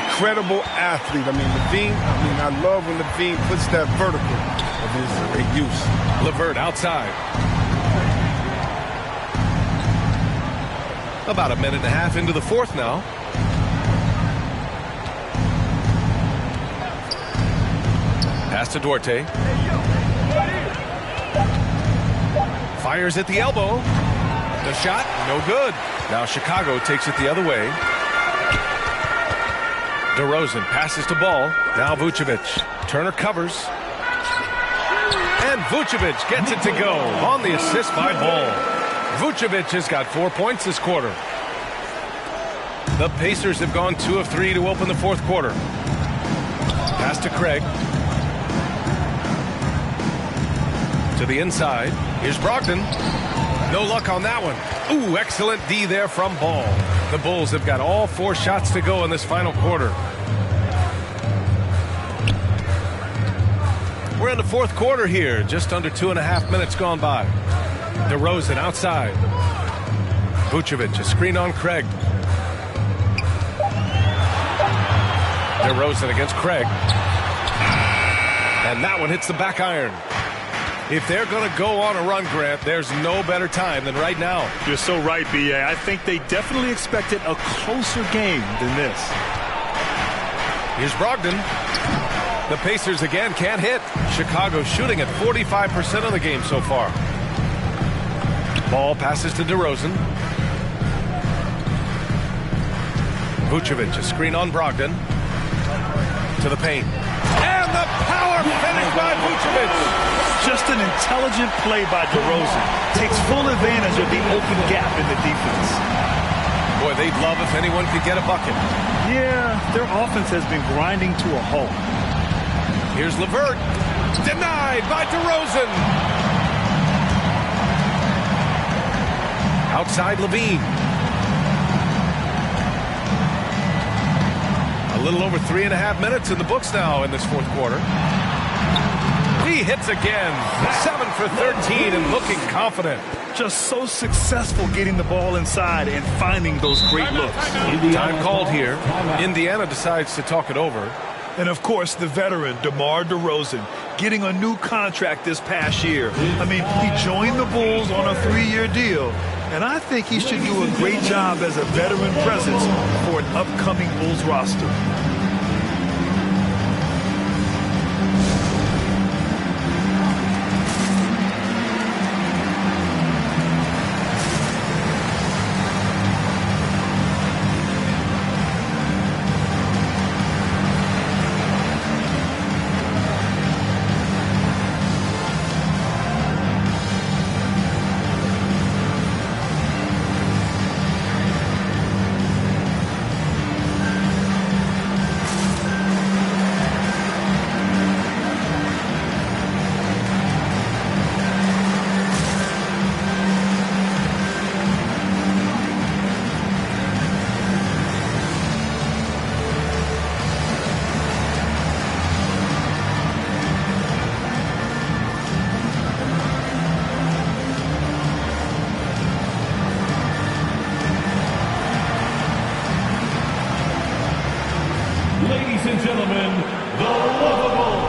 Incredible athlete. I love when LaVine puts that vertical of his use. LeVert outside. About a minute and a half into the fourth now. Pass to Duarte. Fires at the elbow. The shot, no good. Now Chicago takes it the other way. DeRozan passes to Ball. Now Vucevic. Turner covers. And Vucevic gets it to go on the assist by Ball. Vucevic has got 4 points this quarter. The Pacers have gone 2 of 3 to open the fourth quarter. Pass to Craig. To the inside. Here's Brogdon. No luck on that one. Ooh, excellent D there from Ball. The Bulls have got all 4 shots to go in this final quarter. We're in the fourth quarter here. Just under 2.5 minutes gone by. DeRozan outside. Vucevic, a screen on Craig. DeRozan against Craig. And that one hits the back iron. If they're going to go on a run, Grant, there's no better time than right now. You're so right, B.A. I think they definitely expected a closer game than this. Here's Brogdon. The Pacers again can't hit. Chicago shooting at 45% of the game so far. Ball passes to DeRozan. Vucevic, a screen on Brogdon. To the paint. And the power finish by Vucevic. Just an intelligent play by DeRozan. Takes full advantage of the open gap in the defense. Boy, they'd love if anyone could get a bucket. Yeah, their offense has been grinding to a halt. Here's LeVert. Denied by DeRozan. Outside Levine. A little over 3.5 minutes in the books now in this fourth quarter. He hits again. 7 for 13 and looking confident. Just so successful getting the ball inside and finding those great looks. Time called here. Indiana decides to talk it over. And, of course, the veteran, DeMar DeRozan, getting a new contract this past year. I mean, he joined the Bulls on a 3-year deal, and I think he should do a great job as a veteran presence for an upcoming Bulls roster. Ladies and gentlemen, the Lovable.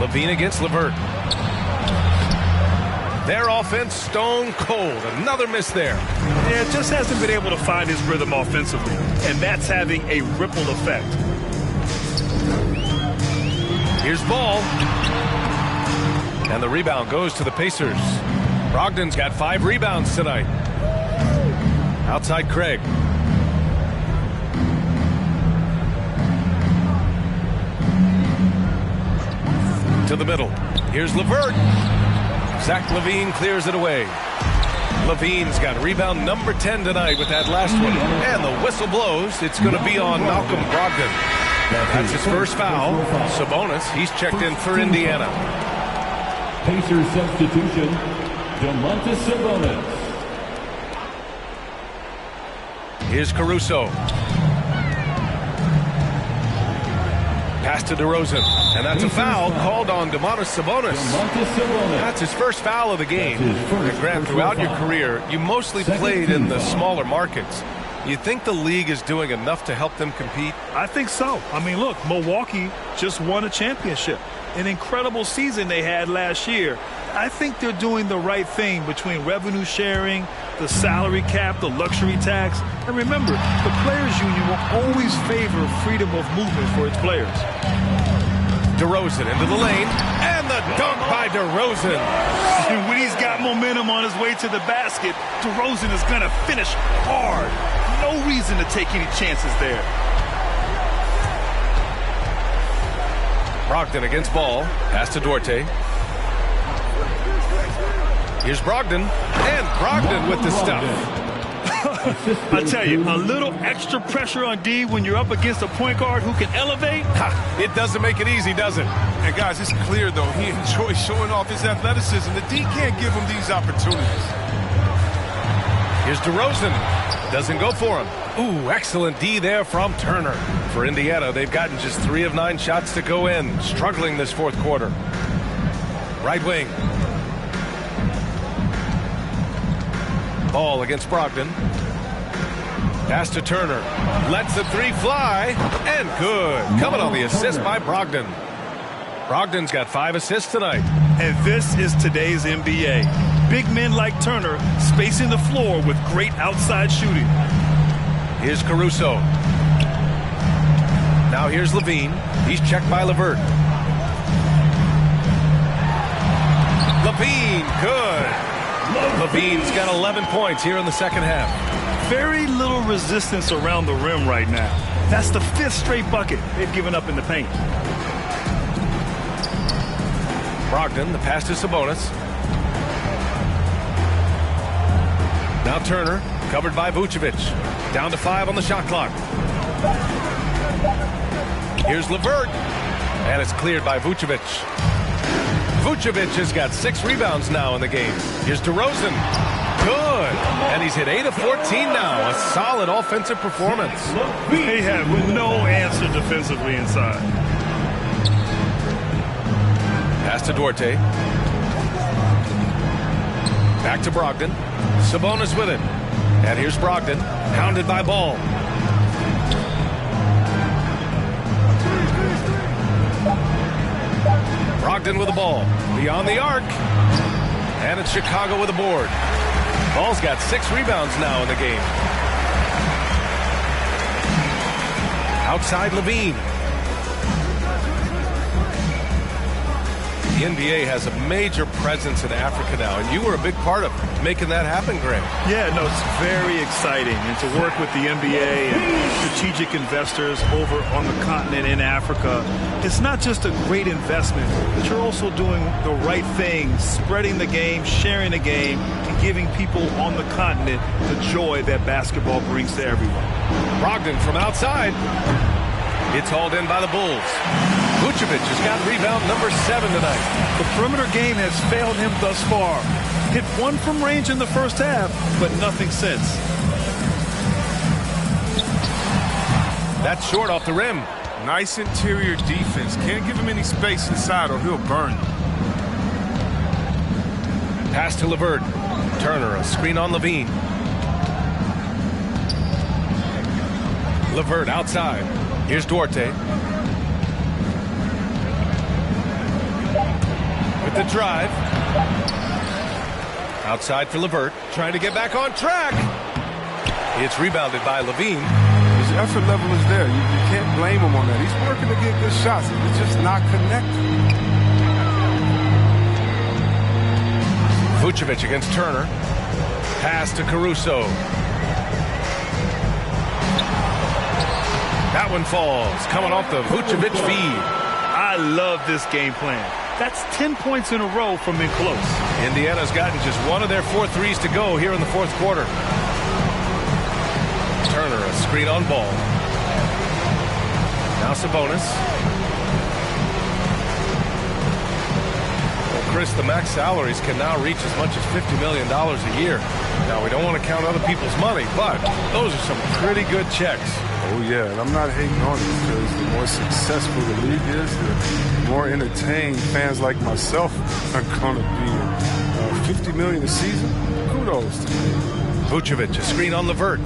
Levine against LeVert. Their offense stone cold. Another miss there. Yeah, just hasn't been able to find his rhythm offensively, and that's having a ripple effect. Here's Ball. And the rebound goes to the Pacers. Brogdon's got 5 rebounds tonight. Outside Craig. To the middle. Here's LeVert. Zach LaVine clears it away. LaVine's got rebound number 10 tonight with that last one. And the whistle blows. It's going to be on Malcolm Brogdon. That's his first foul. Sabonis, he's checked in for Indiana. Pacers substitution, Domantas Sabonis. Here's Caruso. Pass to DeRozan, and that's a foul called on Domantas Sabonis. That's his first foul of the game. And Grant, throughout your career, you mostly played in the smaller markets. You think the league is doing enough to help them compete? I think so. I mean, look, Milwaukee just won a championship. An incredible season they had last year. I think they're doing the right thing between revenue sharing, the salary cap, the luxury tax. And remember, the players' union will always favor freedom of movement for its players. DeRozan into the lane, and the dunk by DeRozan. And when he's got momentum on his way to the basket, DeRozan is going to finish hard. No reason to take any chances there. Brogdon against Ball. Pass to Duarte. Here's Brogdon. And Brogdon with the stuff. I tell you, a little extra pressure on D when you're up against a point guard who can elevate. It doesn't make it easy, does it? And guys, it's clear, though, he enjoys showing off his athleticism. The D can't give him these opportunities. Here's DeRozan. Doesn't go for him. Ooh, excellent D there from Turner. For Indiana, they've gotten just 3 of 9 shots to go in. Struggling this fourth quarter. Right wing. Ball against Brogdon. Pass to Turner. Lets the 3 fly. And good. Coming on the assist by Brogdon. Brogdon's got 5 assists tonight. And this is today's NBA. Big men like Turner spacing the floor with great outside shooting. Here's Caruso. Now here's Levine. He's checked by LeVert. Levine, good. Levine's got 11 points here in the second half. Very little resistance around the rim right now. That's the 5th straight bucket they've given up in the paint. Brogdon, the pass to Sabonis. Now Turner, covered by Vucevic. Down to 5 on the shot clock. Here's LeVert. And it's cleared by Vucevic. Vucevic has got 6 rebounds now in the game. Here's DeRozan. Good. And he's hit 8 of 14 now. A solid offensive performance. They have no answer defensively inside. Pass to Duarte. Back to Brogdon. Sabonis with it. And here's Brogdon. Hounded by Ball. Brogdon with the ball. Beyond the arc. And it's Chicago with the board. Ball's got 6 rebounds now in the game. Outside Levine. The NBA has a major presence in Africa now, and you were a big part of making that happen, Greg. Yeah, no, it's very exciting. And to work with the NBA and strategic investors over on the continent in Africa, it's not just a great investment, but you're also doing the right thing, spreading the game, sharing the game, and giving people on the continent the joy that basketball brings to everyone. Brogdon from outside. It's hauled in by the Bulls. Vucevic has got rebound number 7 tonight. The perimeter game has failed him thus far. Hit 1 from range in the first half, but nothing since. That's short off the rim. Nice interior defense. Can't give him any space inside or he'll burn. Pass to LeVert. Turner, a screen on Levine. LeVert outside. Here's Duarte. With the drive. Outside for LeVert. Trying to get back on track. It's rebounded by Levine. His effort level is there. You can't blame him on that. He's working to get good shots. It's just not connecting. Vucevic against Turner. Pass to Caruso. That one falls. Coming off the Vucevic feed. I love this game plan. That's 10 points in a row from in close. Indiana's gotten just 1 of their 4 threes to go here in the fourth quarter. Turner, a screen on Ball. Now Sabonis. Well, Chris, the max salaries can now reach as much as $50 million a year. Now, we don't want to count other people's money, but those are some pretty good checks. Oh, yeah, and I'm not hating on it because the more successful the league is, the more entertained fans like myself are going to be. $50 million a season? Kudos to me. Vucevic, a screen on LeVert.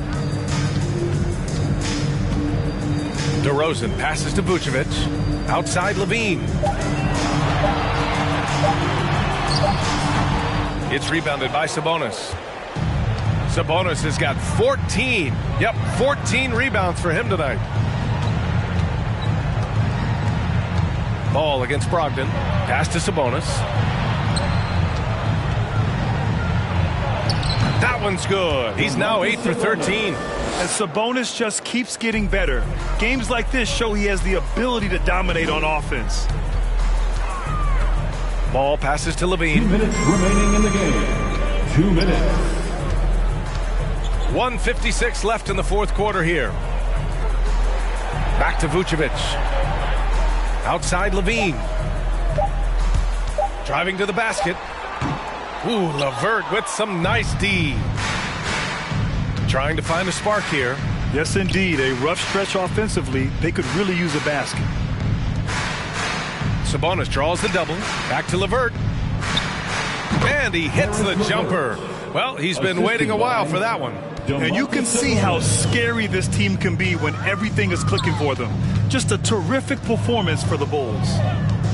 DeRozan passes to Vucevic. Outside Levine. It's rebounded by Sabonis. Sabonis has got 14. Yep, 14 rebounds for him tonight. Ball against Brogdon. Pass to Sabonis. That one's good. He's now 8 for 13. And Sabonis just keeps getting better. Games like this show he has the ability to dominate on offense. Ball passes to Levine. 2 minutes remaining in the game. 2 minutes. 1:56 left in the fourth quarter here. Back to Vucevic. Outside Levine. Driving to the basket. Ooh, LeVert with some nice D. trying to find a spark here. Yes, indeed. A rough stretch offensively. They could really use a basket. Sabonis draws the double. Back to LeVert. And he hits the jumper. Well, he's been waiting a while for that one. And you can see how scary this team can be when everything is clicking for them. Just a terrific performance for the Bulls.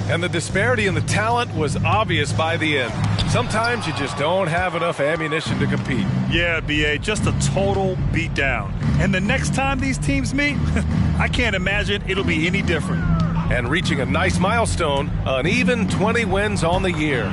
And the disparity in the talent was obvious by the end. Sometimes you just don't have enough ammunition to compete. Yeah, B.A., just a total beatdown. And the next time these teams meet, I can't imagine it'll be any different. And reaching a nice milestone, an even 20 wins on the year.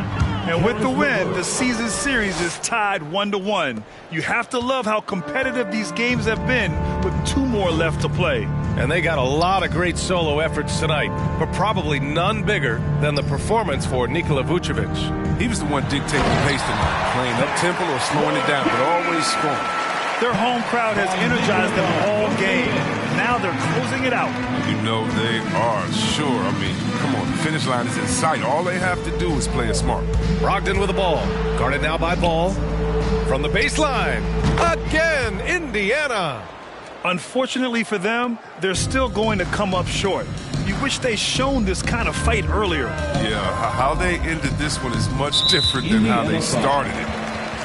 And with the win, the season series is tied 1-1. You have to love how competitive these games have been with 2 more left to play. And they got a lot of great solo efforts tonight, but probably none bigger than the performance for Nikola Vucevic. He was the one dictating the pace tonight, playing up-tempo or slowing it down, but always scoring. Their home crowd has energized them all game. Now they're closing it out. You know they are, sure. I mean, come on, the finish line is in sight. All they have to do is play it smart. Brogdon with the ball. Guarded now by Ball. From the baseline. Again, Indiana. Unfortunately for them, they're still going to come up short. You wish they'd shown this kind of fight earlier. Yeah, how they ended this one is much different than how they started it.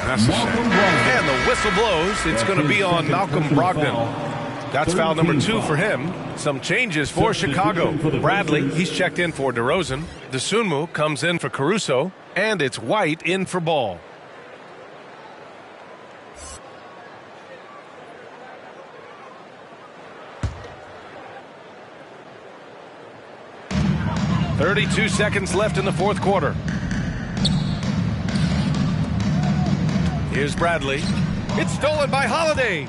That's a shame. And the whistle blows. It's going to be on Malcolm Brogdon. That's foul number 2 for him. Some changes for Chicago. Bradley, he's checked in for DeRozan. Dosunmu comes in for Caruso. And it's White in for Ball. .32 seconds left in the fourth quarter. Here's Bradley. It's stolen by Holiday.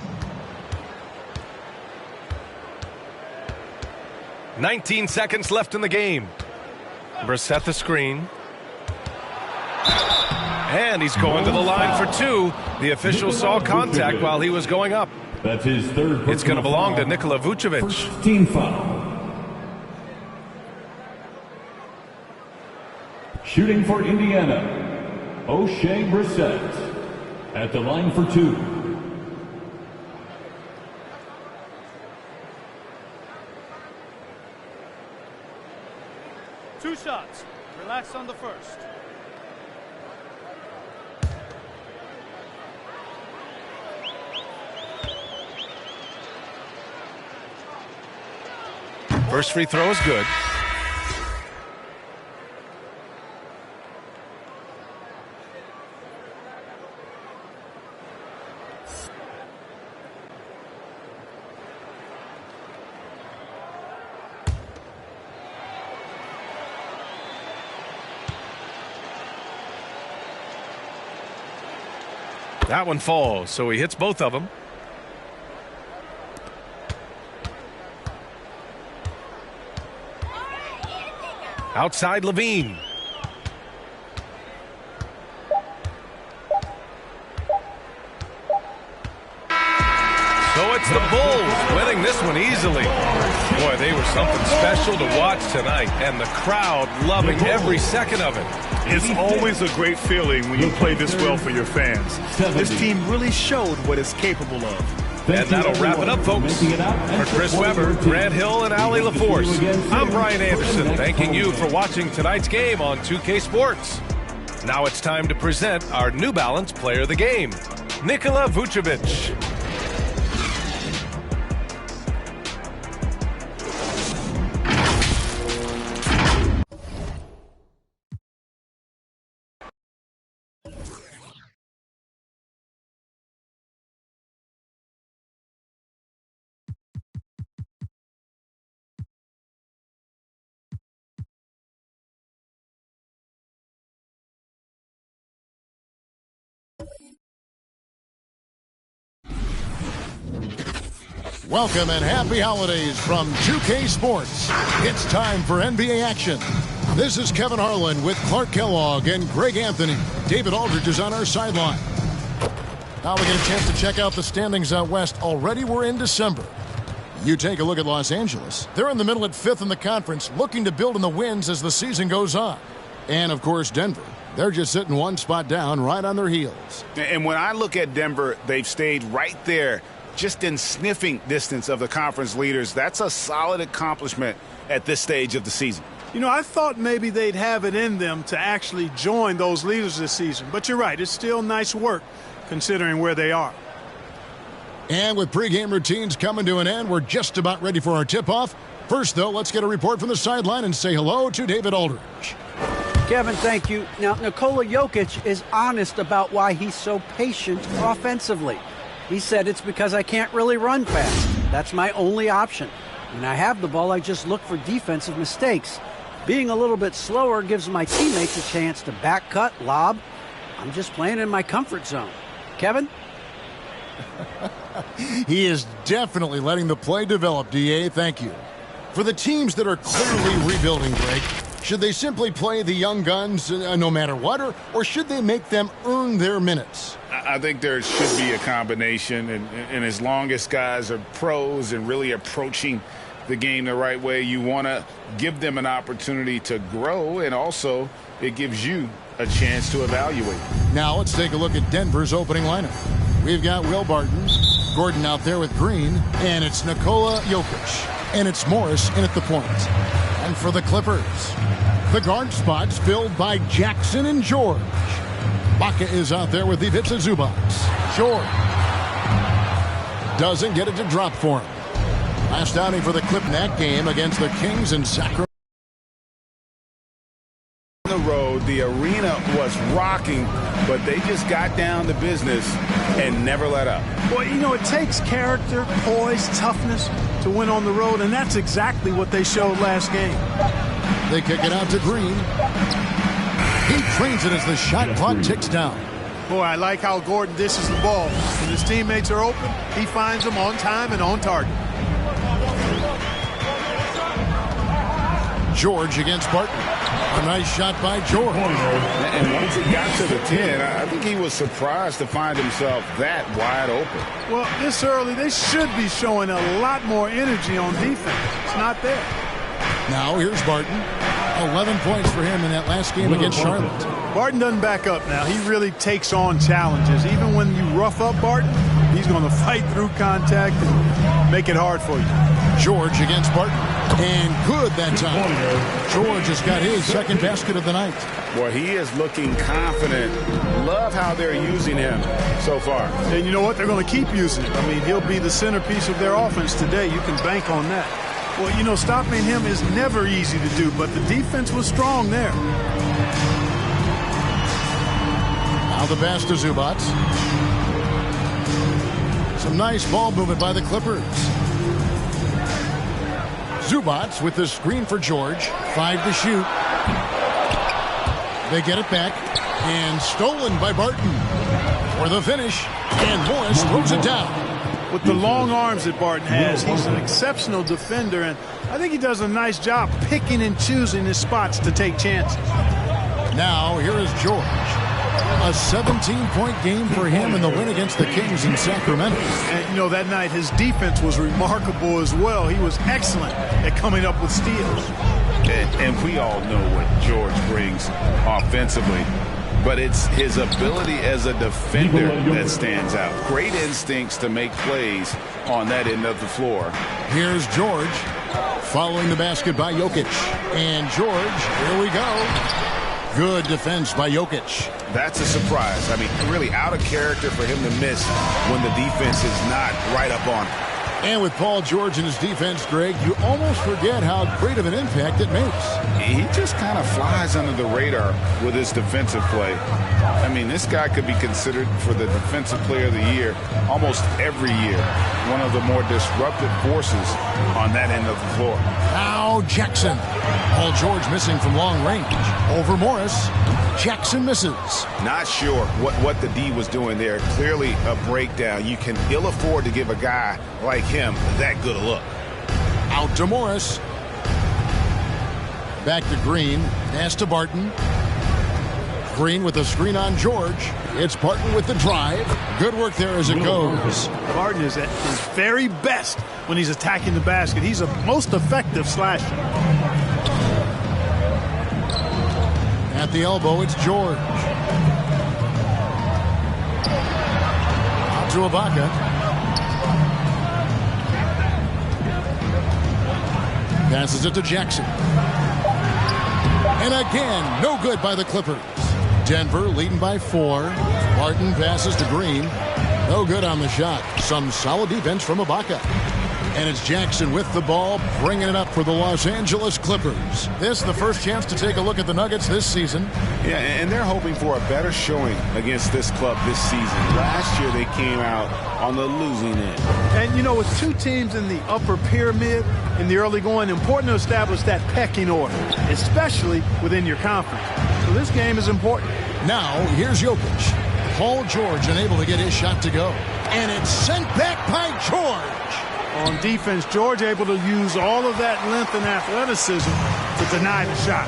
19 seconds left in the game. Brissett the screen. And he's going to the line for 2. The official saw contact while he was going up. That's his third. It's going to belong to Nikola Vucevic. First team foul. Shooting for Indiana, O'Shea Brissett at the line for 2. Two shots. Relax on the first. First free throw is good. That one falls, so he hits both of them. Outside Levine. So it's the Bulls winning this one easily. Boy, they were something special to watch tonight, and the crowd loving every second of it. It's always a great feeling when you play this well for your fans. This team really showed what it's capable of. And that'll wrap it up, folks. For Chris Webber, Grant Hill, and Allie LaForce, I'm Brian Anderson, thanking you for watching tonight's game on 2K Sports. Now it's time to present our New Balance Player of the Game, Nikola Vucevic. Welcome and happy holidays from 2K Sports. It's time for NBA action. This is Kevin Harlan with Clark Kellogg and Greg Anthony. David Aldridge is on our sideline. Now we get a chance to check out the standings out west. Already we're in December. You take a look at Los Angeles. They're in the middle at 5th in the conference, looking to build in the wins as the season goes on. And, of course, Denver. They're just sitting one spot down right on their heels. And when I look at Denver, they've stayed right there, just in sniffing distance of the conference leaders. That's a solid accomplishment at this stage of the season. You know, I thought maybe they'd have it in them to actually join those leaders this season. But you're right, it's still nice work considering where they are. And with pregame routines coming to an end, we're just about ready for our tip-off. First, though, let's get a report from the sideline and say hello to David Aldridge. Kevin, thank you. Now, Nikola Jokic is honest about why he's so patient offensively. He said it's because I can't really run fast. That's my only option. When I have the ball, I just look for defensive mistakes. Being a little bit slower gives my teammates a chance to back cut, lob. I'm just playing in my comfort zone. Kevin? He is definitely letting the play develop, DA. Thank you. For the teams that are clearly rebuilding, Greg, should they simply play the young guns no matter what, or should they make them earn their minutes? I think there should be a combination, and as long as guys are pros and really approaching the game the right way, you want to give them an opportunity to grow, and also it gives you a chance to evaluate. Now let's take a look at Denver's opening lineup. We've got Will Barton, Gordon out there with Green, and it's Nikola Jokic, and it's Morris in at the point. And for the Clippers, the guard spots filled by Jackson and George. Baca is out there with Ivica Zubac. George doesn't get it to drop for him. Last outing for the Clip in that game against the Kings in Sacramento. The road, the arena was rocking, but they just got down to business and never let up. Well, you know, it takes character, poise, toughness to win on the road, and that's exactly what they showed last game. They kick it out to Green. He trains it as the shot clock ticks down. Boy, I like how Gordon dishes the ball. When his teammates are open, he finds them on time and on target. George against Barton. A nice shot by George. And once he got to the 10, I think he was surprised to find himself that wide open. Well, this early, they should be showing a lot more energy on defense. It's not there. Now here's Barton. 11 points for him in that last game against Charlotte. Barton doesn't back up now. He really takes on challenges. Even when you rough up Barton, he's going to fight through contact and make it hard for you. George against Barton. And good that time. George has got his second basket of the night. Boy, he is looking confident. Love how they're using him so far. And you know what? They're going to keep using him. I mean, he'll be the centerpiece of their offense today. You can bank on that. Well, you know, stopping him is never easy to do, but the defense was strong there. Now the pass to Zubac. Some nice ball movement by the Clippers. Zubac with the screen for George. 5 to shoot. They get it back. And stolen by Barton. For the finish. And Morris throws it down. With the long arms that Barton has, he's an exceptional defender, and I think he does a nice job picking and choosing his spots to take chances. Now, here is George. A 17-point game for him in the win against the Kings in Sacramento. And, you know, that night his defense was remarkable as well. He was excellent at coming up with steals. And we all know what George brings offensively. But it's his ability as a defender that stands out. Great instincts to make plays on that end of the floor. Here's George following the basket by Jokic. And George, here we go. Good defense by Jokic. That's a surprise. I mean, really out of character for him to miss when the defense is not right up on him. And with Paul George in his defense, Greg, you almost forget how great of an impact it makes. He just kind of flies under the radar with his defensive play. I mean, this guy could be considered for the Defensive Player of the Year almost every year. One of the more disruptive forces on that end of the floor. Now Jackson. Paul George missing from long range. Over Morris. Jackson misses. Not sure what the D was doing there. Clearly a breakdown. You can ill afford to give a guy like him that good a look. Out to Morris. Back to Green. Pass to Barton. Green with the screen on George. It's Barton with the drive. Good work there as it goes. Barton is at his very best when he's attacking the basket. He's a most effective slasher. At the elbow, it's George. Out to Ibaka. Passes it to Jackson. And again, no good by the Clippers. Denver leading by 4. Martin passes to Green. No good on the shot. Some solid defense from Ibaka. And it's Jackson with the ball, bringing it up for the Los Angeles Clippers. This the first chance to take a look at the Nuggets this season. Yeah, and they're hoping for a better showing against this club this season. Last year they came out on the losing end. And, you know, with 2 teams in the upper pyramid in the early going, important to establish that pecking order, especially within your conference. So this game is important. Now, here's Jokic. Paul George unable to get his shot to go. And it's sent back by George. On defense, George able to use all of that length and athleticism to deny the shot.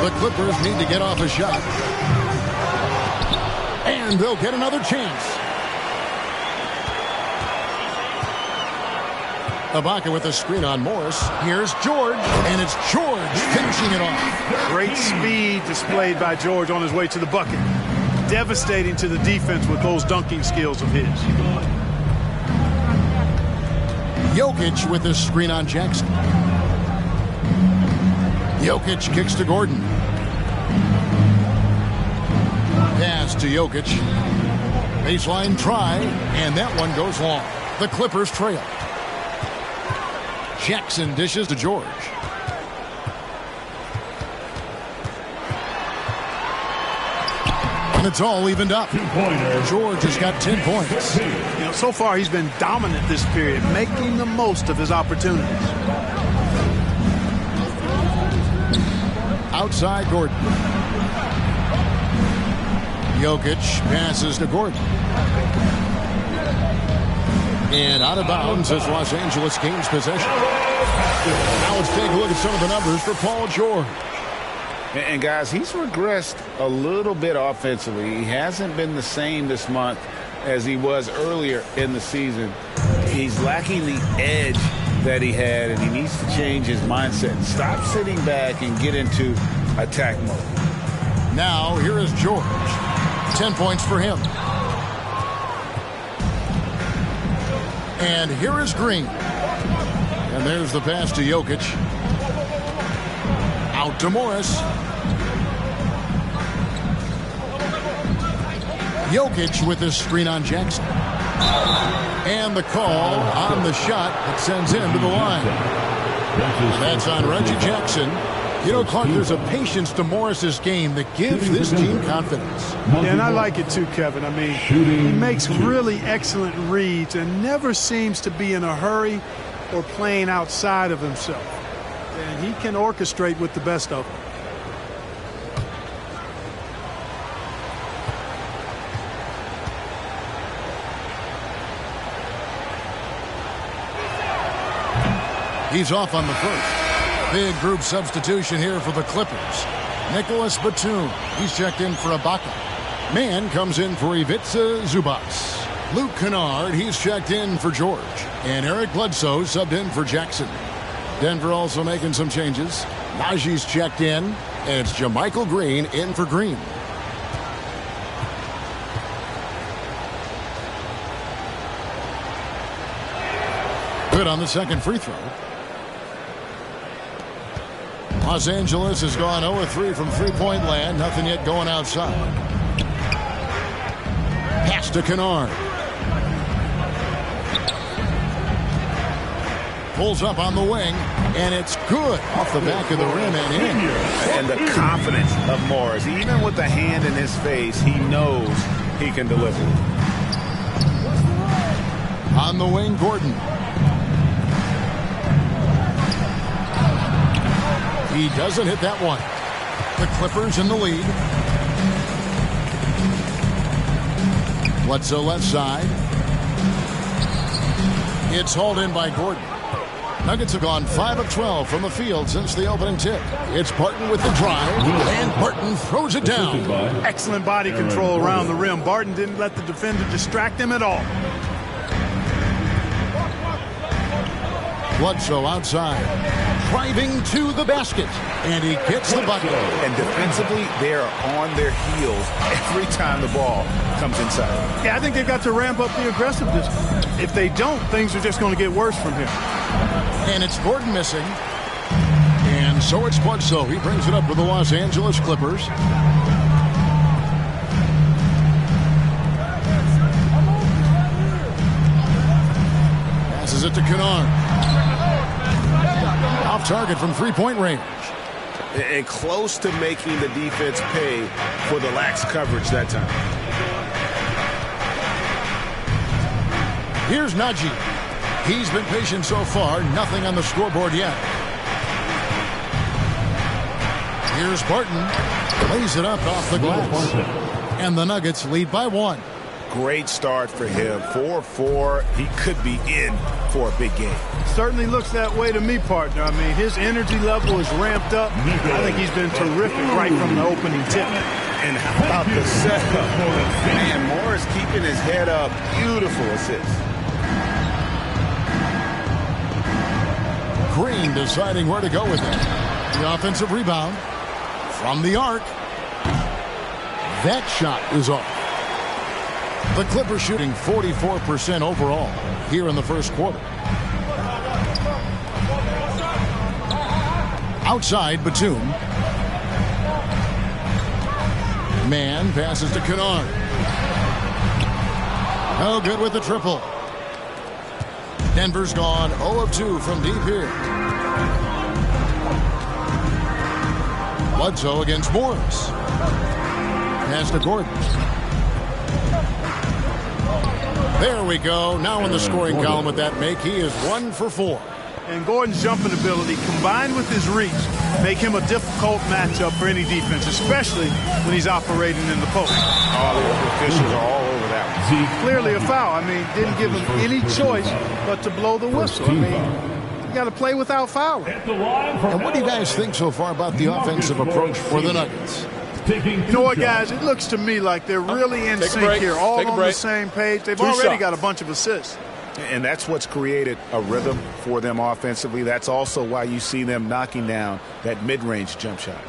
The Clippers need to get off a shot. And they'll get another chance. Ibaka with a screen on Morris. Here's George, and it's George finishing it off. Great speed displayed by George on his way to the bucket. Devastating to the defense with those dunking skills of his. Jokic with a screen on Jackson. Jokic kicks to Gordon. Pass to Jokic. Baseline try, and that one goes long. The Clippers trail. Jackson dishes to George. And it's all evened up. George has got 10 points. You know, so far he's been dominant this period, making the most of his opportunities. Outside Gordon. Jokic passes to Gordon. And out of bounds is Los Angeles Kings possession. Now let's take a look at some of the numbers for Paul George. And guys, he's regressed a little bit offensively. He hasn't been the same this month as he was earlier in the season. He's lacking the edge that he had, and he needs to change his mindset. Stop sitting back and get into attack mode. Now here is George. 10 points for him. And here is Green. And there's the pass to Jokic. Out to Morris. Jokic with his screen on Jackson. And the call on the shot that sends him to the line. That's on Reggie Jackson. You know, Clark, there's a patience to Morris's game that gives this team confidence. Yeah, and I like it too, Kevin. I mean, he makes really excellent reads and never seems to be in a hurry or playing outside of himself. And he can orchestrate with the best of them. He's off on the first. Big group substitution here for the Clippers. Nicholas Batum. He's checked in for Ibaka. Mann comes in for Ivica Zubac. Luke Kennard. He's checked in for George. And Eric Bledsoe subbed in for Jackson. Denver also making some changes. Najee's checked in. And it's JaMychal Green in for Green. Good on the second free throw. Los Angeles has gone 0-3 from three-point land. Nothing yet going outside. Pass to Kennard. Pulls up on the wing, and it's good off the back of the rim and in. And the confidence of Morris. Even with the hand in his face, he knows he can deliver. On the wing, Gordon. He doesn't hit that one. The Clippers in the lead. Bledsoe left side. It's hauled in by Gordon. Nuggets have gone 5 of 12 from the field since the opening tip. It's Barton with the drive, and Barton throws it down. Excellent body control around the rim. Barton didn't let the defender distract him at all. Bledsoe outside, driving to the basket, and he gets the bucket. And defensively, they're on their heels every time the ball comes inside. Yeah, I think they've got to ramp up the aggressiveness. If they don't, things are just going to get worse from here. And it's Gordon missing. And so it's Bledsoe. He brings it up with the Los Angeles Clippers. Passes it to Kennard. Off target from three-point range. And close to making the defense pay for the lax coverage that time. Here's Najee. He's been patient so far. Nothing on the scoreboard yet. Here's Barton. Lays it up off the glass. And the Nuggets lead by 1. Great start for him. 4-4. He could be in for a big game. Certainly looks that way to me, partner. I mean, his energy level is ramped up. I think he's been terrific right from the opening tip. And how about the setup? Man, Morris keeping his head up. Beautiful assist. Green deciding where to go with it. The offensive rebound from the arc. That shot is off. The Clippers shooting 44% overall here in the first quarter. Outside, Batum. Man passes to Kennard. No good with the triple. Denver's gone 0 of 2 from deep here. Bledsoe against Morris. Pass to Gordon. There we go. Now in the scoring column with that make, he is 1 for 4. And Gordon's jumping ability combined with his reach make him a difficult matchup for any defense, especially when he's operating in the post. All the officials are all over that one. Clearly a foul. I mean, didn't give him any choice but to blow the whistle. I mean, you got to play without fouling. And what do you guys think so far about the offensive approach for the Nuggets? You know what, guys? It looks to me like they're really in sync here, all on the same page. They've already got a bunch of assists. And that's what's created a rhythm for them offensively. That's also why you see them knocking down that mid-range jump shot.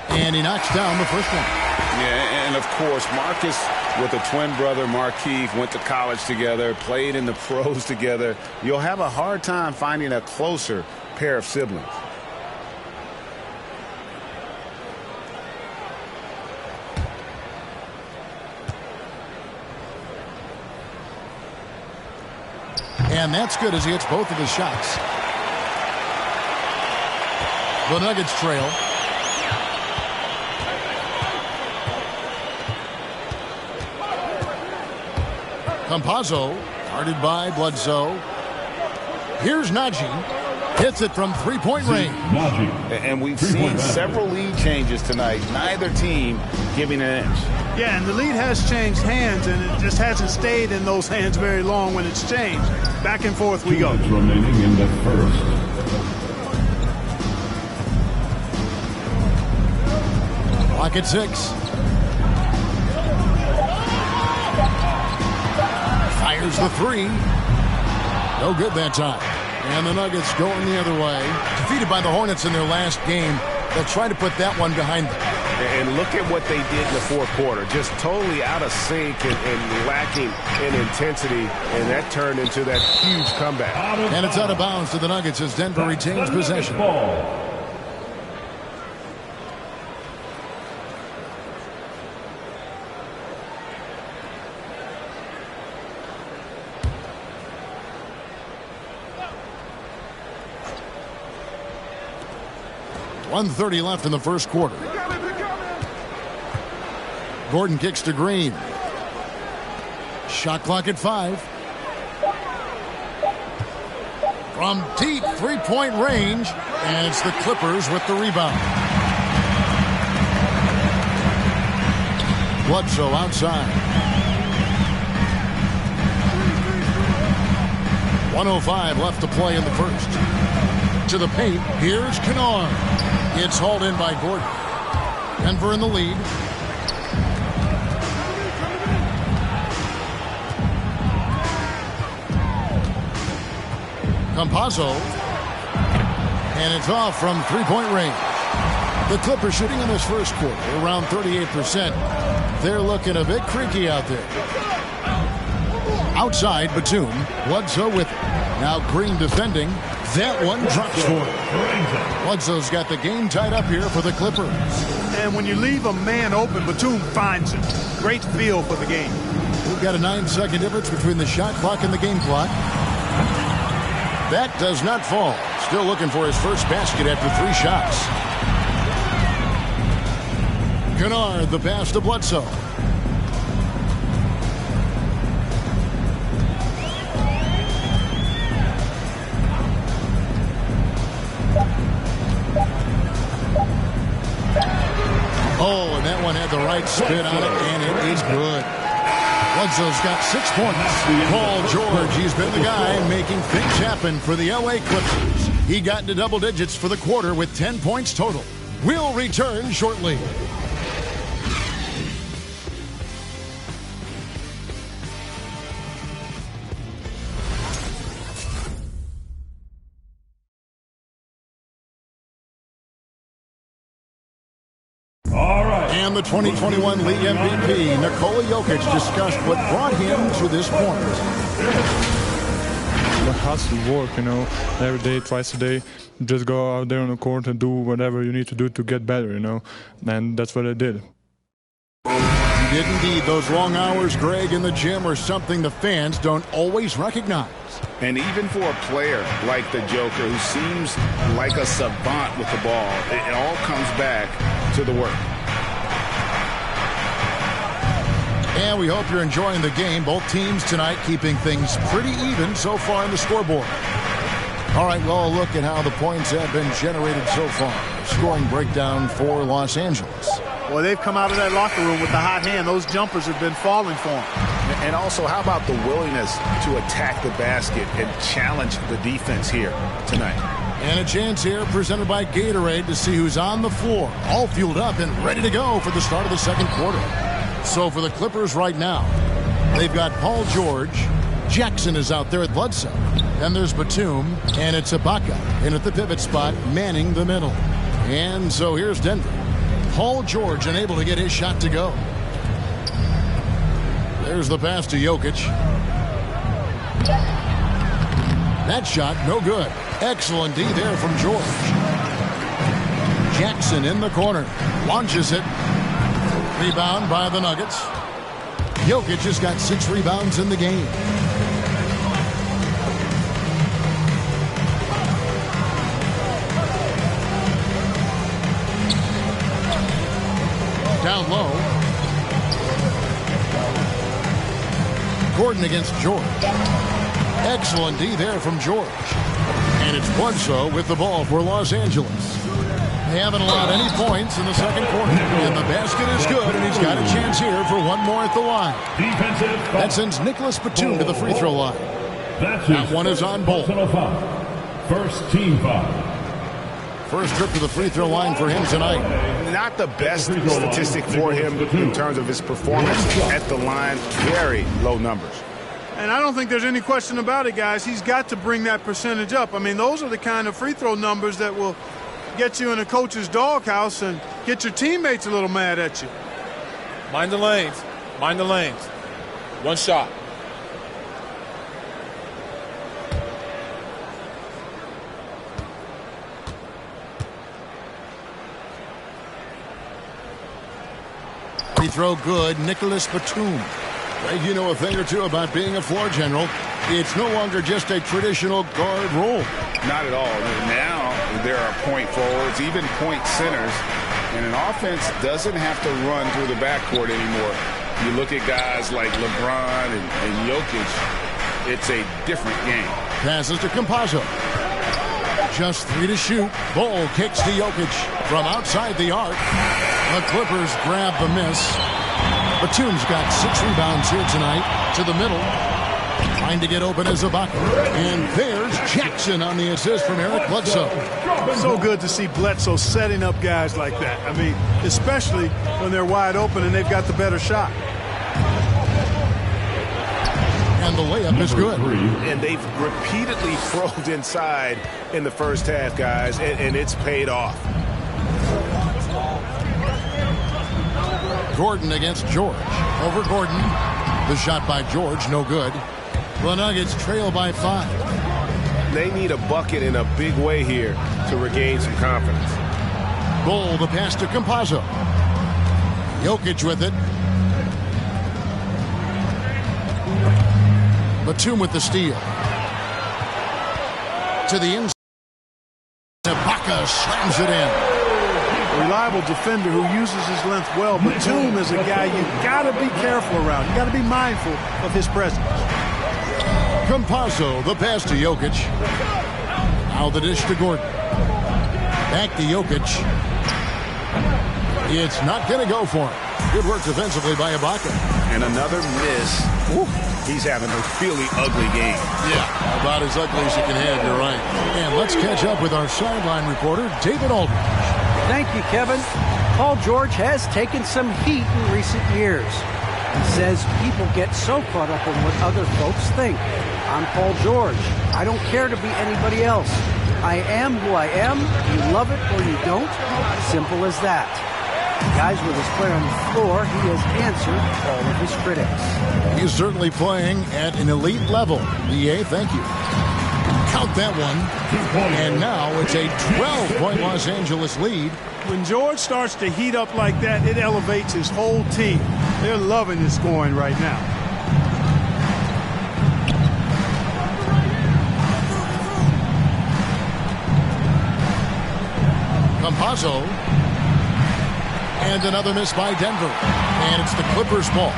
And he knocks down the first one. Yeah, and of course, Marcus with a twin brother, Markeith, went to college together, played in the pros together. You'll have a hard time finding a closer pair of siblings. And that's good as he hits both of his shots. The Nuggets trail. Campazzo, guarded by Bledsoe. Here's Najee. Hits it from three-point range. And we've seen several lead changes tonight. Neither team giving an inch. Yeah, and the lead has changed hands, and it just hasn't stayed in those hands very long when it's changed. Back and forth we go. Remaining in the first. Clock at 6. Fires the 3. No good that time. And the Nuggets going the other way. Defeated by the Hornets in their last game. They'll try to put that one behind them. And look at what they did in the fourth quarter. Just totally out of sync and lacking in intensity. And that turned into that huge comeback. And it's out of bounds to the Nuggets as Denver retains possession. .130 left in the first quarter. Gordon kicks to Green. Shot clock at 5. From deep three-point range, and it's the Clippers with the rebound. Bledsoe outside. 1:05 left to play in the first. To the paint, here's Kennard. It's hauled in by Gordon. Denver in the lead. Campazzo. And it's off from three-point range. The Clippers shooting in this first quarter around 38%. They're looking a bit creaky out there. Outside, Batum. Bledsoe with it. Now Green defending. That one drops for him. Bledsoe's got the game tied up here for the Clippers. And when you leave a man open, Batum finds him. Great feel for the game. We've got a 9-second difference between the shot clock and the game clock. That does not fall. Still looking for his first basket after 3 shots. Kennard, the pass to Bledsoe. Oh, and that one had the right spin on it, and it is good. Bledsoe's got 6 points. Paul George, he's been the guy making things happen for the LA Clippers. He got into double digits for the quarter with 10 points total. We'll return shortly. And the 2021 League MVP, Nikola Jokic, discussed what brought him to this point. The hustle work, every day, twice a day. Just go out there on the court and do whatever you need to do to get better, and that's what I did. You did indeed. Those long hours, Greg, in the gym are something the fans don't always recognize. And even for a player like the Joker, who seems like a savant with the ball, it all comes back to the work. And we hope you're enjoying the game. Both teams tonight keeping things pretty even so far on the scoreboard. All right, well, a look at how the points have been generated so far. Scoring breakdown for Los Angeles. Well, they've come out of that locker room with the hot hand. Those jumpers have been falling for them. And also, how about the willingness to attack the basket and challenge the defense here tonight? And a chance here presented by Gatorade to see who's on the floor. All fueled up and ready to go for the start of the second quarter. So for the Clippers right now, they've got Paul George. Jackson is out there at Bledsoe. Then there's Batum, and it's Ibaka in at the pivot spot, manning the middle. And so here's Denver. Paul George unable to get his shot to go. There's the pass to Jokic. That shot, no good. Excellent D there from George. Jackson in the corner. Launches it. Rebound by the Nuggets. Jokic has got 6 rebounds in the game. Down low. Gordon against George. Excellent D there from George. And it's Bledsoe with the ball for Los Angeles. They haven't allowed any points in the second quarter. And the basket is good, and he's got a chance here for one more at the line. That sends Nicholas Batum to the free throw line. That one is on Bolt. First team foul. First trip to the free throw line for him tonight. Not the best statistic for him in terms of his performance at the line. Very low numbers. And I don't think there's any question about it, guys. He's got to bring that percentage up. I mean, those are the kind of free throw numbers that will get you in a coach's doghouse and get your teammates a little mad at you. Mind the lanes. Mind the lanes. One shot. Free throw good. Nicholas Batum. Greg, you know a thing or two about being a floor general. It's no longer just a traditional guard role. Not at all. Now there are point forwards, even point centers, and an offense doesn't have to run through the backcourt anymore. You look at guys like LeBron and Jokic, it's a different game. Passes to Campazzo. Just 3 to shoot. Ball kicks to Jokic from outside the arc. The Clippers grab the miss. Batum's got 6 rebounds here tonight. To the middle. Trying to get open as Ibaka. And there's Jackson on the assist from Eric Bledsoe. So good to see Bledsoe setting up guys like that. I mean, especially when they're wide open and they've got the better shot. And the layup is good. And they've repeatedly probed inside in the first half, guys, and it's paid off. Gordon against George. Over Gordon. The shot by George, no good. The Nuggets trail by 5. They need a bucket in a big way here to regain some confidence. Bull, the pass to Campazzo. Jokic with it. Batum with the steal. To the inside. Ibaka slams it in. Reliable defender who uses his length well. Batum is a guy you got to be careful around. You got to be mindful of his presence. Campazzo, the pass to Jokic. Now the dish to Gordon. Back to Jokic. It's not going to go for him. Good work defensively by Ibaka. And another miss. Woo. He's having a really ugly game. Yeah, about as ugly as you can have, you're right. And let's catch up with our sideline reporter, David Aldridge. Thank you, Kevin. Paul George has taken some heat in recent years. He says people get so caught up in what other folks think. I'm Paul George. I don't care to be anybody else. I am who I am. You love it or you don't. Simple as that. Guys, with his play on the floor, he has answered all of his critics. He's certainly playing at an elite level. EA, thank you. Count that one. And now it's a 12-point Los Angeles lead. When George starts to heat up like that, it elevates his whole team. They're loving his scoring right now. Campazzo. And another miss by Denver. And it's the Clippers' ball.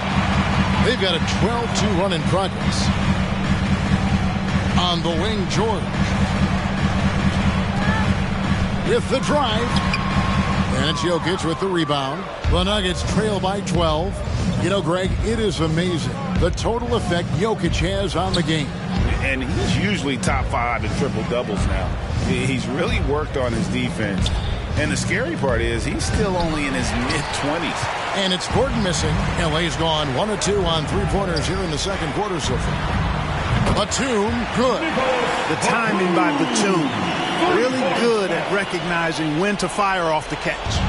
They've got a 12-2 run in progress. On the wing, George. With the drive. And it's Jokic with the rebound. The Nuggets trail by 12. You know, Greg, it is amazing the total effect Jokic has on the game. And he's usually top 5 in triple-doubles now. He's really worked on his defense. And the scary part is he's still only in his mid-20s. And it's Gordon missing. LA's gone 1 of 2 on three-pointers here in the second quarter so far. Batum, good. The timing by Batum. Really good at recognizing when to fire off the catch.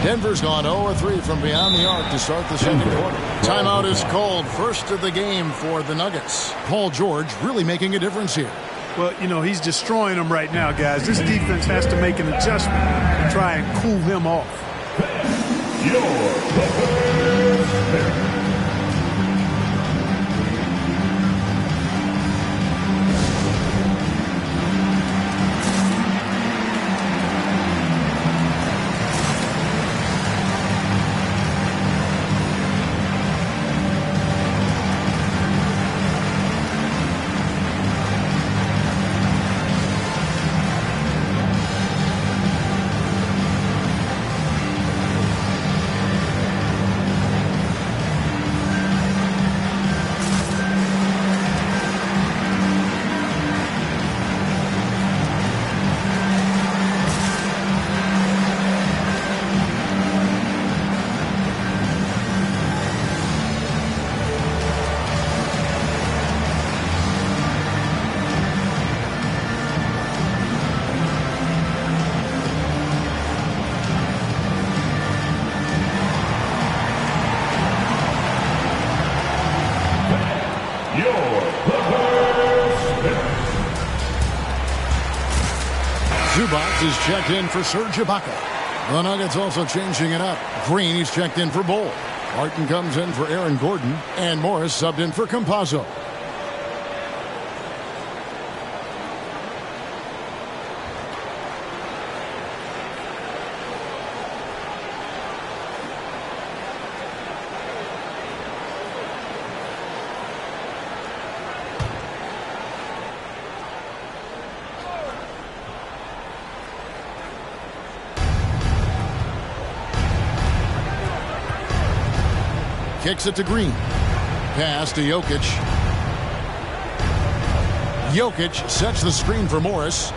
Denver's gone 0 of 3 from beyond the arc to start the second quarter. Timeout is called. First of the game for the Nuggets. Paul George really making a difference here. Well, you know, he's destroying them right now, guys. This defense has to make an adjustment to try and cool him off. Zubac is checked in for Serge Ibaka. The Nuggets also changing it up. Green, he's checked in for Bull. Martin comes in for Aaron Gordon. And Morris subbed in for Campazzo. Kicks it to Green. Pass to Jokic. Jokic sets the screen for Morris.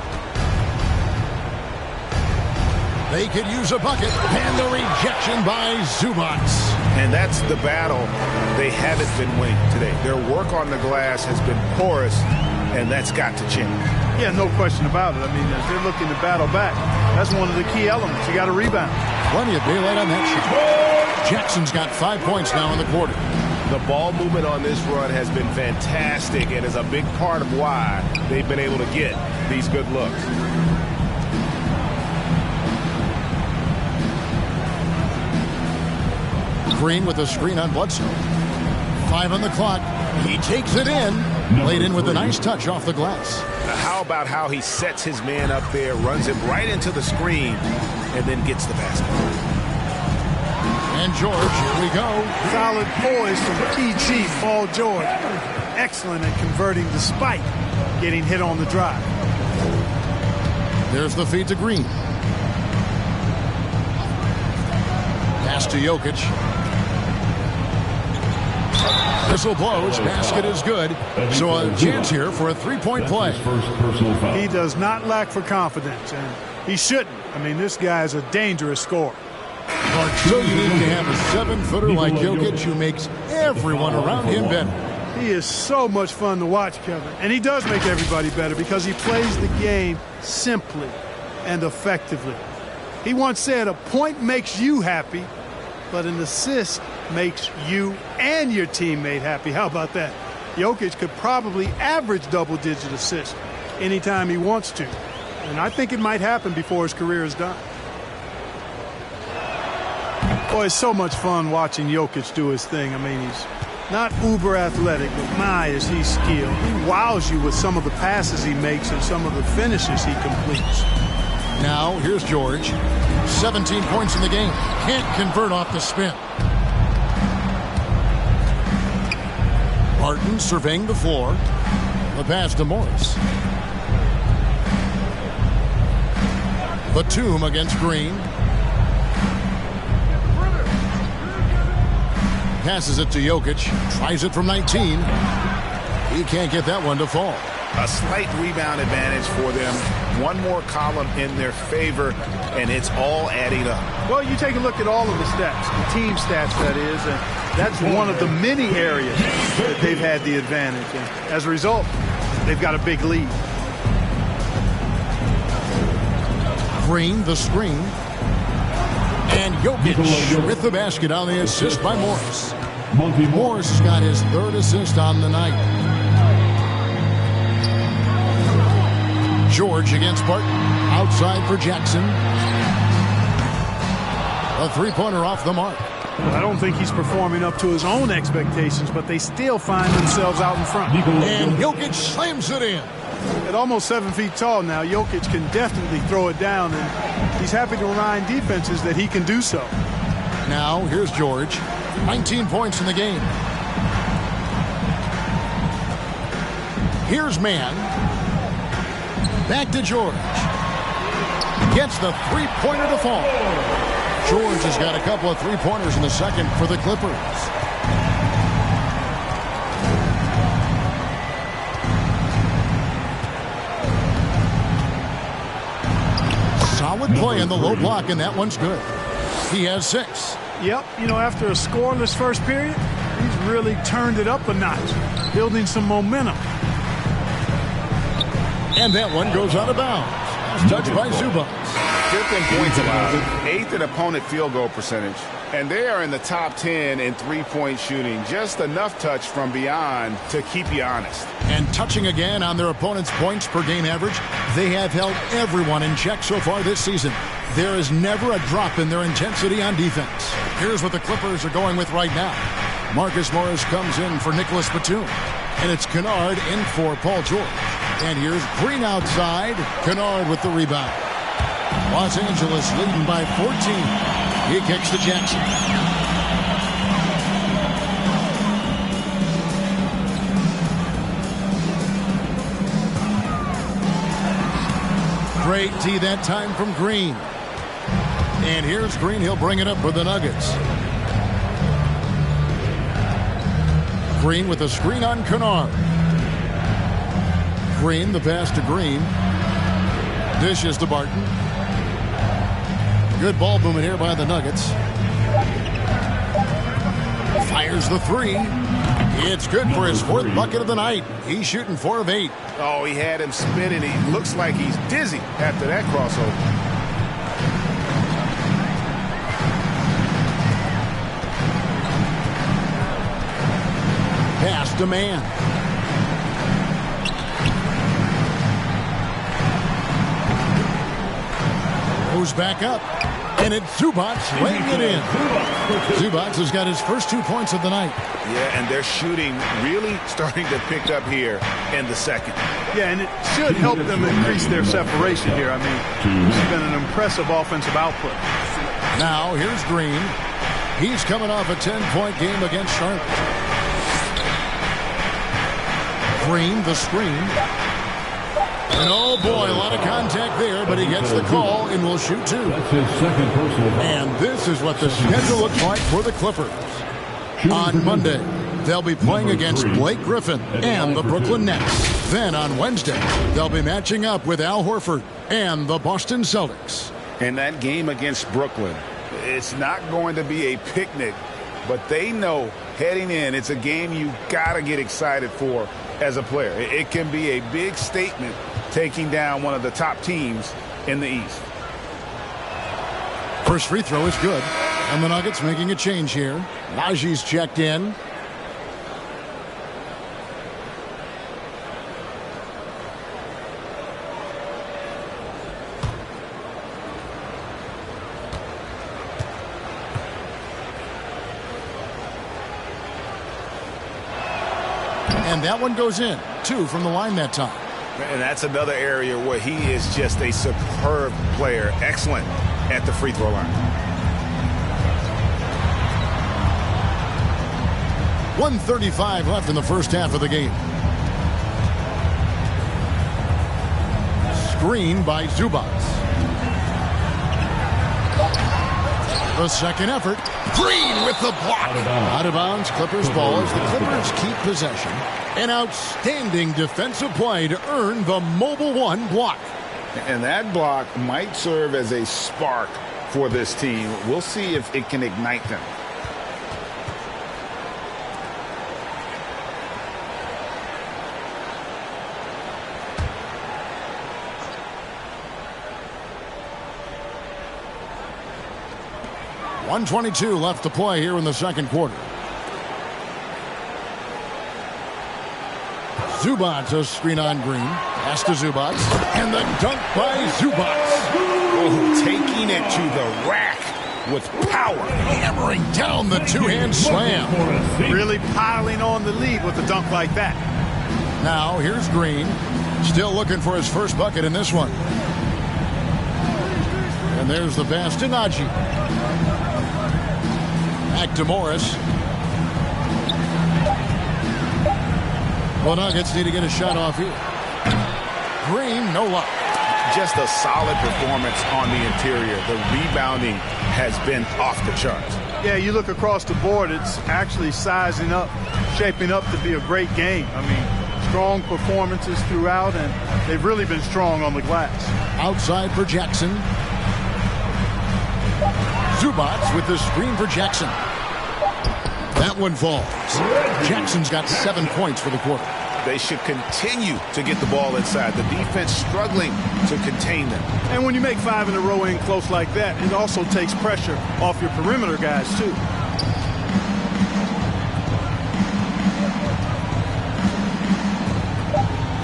They could use a bucket, and the rejection by Zubac. And that's the battle they haven't been winning today. Their work on the glass has been porous, and that's got to change. Yeah, no question about it. I mean, as they're looking to battle back, that's one of the key elements. You got to rebound. Plenty of daylight on that shot. Jackson's got 5 points now in the quarter. The ball movement on this run has been fantastic and is a big part of why they've been able to get these good looks. Green with a screen on Bledsoe. 5 on the clock. He takes it in. Laid in with a nice touch off the glass. How about how he sets his man up there, runs him right into the screen, and then gets the basket. And George, here we go. Solid poise from PG, Paul George. Excellent at converting despite getting hit on the drive. There's the feed to Green. Pass to Jokic. Whistle blows. Basket is good. So a chance here for a three-point play. He does not lack for confidence, and he shouldn't. I mean, this guy is a dangerous scorer. So you need to have a 7-footer like Jokic who makes everyone around him better. He is so much fun to watch, Kevin. And he does make everybody better because he plays the game simply and effectively. He once said, a point makes you happy, but an assist makes you and your teammate happy. How about that? Jokic could probably average double-digit assists anytime he wants to. And I think it might happen before his career is done. Boy, it's so much fun watching Jokic do his thing. I mean, he's not uber athletic, but my, is he skilled. He wows you with some of the passes he makes and some of the finishes he completes. Now, here's George. 17 points in the game. Can't convert off the spin. Barton surveying the floor. The pass to Morris. Batum against Green. Passes it to Jokic. Tries it from 19. He can't get that one to fall. A slight rebound advantage for them. One more column in their favor, and it's all adding up. Well, you take a look at all of the stats, the team stats, that is, and that's one of the many areas that they've had the advantage. And as a result, they've got a big lead. Green, the screen. And Jokic with the basket on the assist by Morris. Morris has got his 3rd assist on the night. George against Barton. Outside for Jackson. A three-pointer off the mark. I don't think he's performing up to his own expectations, but they still find themselves out in front. And Jokic slams it in. At almost 7 feet tall now, Jokic can definitely throw it down, and he's happy to remind defenses that he can do so. Now, here's George. 19 points in the game. Here's Mann. Back to George. Gets the three-pointer to fall. George has got a couple of three-pointers in the second for the Clippers. Solid play in the low block, and that one's good. He has 6. Yep, you know, after a scoreless first period, he's really turned it up a notch, building some momentum. And that one goes out of bounds. Touched by Zubac. 5th in points allowed, 8th in opponent field goal percentage. And they are in the top 10 in three-point shooting. Just enough touch from beyond to keep you honest. And touching again on their opponent's points per game average, they have held everyone in check so far this season. There is never a drop in their intensity on defense. Here's what the Clippers are going with right now. Marcus Morris comes in for Nicholas Batum. And it's Kennard in for Paul George. And here's Green outside. Kennard with the rebound. Los Angeles leading by 14. He kicks to Jackson. Great D that time from Green. And here's Green. He'll bring it up for the Nuggets. Green with a screen on Kennard. Green, the pass to Green. Dishes to Barton. Good ball movement here by the Nuggets. Fires the three. It's good for his 4th bucket of the night. He's shooting 4 of 8. Oh, he had him spinning. He looks like he's dizzy after that crossover. Pass to Man. Goes back up. And it's Zubac laying it in. Zubac has got his first 2 points of the night. Yeah, and their shooting really starting to pick up here in the second. Yeah, and it should help them increase their separation here. I mean, this has been an impressive offensive output. Now, here's Green. He's coming off a 10-point game against Charlotte. Green, the screen. And oh boy, a lot of contact there, but he gets the call and will shoot 2. That's his second personal foul. And this is what the schedule looks like for the Clippers. On Monday, they'll be playing against Blake Griffin and the Brooklyn Nets. Then on Wednesday, they'll be matching up with Al Horford and the Boston Celtics. And that game against Brooklyn, it's not going to be a picnic, but they know heading in, it's a game you got to get excited for as a player. It can be a big statement taking down one of the top teams in the East. First free throw is good. And the Nuggets making a change here. Najee's checked in. And that one goes in. 2 from the line that time. And that's another area where he is just a superb player. Excellent at the free throw line. 1:35 left in the first half of the game. Screen by Zubac. The second effort. Green with the block. Out of bounds. Clippers ball as the Clippers keep possession. An outstanding defensive play to earn the mobile 1 block. And that block might serve as a spark for this team. We'll see if it can ignite them. .122 left to play here in the second quarter. Zubac, a screen on Green. Pass to Zubac. And the dunk by Zubac. Oh, taking it to the rack with power. Hammering down the two-hand slam. Really piling on the lead with a dunk like that. Now, here's Green. Still looking for his first bucket in this one. And there's the pass to Najee. Back to Morris. Well, Nuggets need to get a shot off here. Green, no luck. Just a solid performance on the interior. The rebounding has been off the charts. Yeah, you look across the board, it's actually sizing up, shaping up to be a great game. I mean, strong performances throughout, and they've really been strong on the glass. Outside for Jackson. Zubac with the screen for Jackson. That one falls. Jackson's got 7 points for the quarter. They should continue to get the ball inside. The defense struggling to contain them. And when you make 5 in a row in close like that, it also takes pressure off your perimeter guys, too.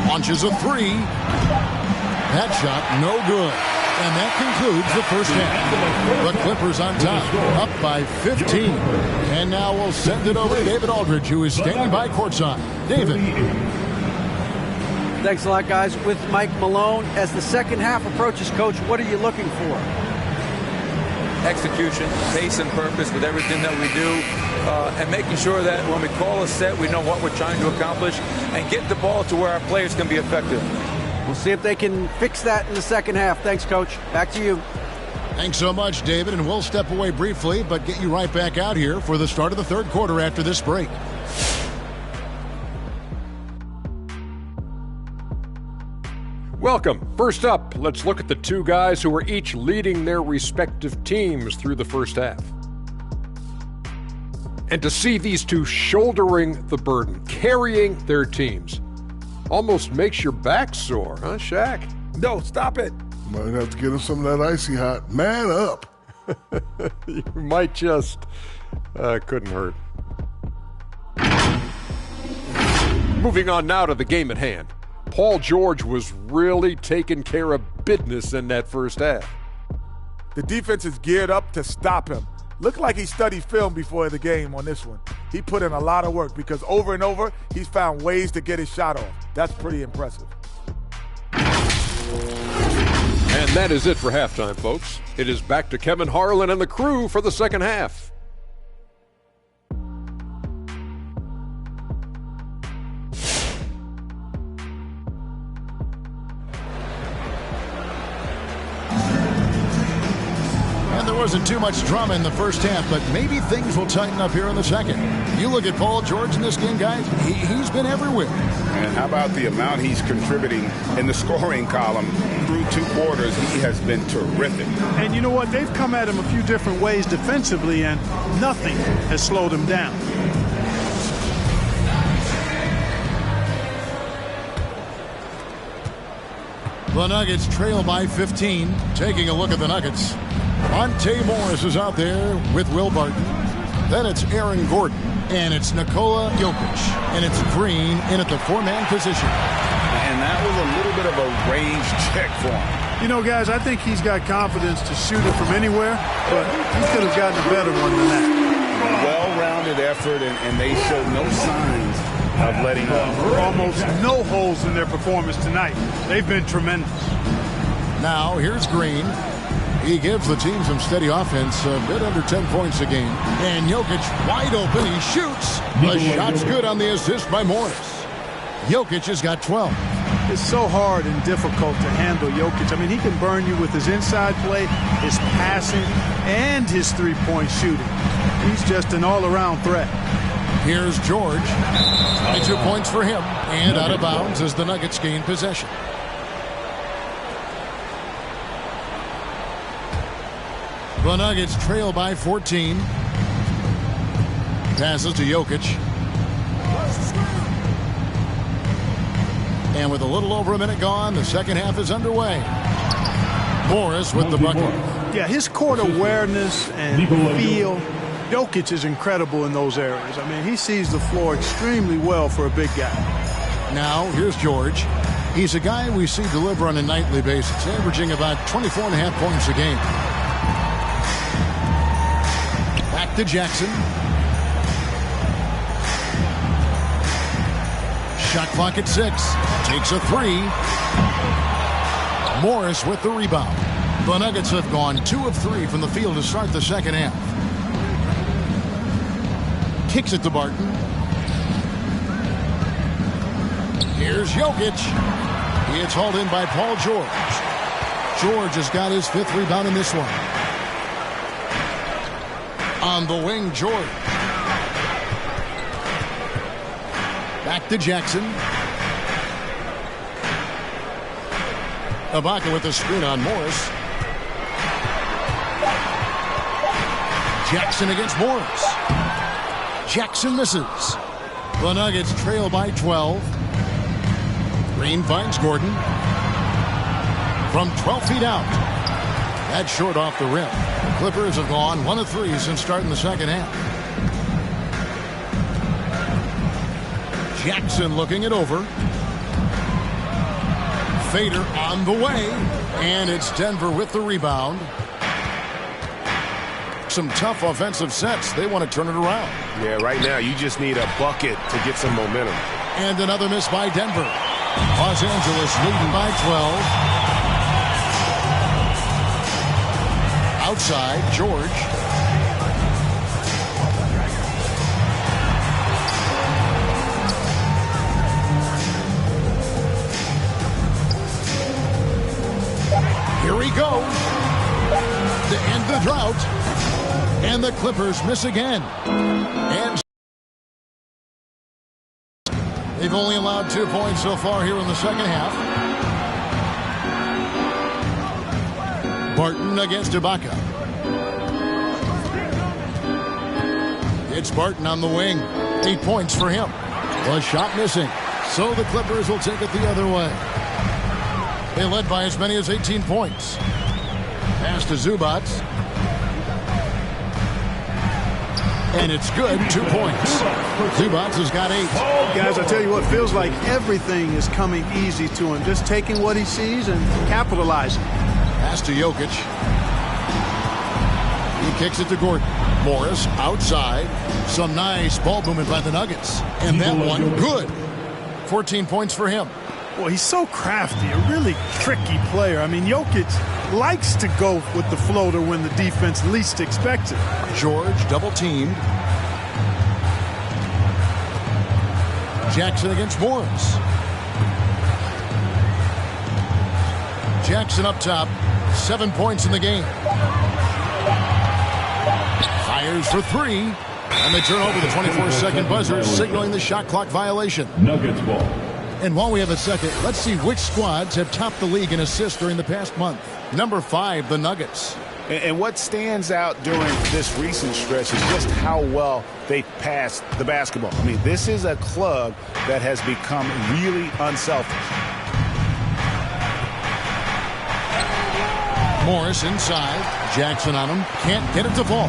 Launches a 3. That shot, no good. And that concludes the first half. The Clippers on top, up by 15. And now we'll send it over to David Aldridge, who is standing by courtside. David. Thanks a lot, guys. With Mike Malone, as the second half approaches, Coach, what are you looking for? Execution, pace and purpose with everything that we do, and making sure that when we call a set, we know what we're trying to accomplish and get the ball to where our players can be effective. We'll see if they can fix that in the second half. Thanks, Coach. Back to you. Thanks so much, David, and we'll step away briefly, but get you right back out here for the start of the third quarter after this break. Welcome. First up, let's look at the two guys who are each leading their respective teams through the first half. And to see these two shouldering the burden, carrying their teams, almost makes your back sore, huh, Shaq? No, stop it. Might have to get him some of that icy hot. Man up. You might just. Couldn't hurt. Moving on now to the game at hand. Paul George was really taking care of business in that first half. The defense is geared up to stop him. Looked like he studied film before the game on this one. He put in a lot of work because over and over, he's found ways to get his shot off. That's pretty impressive. And that is it for halftime, folks. It is back to Kevin Harlan and the crew for the second half. And there wasn't too much drama in the first half, but maybe things will tighten up here in the second. You look at Paul George in this game, guys, he's been everywhere. And how about the amount he's contributing in the scoring column through 2 quarters? He has been terrific. And you know what? They've come at him a few different ways defensively, and nothing has slowed him down. The Nuggets trail by 15. Taking a look at the Nuggets. Monte Morris is out there with Will Barton. Then it's Aaron Gordon. And it's Nikola Jokic. And it's Green in at the 4-man position. And that was a little bit of a range check for him. You know, guys, I think he's got confidence to shoot it from anywhere, but he could have gotten a better one than that. Well-rounded effort, and they showed no signs of letting up. Almost no holes in their performance tonight. They've been tremendous. Now, here's Green. He gives the team some steady offense, a bit under 10 points a game. And Jokic wide open. He shoots. The shot's good on the assist by Morris. Jokic has got 12. It's so hard and difficult to handle Jokic. I mean, he can burn you with his inside play, his passing, and his three-point shooting. He's just an all-around threat. Here's George. 22 points for him. And out of bounds as the Nuggets gain possession. The Nuggets trail by 14. Passes to Jokic. And with a little over a minute gone, the second half is underway. Morris with the bucket. Yeah, his court awareness and feel. Jokic is incredible in those areas. I mean, he sees the floor extremely well for a big guy. Now, here's George. He's a guy we see deliver on a nightly basis, averaging about 24.5 points a game. Back to Jackson. Shot clock at 6. Takes a 3. Morris with the rebound. The Nuggets have gone 2 of 3 from the field to start the second half. Kicks it to Barton. Here's Jokic. He is hauled in by Paul George. George has got his 5th rebound in this one. On the wing, George. Back to Jackson. Ibaka with the screen on Morris. Jackson against Morris. Jackson misses. The Nuggets trail by 12. Green finds Gordon. From 12 feet out. That's short off the rim. The Clippers have gone 1 of 3 since starting the second half. Jackson looking it over. Fader on the way. And it's Denver with the rebound. Some tough offensive sets. They want to turn it around. Yeah, right now you just need a bucket to get some momentum. And another miss by Denver. Los Angeles leading by 12. Outside, George. Here he goes to end the drought. And the Clippers miss again. And they've only allowed 2 points so far here in the second half. Barton against Ibaka. It's Barton on the wing. 8 points for him. A shot missing. So the Clippers will take it the other way. They led by as many as 18 points. Pass to Zubac. And it's good. 2 points. Zubac has got 8. Guys, I tell you what, feels like everything is coming easy to him. Just taking what he sees and capitalizing. Pass to Jokic. He kicks it to Gordon. Morris outside. Some nice ball movement by the Nuggets. And that one good. 14 points for him. Well, he's so crafty, a really tricky player. I mean, Jokic likes to go with the floater when the defense least expects it. George double teamed. Jackson against Morris. Jackson up top. 7 points in the game. Fires for 3. And they turn over the 24-second buzzer, signaling the shot clock violation. Nuggets ball. And while we have a second, let's see which squads have topped the league in assists during the past month. Number 5, the Nuggets. And what stands out during this recent stretch is just how well they passed the basketball. I mean, this is a club that has become really unselfish. Morris inside. Jackson on him. Can't get it to fall.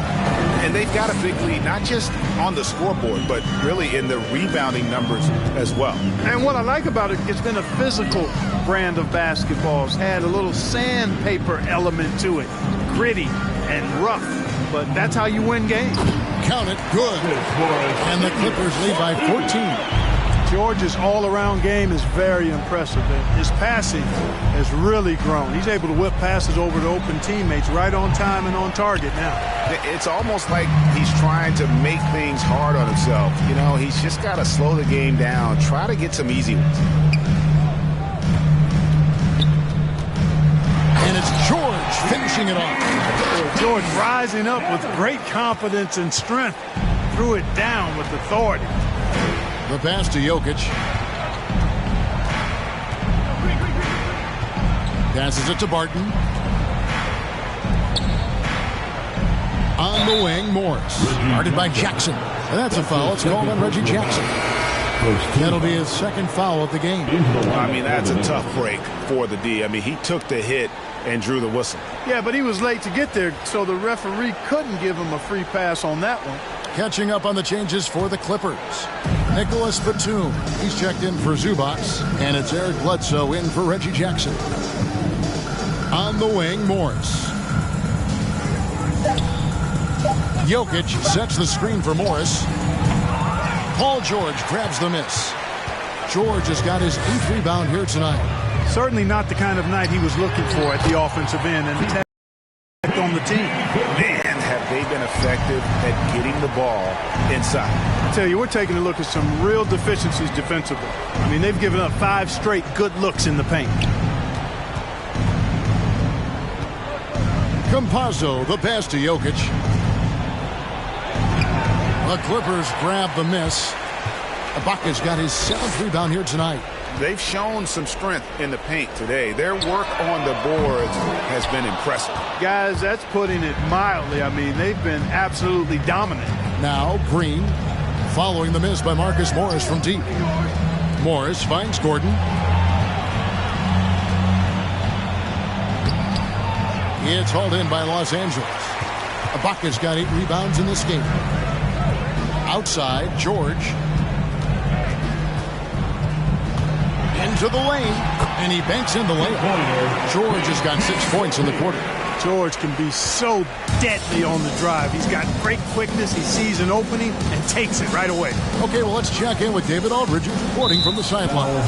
And they've got a big lead, not just on the scoreboard, but really in the rebounding numbers as well. And what I like about it, it's been a physical brand of basketball. It's had a little sandpaper element to it. Gritty and rough. But that's how you win games. Count it. Good. And the Clippers lead by 14. George's all-around game is very impressive. His passing has really grown. He's able to whip passes over to open teammates right on time and on target now. It's almost like he's trying to make things hard on himself. You know, he's just got to slow the game down, try to get some easy ones. And it's George finishing it off. George rising up with great confidence and strength. Threw it down with authority. The pass to Jokic. Passes it to Barton. On the wing, Morris. Guarded by Jackson. And that's a foul. It's called on Reggie Jackson. That'll be his second foul of the game. I mean, that's a tough break for the D. I mean, he took the hit and drew the whistle. Yeah, but he was late to get there, so the referee couldn't give him a free pass on that one. Catching up on the changes for the Clippers. Nicholas Batum. He's checked in for Zubac. And it's Eric Bledsoe in for Reggie Jackson. On the wing, Morris. Jokic sets the screen for Morris. Paul George grabs the miss. George has got his 8th rebound here tonight. Certainly not the kind of night he was looking for at the offensive end and attack on the team. Man, have they been effective at getting the ball inside. I tell you, we're taking a look at some real deficiencies defensively. I mean, they've given up 5 straight good looks in the paint. Campazzo, the pass to Jokic. The Clippers grab the miss. Ibaka's got his 7th rebound here tonight. They've shown some strength in the paint today. Their work on the boards has been impressive. Guys, that's putting it mildly. I mean, they've been absolutely dominant. Now Green following the miss by Marcus Morris from deep. Morris finds Gordon. It's hauled in by Los Angeles. Ibaka's got 8 rebounds in this game. Outside, George. Into the lane, and he banks in the layup. George has got 6 points in the quarter. George can be so deadly on the drive. He's got great quickness. He sees an opening and takes it right away. Okay, well, let's check in with David Aldridge, reporting from the sideline.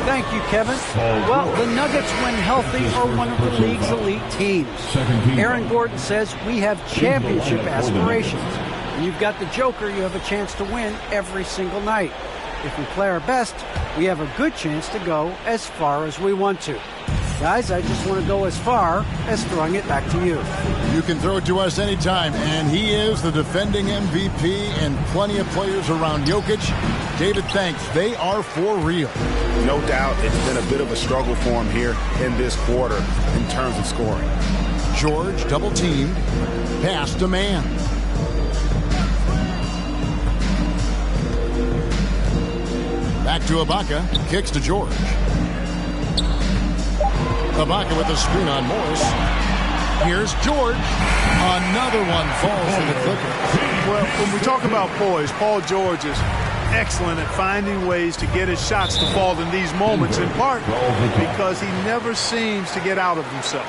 Thank you, Kevin. Well, the Nuggets, when healthy, are one of the league's elite teams. Aaron Gordon says we have championship aspirations. When you've got the Joker, you have a chance to win every single night. If we play our best, we have a good chance to go as far as we want to. Guys, I just want to go as far as throwing it back to you. You can throw it to us anytime, and he is the defending MVP and plenty of players around Jokic. David, thanks. They are for real. No doubt it's been a bit of a struggle for him here in this quarter in terms of scoring. George, double teamed. Pass to man. Back to Ibaka. Kicks to George. Ibaka with a screen on Morris. Here's George. Another one falls for the Clippers. Well, when we talk about poise, Paul George is excellent at finding ways to get his shots to fall in these moments, in part because he never seems to get out of himself.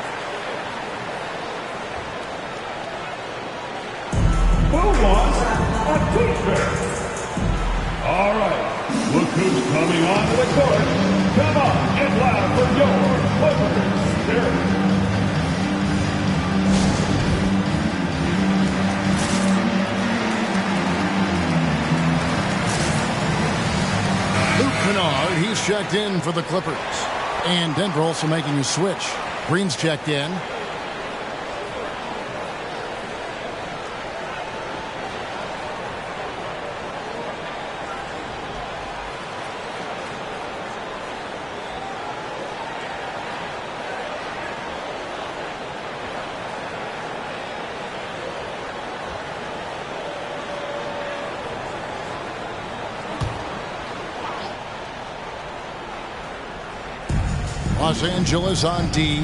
Who wants a t-shirt? All right, look who's coming onto the court. Come on, get loud for your Clippers spirit. Luke Kennard, he's checked in for the Clippers. And Denver also making a switch. Green's checked in. Los Angeles on D.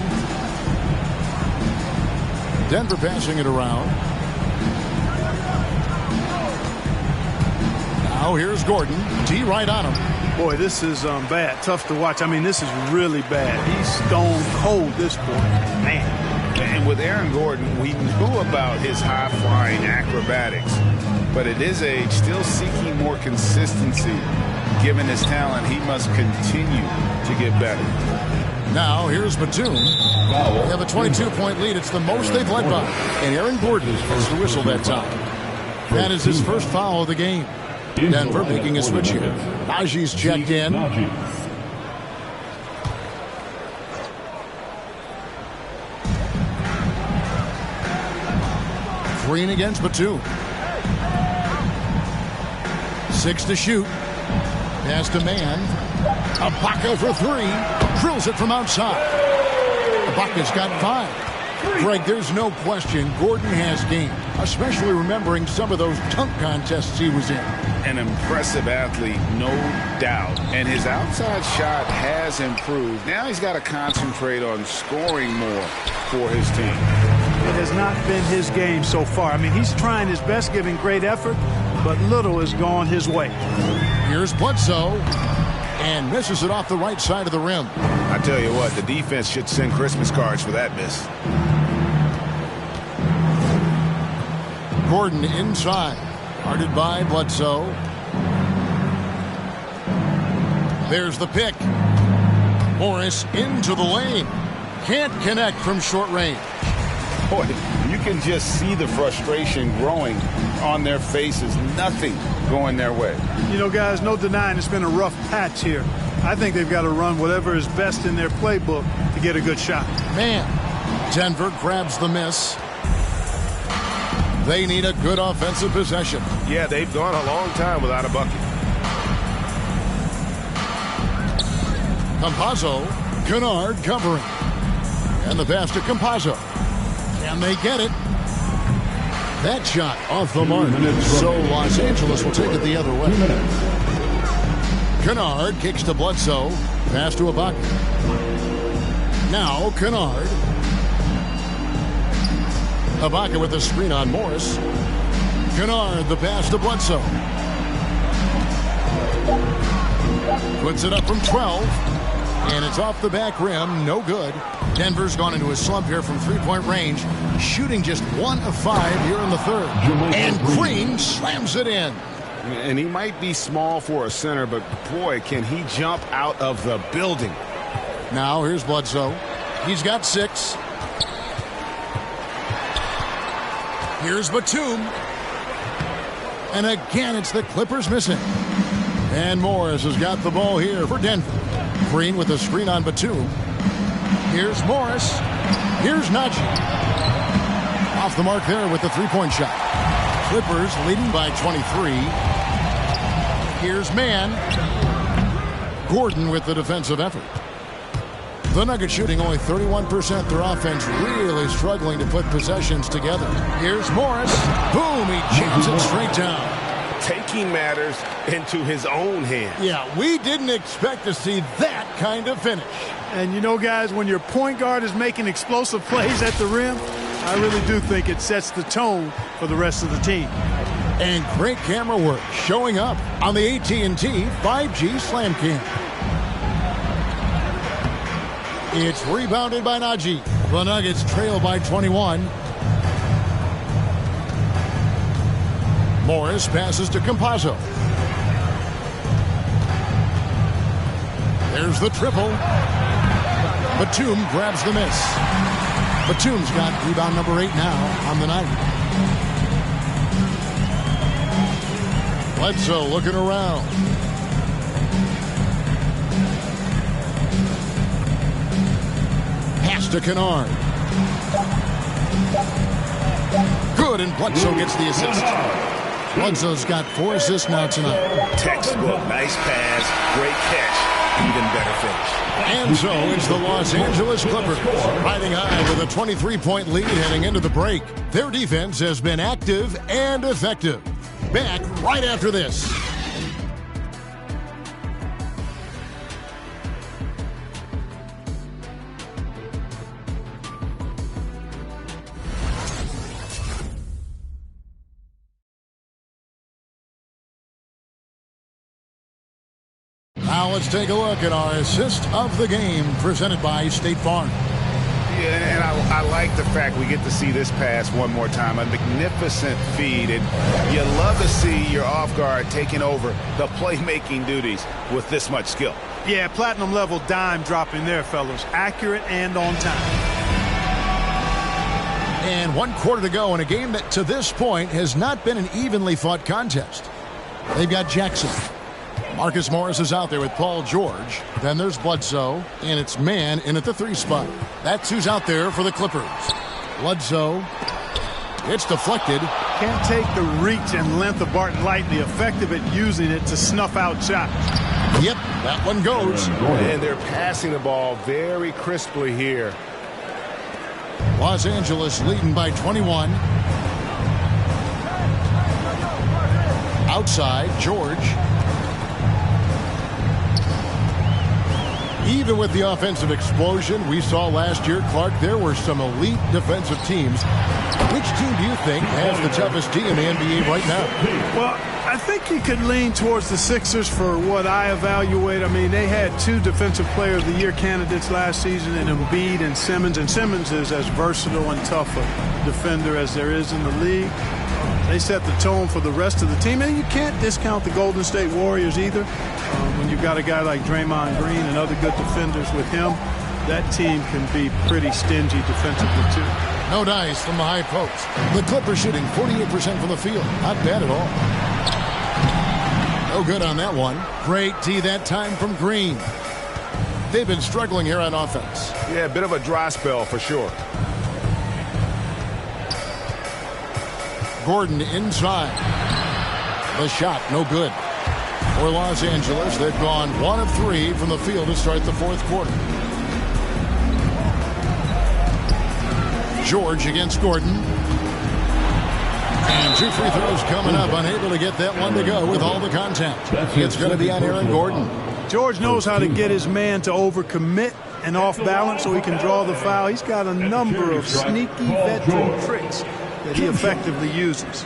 Denver passing it around. Now here's Gordon. D right on him. Boy, this is bad. Tough to watch. I mean, this is really bad. He's stone cold this point. Man. And with Aaron Gordon, we knew about his high-flying acrobatics. But at his age, still seeking more consistency. Given his talent, he must continue to get better. Now, here's Batum. They have a 22-point lead. It's the most they've led by. And Aaron Gordon has the whistle that time. That is his first foul of the game. Denver making a switch here. Najee's checked in. Green against Batum. 6 to shoot. Pass to man. Ibaka for 3. Drills it from outside. Ibaka's got 5. Greg, there's no question Gordon has game, especially remembering some of those dunk contests he was in. An impressive athlete, no doubt. And his outside shot has improved. Now he's got to concentrate on scoring more for his team. It has not been his game so far. I mean, he's trying his best, giving great effort, but little has gone his way. Here's Bledsoe. And misses it off the right side of the rim. I tell you what, the defense should send Christmas cards for that miss. Gordon inside. Guarded by Bledsoe. There's the pick. Morris into the lane. Can't connect from short range. Boy, you can just see the frustration growing on their faces. Nothing going their way. You know, guys, no denying it's been a rough patch here. I think they've got to run whatever is best in their playbook to get a good shot. Man, Denver grabs the miss. They need a good offensive possession. Yeah, they've gone a long time without a bucket. Campazzo, Kennard covering. And the pass to Campazzo. Can they get it? That shot off the mark. So Los Angeles will take it the other way. Kennard kicks to Bledsoe. Pass to Ibaka. Now Kennard. Ibaka with the screen on Morris. Kennard, the pass to Bledsoe. Puts it up from 12. And it's off the back rim. No good. Denver's gone into a slump here from three-point range. Shooting just 1 of 5 here in the third. And Green slams it in. And he might be small for a center, but boy, can he jump out of the building. Now here's Bledsoe. He's got 6. Here's Batum. And again, it's the Clippers missing. And Morris has got the ball here for Denver. Green with the screen on Batum. Here's Morris. Here's Najee. Off the mark there with the three-point shot. Clippers leading by 23. Here's Mann. Gordon with the defensive effort. The Nuggets shooting only 31%. Their offense really struggling to put possessions together. Here's Morris. Boom, he jams it straight down. Taking matters into his own hands. Yeah, we didn't expect to see that kind of finish. And you know, guys, when your point guard is making explosive plays at the rim, I really do think it sets the tone for the rest of the team. And great camera work showing up on the AT&T 5G Slam Cam. It's rebounded by Najee. The Nuggets trail by 21. Morris passes to Campazzo. There's the triple. Batum grabs the miss. Batum's got rebound number 8 now on the night. Bledsoe looking around. Pass to Kennard. Good, and Bledsoe gets the assist. Bledsoe's got 4 assists now tonight. Textbook, nice pass, great catch, even better finish. And so it's the Los Angeles Clippers riding high with a 23-point lead heading into the break. Their defense has been active and effective. Back right after this. Now let's take a look at our assist of the game presented by State Farm. Yeah, and I like the fact we get to see this pass one more time. A magnificent feed, and you love to see your off guard taking over the playmaking duties with this much skill. Yeah, platinum level dime dropping there, fellas. Accurate and on time. And 1 quarter to go in a game that to this point has not been an evenly fought contest. They've got Jackson. Marcus Morris is out there with Paul George. Then there's Bledsoe, and it's man in at the 3 spot. That's who's out there for the Clippers. Bledsoe. It's deflected. Can't take the reach and length of Barton lightly. Effective at using it to snuff out shots. Yep, that one goes. And they're passing the ball very crisply here. Los Angeles leading by 21. Outside, George. Even with the offensive explosion we saw last year, Clark, there were some elite defensive teams. Which team do you think has the toughest D in the NBA right now? Well, I think you could lean towards the Sixers for what I evaluate. I mean, they had 2 Defensive Player of the Year candidates last season in Embiid and Simmons. And Simmons is as versatile and tough a defender as there is in the league. They set the tone for the rest of the team. And you can't discount the Golden State Warriors either. When you've got a guy like Draymond Green and other good defenders with him, that team can be pretty stingy defensively too. No dice from the high post. The Clippers shooting 48% from the field. Not bad at all. No good on that one. Great D that time from Green. They've been struggling here on offense. Yeah, a bit of a dry spell for sure. Gordon inside. The shot, no good. For Los Angeles, they've gone 1 of 3 from the field to start the 4th quarter. George against Gordon. And 2 free throws coming up, unable to get that one to go with all the contact. It's going to be on Aaron Gordon. George knows how to get his man to overcommit and off balance so he can draw the foul. He's got a number of sneaky veteran tricks that he effectively uses.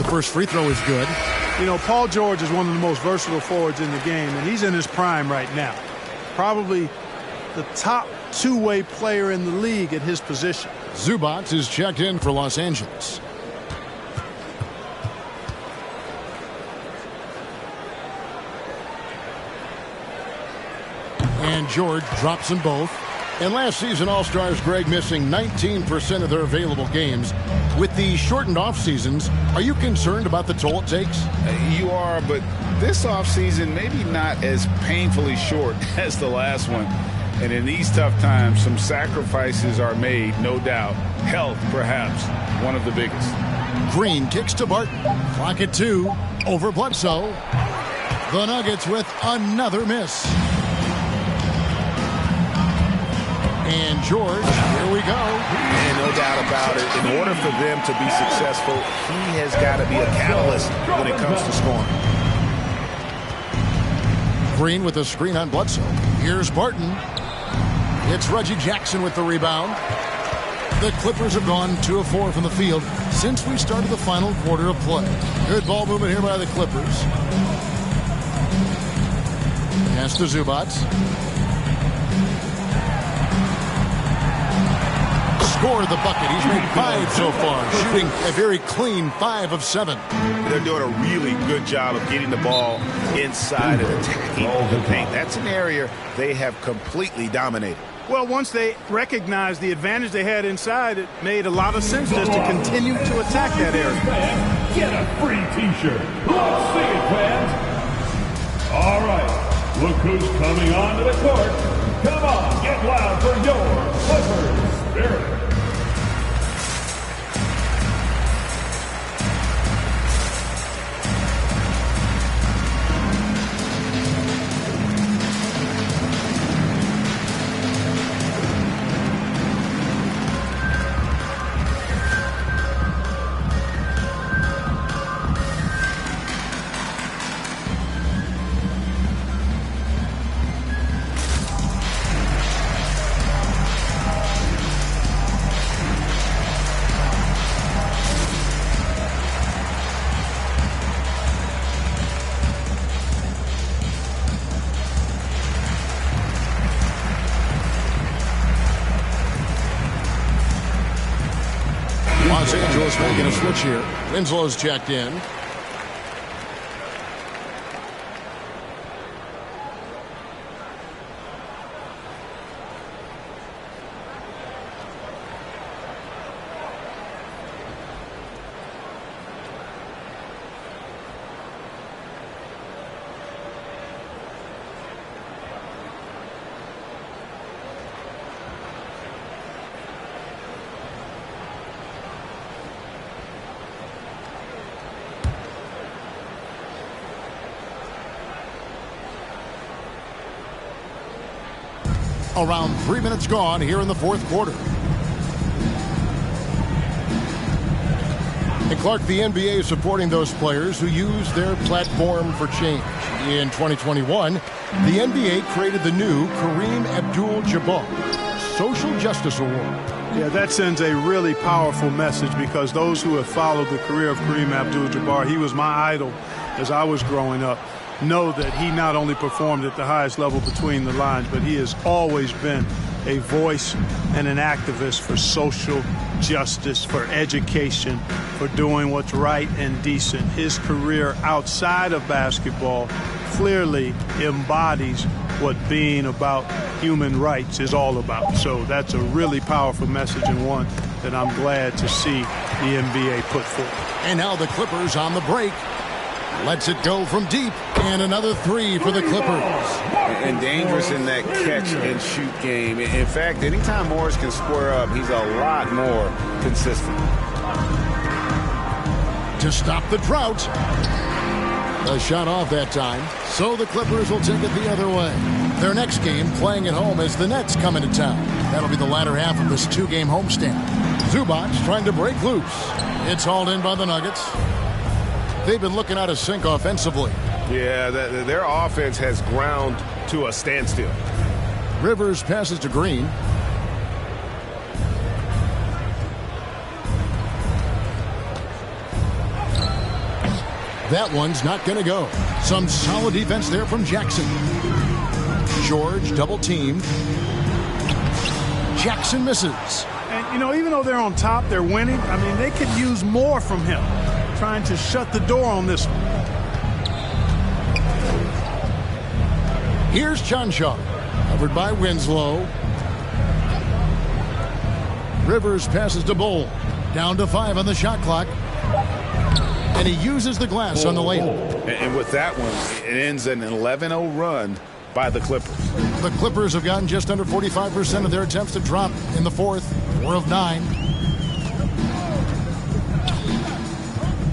First free throw is good. You know, Paul George is one of the most versatile forwards in the game, and he's in his prime right now. Probably the top 2-way player in the league at his position. Zubac is checked in for Los Angeles. And George drops them both. And last season, All-Stars Greg missing 19% of their available games. With the shortened off-seasons, are you concerned about the toll it takes? You are, but this off-season maybe not as painfully short as the last one. And in these tough times, some sacrifices are made, no doubt. Health, perhaps, one of the biggest. Green kicks to Barton. Clock at 2. Over Bledsoe. The Nuggets with another miss. And George, here we go. And no doubt about it, in order for them to be successful, he has got to be a catalyst when it comes to scoring. Green with a screen on Bledsoe. Here's Barton. It's Reggie Jackson with the rebound. The Clippers have gone 2 of 4 from the field since we started the final quarter of play. Good ball movement here by the Clippers. Pass to Zubac. Scored the bucket. He's made 5 so far, shooting a very clean 5 of 7. They're doing a really good job of getting the ball inside and attacking the paint. That's an area they have completely dominated. Well, once they recognized the advantage they had inside, it made a lot of sense just to continue to attack that area. Get a free T-shirt. Let's see it, fans. All right, look who's coming onto the court. Come on, get loud for your Clippers Spirit. Los Angeles making a switch here. Winslow's checked in. Around 3 minutes gone here in the fourth quarter. And Clark, the NBA is supporting those players who use their platform for change. In 2021, the NBA created the new Kareem Abdul-Jabbar Social Justice Award. Yeah, that sends a really powerful message because those who have followed the career of Kareem Abdul-Jabbar, he was my idol as I was growing up, know that he not only performed at the highest level between the lines, but he has always been a voice and an activist for social justice, for education, for doing what's right and decent. His career outside of basketball clearly embodies what being about human rights is all about. So that's a really powerful message and one that I'm glad to see the NBA put forth. And now the Clippers on the break. Lets it go from deep, and another 3 for the Clippers. And dangerous in that catch-and-shoot game. In fact, anytime Morris can square up, he's a lot more consistent. To stop the drought. A shot off that time, so the Clippers will take it the other way. Their next game, playing at home, as the Nets come into town. That'll be the latter half of this 2-game homestand. Zubac trying to break loose. It's hauled in by the Nuggets. They've been looking out of sync offensively. Yeah, their offense has ground to a standstill. Rivers passes to Green. That one's not going to go. Some solid defense there from Jackson. George double teamed. Jackson misses. And, you know, even though they're on top, they're winning. I mean, they could use more from him. Trying to shut the door on this one. Here's Chanshaw, covered by Winslow. Rivers passes to Bowl. Down to 5 on the shot clock. And he uses the glass on the layup. And with that one, it ends an 11-0 run by the Clippers. The Clippers have gotten just under 45% of their attempts to drop in the fourth. 4 of 9.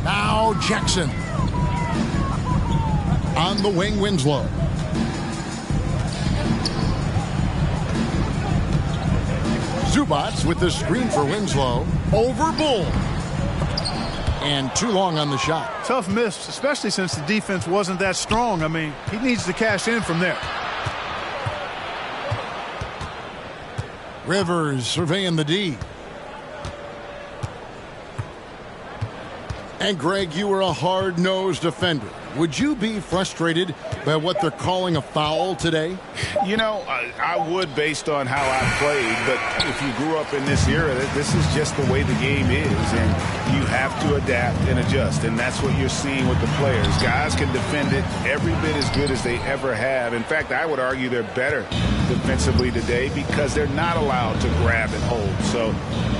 Now Jackson. On the wing, Winslow. Zubats with the screen for Winslow. Over Bull. And too long on the shot. Tough miss, especially since the defense wasn't that strong. I mean, he needs to cash in from there. Rivers surveying the D. And Greg, you were a hard-nosed defender. Would you be frustrated by what they're calling a foul today? You know, I would based on how I played, but if you grew up in this era, this is just the way the game is, and you have to adapt and adjust, and that's what you're seeing with the players. Guys can defend it every bit as good as they ever have. In fact, I would argue they're better defensively today because they're not allowed to grab and hold. So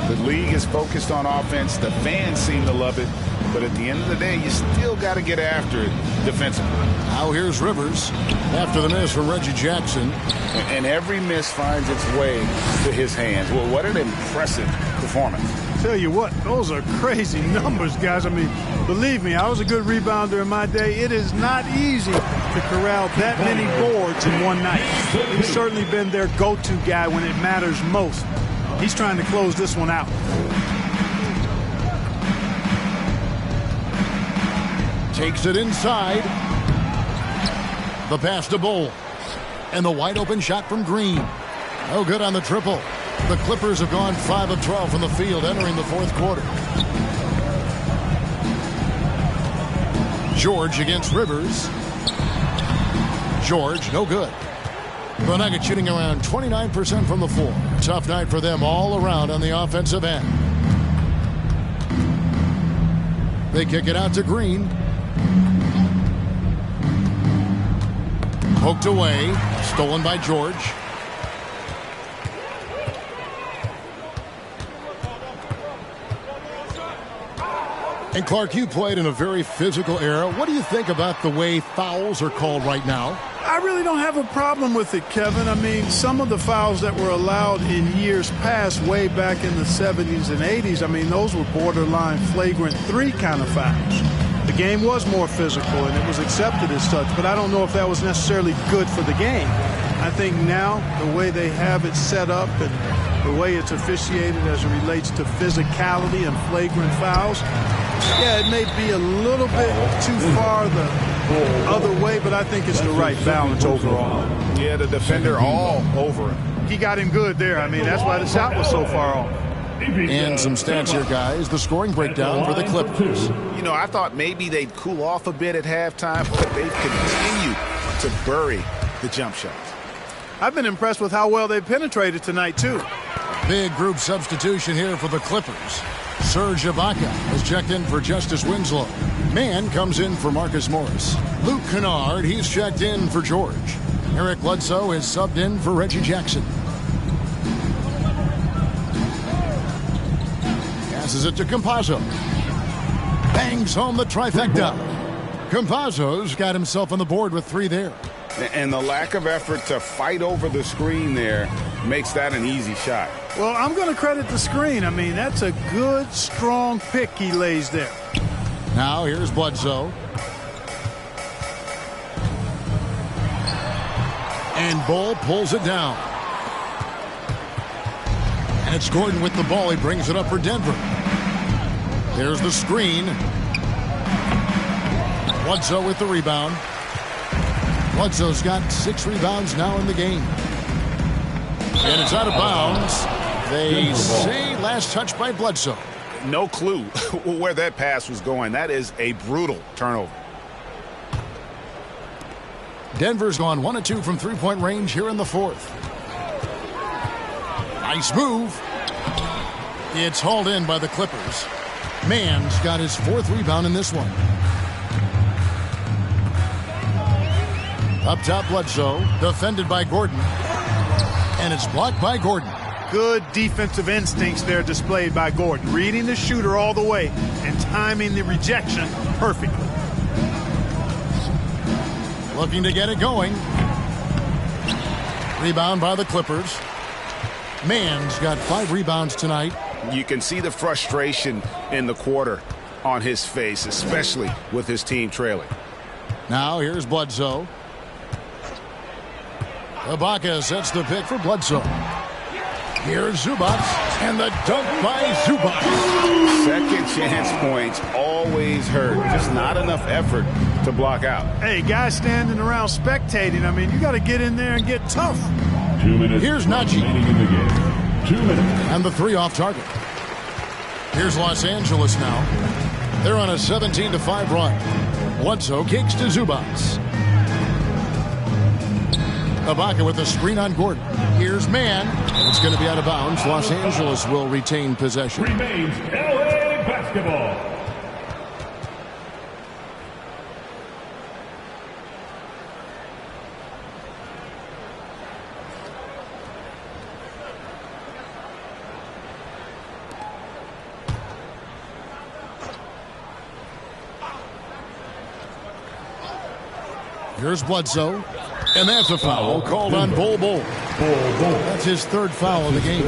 the league is focused on offense. The fans seem to love it. But at the end of the day, you still got to get after it defensively. Now here's Rivers after the miss from Reggie Jackson. And every miss finds its way to his hands. Well, what an impressive performance. Tell you what, those are crazy numbers, guys. I mean, believe me, I was a good rebounder in my day. It is not easy to corral that many boards in one night. He's certainly been their go-to guy when it matters most. He's trying to close this one out. Takes it inside. The pass to Bull. And the wide open shot from Green. No good on the triple. The Clippers have gone 5 of 12 from the field entering the fourth quarter. George against Rivers. George, no good. The Nuggets shooting around 29% from the floor. Tough night for them all around on the offensive end. They kick it out to Green. Poked away. Stolen by George. And Clark, you played in a very physical era. What do you think about the way fouls are called right now? I really don't have a problem with it, Kevin. I mean, some of the fouls that were allowed in years past, way back in the 70s and 80s, I mean, those were borderline flagrant 3 kind of fouls. The game was more physical, and it was accepted as such, but I don't know if that was necessarily good for the game. I think now, the way they have it set up and the way it's officiated as it relates to physicality and flagrant fouls, yeah, it may be a little bit too far the other way, but I think it's the right balance overall. Yeah, the defender all over him. He got him good there. I mean, that's why the shot was so far off. And some stats here, guys. The scoring breakdown for the Clippers. You know, I thought maybe they'd cool off a bit at halftime, but they've continued to bury the jump shots. I've been impressed with how well they've penetrated tonight, too. Big group substitution here for the Clippers. Serge Ibaka has checked in for Justice Winslow. Mann comes in for Marcus Morris. Luke Kennard, he's checked in for George. Eric Bledsoe is subbed in for Reggie Jackson. Passes it to Campazzo. Bangs home the trifecta. Campazzo's got himself on the board with 3 there. And the lack of effort to fight over the screen there makes that an easy shot. Well, I'm going to credit the screen. I mean, that's a good, strong pick he lays there. Now here's Bledsoe. And Bull pulls it down. And it's Gordon with the ball. He brings it up for Denver. There's the screen. Bledsoe with the rebound. Bledsoe's got 6 rebounds now in the game. And it's out of bounds. They say last touch by Bledsoe. No clue where that pass was going. That is a brutal turnover. Denver's gone 1 of 2 from three-point range here in the fourth. Nice move. It's hauled in by the Clippers. Mann's got his 4th rebound in this one. Up top, Bledsoe, defended by Gordon. And it's blocked by Gordon. Good defensive instincts there displayed by Gordon. Reading the shooter all the way and timing the rejection perfectly. Looking to get it going. Rebound by the Clippers. Mann's got 5 rebounds tonight. You can see the frustration in the quarter on his face, especially with his team trailing. Now here's Bledsoe. Ibaka sets the pick for Bledsoe. Here's Zubac, and the dunk by Zubac. Second chance points always hurt. Just not enough effort to block out. Hey, guys standing around spectating, I mean, you got to get in there and get tough. 2 minutes. Here's Najee. Remaining in the game. 2 minutes. And the 3 off target. Here's Los Angeles now. They're on a 17-5 run. Bledsoe kicks to Zubac. Ibaka with a screen on Gordon. Here's Mann. It's going to be out of bounds. Los Angeles will retain possession. Remains LA basketball. Here's Bledsoe. And that's a foul called on Bol Bol. That's his 3rd foul of the game.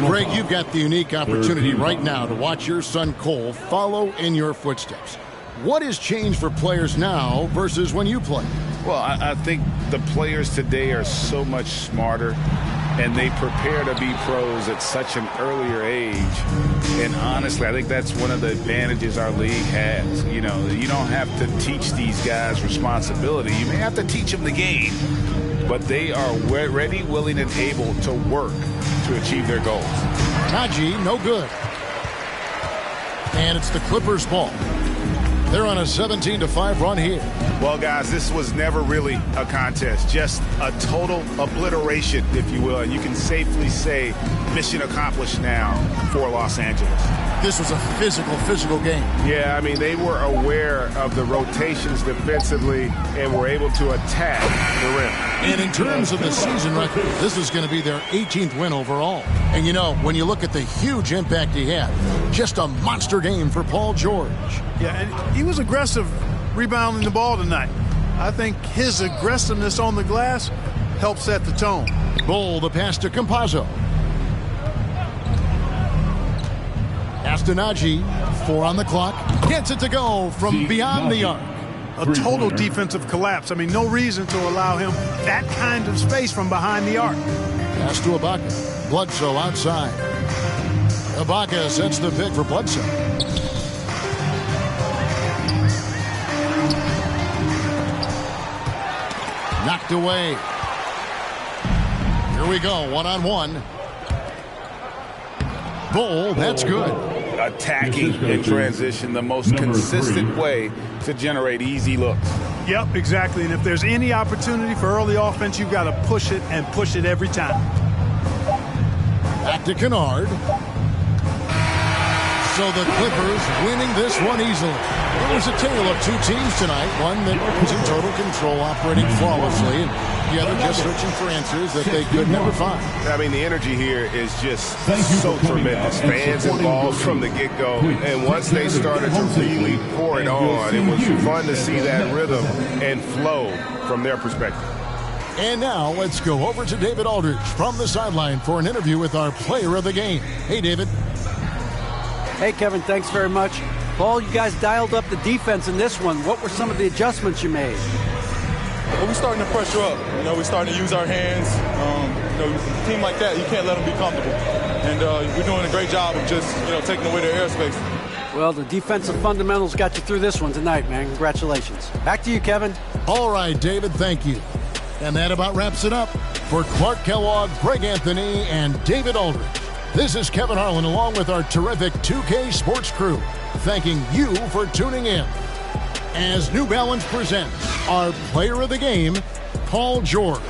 Greg, you've got the unique opportunity right now to watch your son Cole follow in your footsteps. What has changed for players now versus when you played? Well, I think the players today are so much smarter, and they prepare to be pros at such an earlier age. And honestly, I think that's one of the advantages our league has. You know, you don't have to teach these guys responsibility. You may have to teach them the game, but they are ready, willing, and able to work to achieve their goals. Najee, no good. And it's the Clippers' ball. They're on a 17-5 run here. Well, guys, this was never really a contest, just a total obliteration, if you will. And you can safely say mission accomplished now for Los Angeles. This was a physical game. Yeah, I mean, they were aware of the rotations defensively and were able to attack the rim. And in terms of the season record, this is going to be their 18th win overall. And, you know, when you look at the huge impact he had, just a monster game for Paul George. Yeah, and he was aggressive rebounding the ball tonight. I think his aggressiveness on the glass helped set the tone. Bol, the pass to Campazzo. Pass to Najee. 4 on the clock. Gets it to go from beyond the arc. A total defensive collapse. I mean, no reason to allow him that kind of space from behind the arc. Pass to Ibaka. Bledsoe outside. Ibaka sets the pick for Bledsoe. Knocked away. Here we go, one-on-one. Bol, that's good. Attacking in transition, the most consistent way to generate easy looks. Yep, exactly. And if there's any opportunity for early offense, you've got to push it and push it every time. Back to Kennard. So the Clippers winning this one easily. It was a tale of 2 teams tonight. One that was in total control, operating flawlessly, and the other just searching for answers that they could never find. I mean, the energy here is just so tremendous. Fans involved from the get-go, and once they started to really pour it on, it was fun to see that rhythm and flow from their perspective. And now let's go over to David Aldridge from the sideline for an interview with our player of the game. Hey, David. Hey, Kevin, thanks very much. Paul, you guys dialed up the defense in this one. What were some of the adjustments you made? Well, we're starting to pressure up. You know, we're starting to use our hands. You know, a team like that, you can't let them be comfortable. And we're doing a great job of just, you know, taking away their airspace. Well, the defensive fundamentals got you through this one tonight, man. Congratulations. Back to you, Kevin. All right, David, thank you. And that about wraps it up. For Clark Kellogg, Greg Anthony, and David Aldridge, this is Kevin Harlan along with our terrific 2K Sports crew, thanking you for tuning in. As New Balance presents our player of the game, Paul George.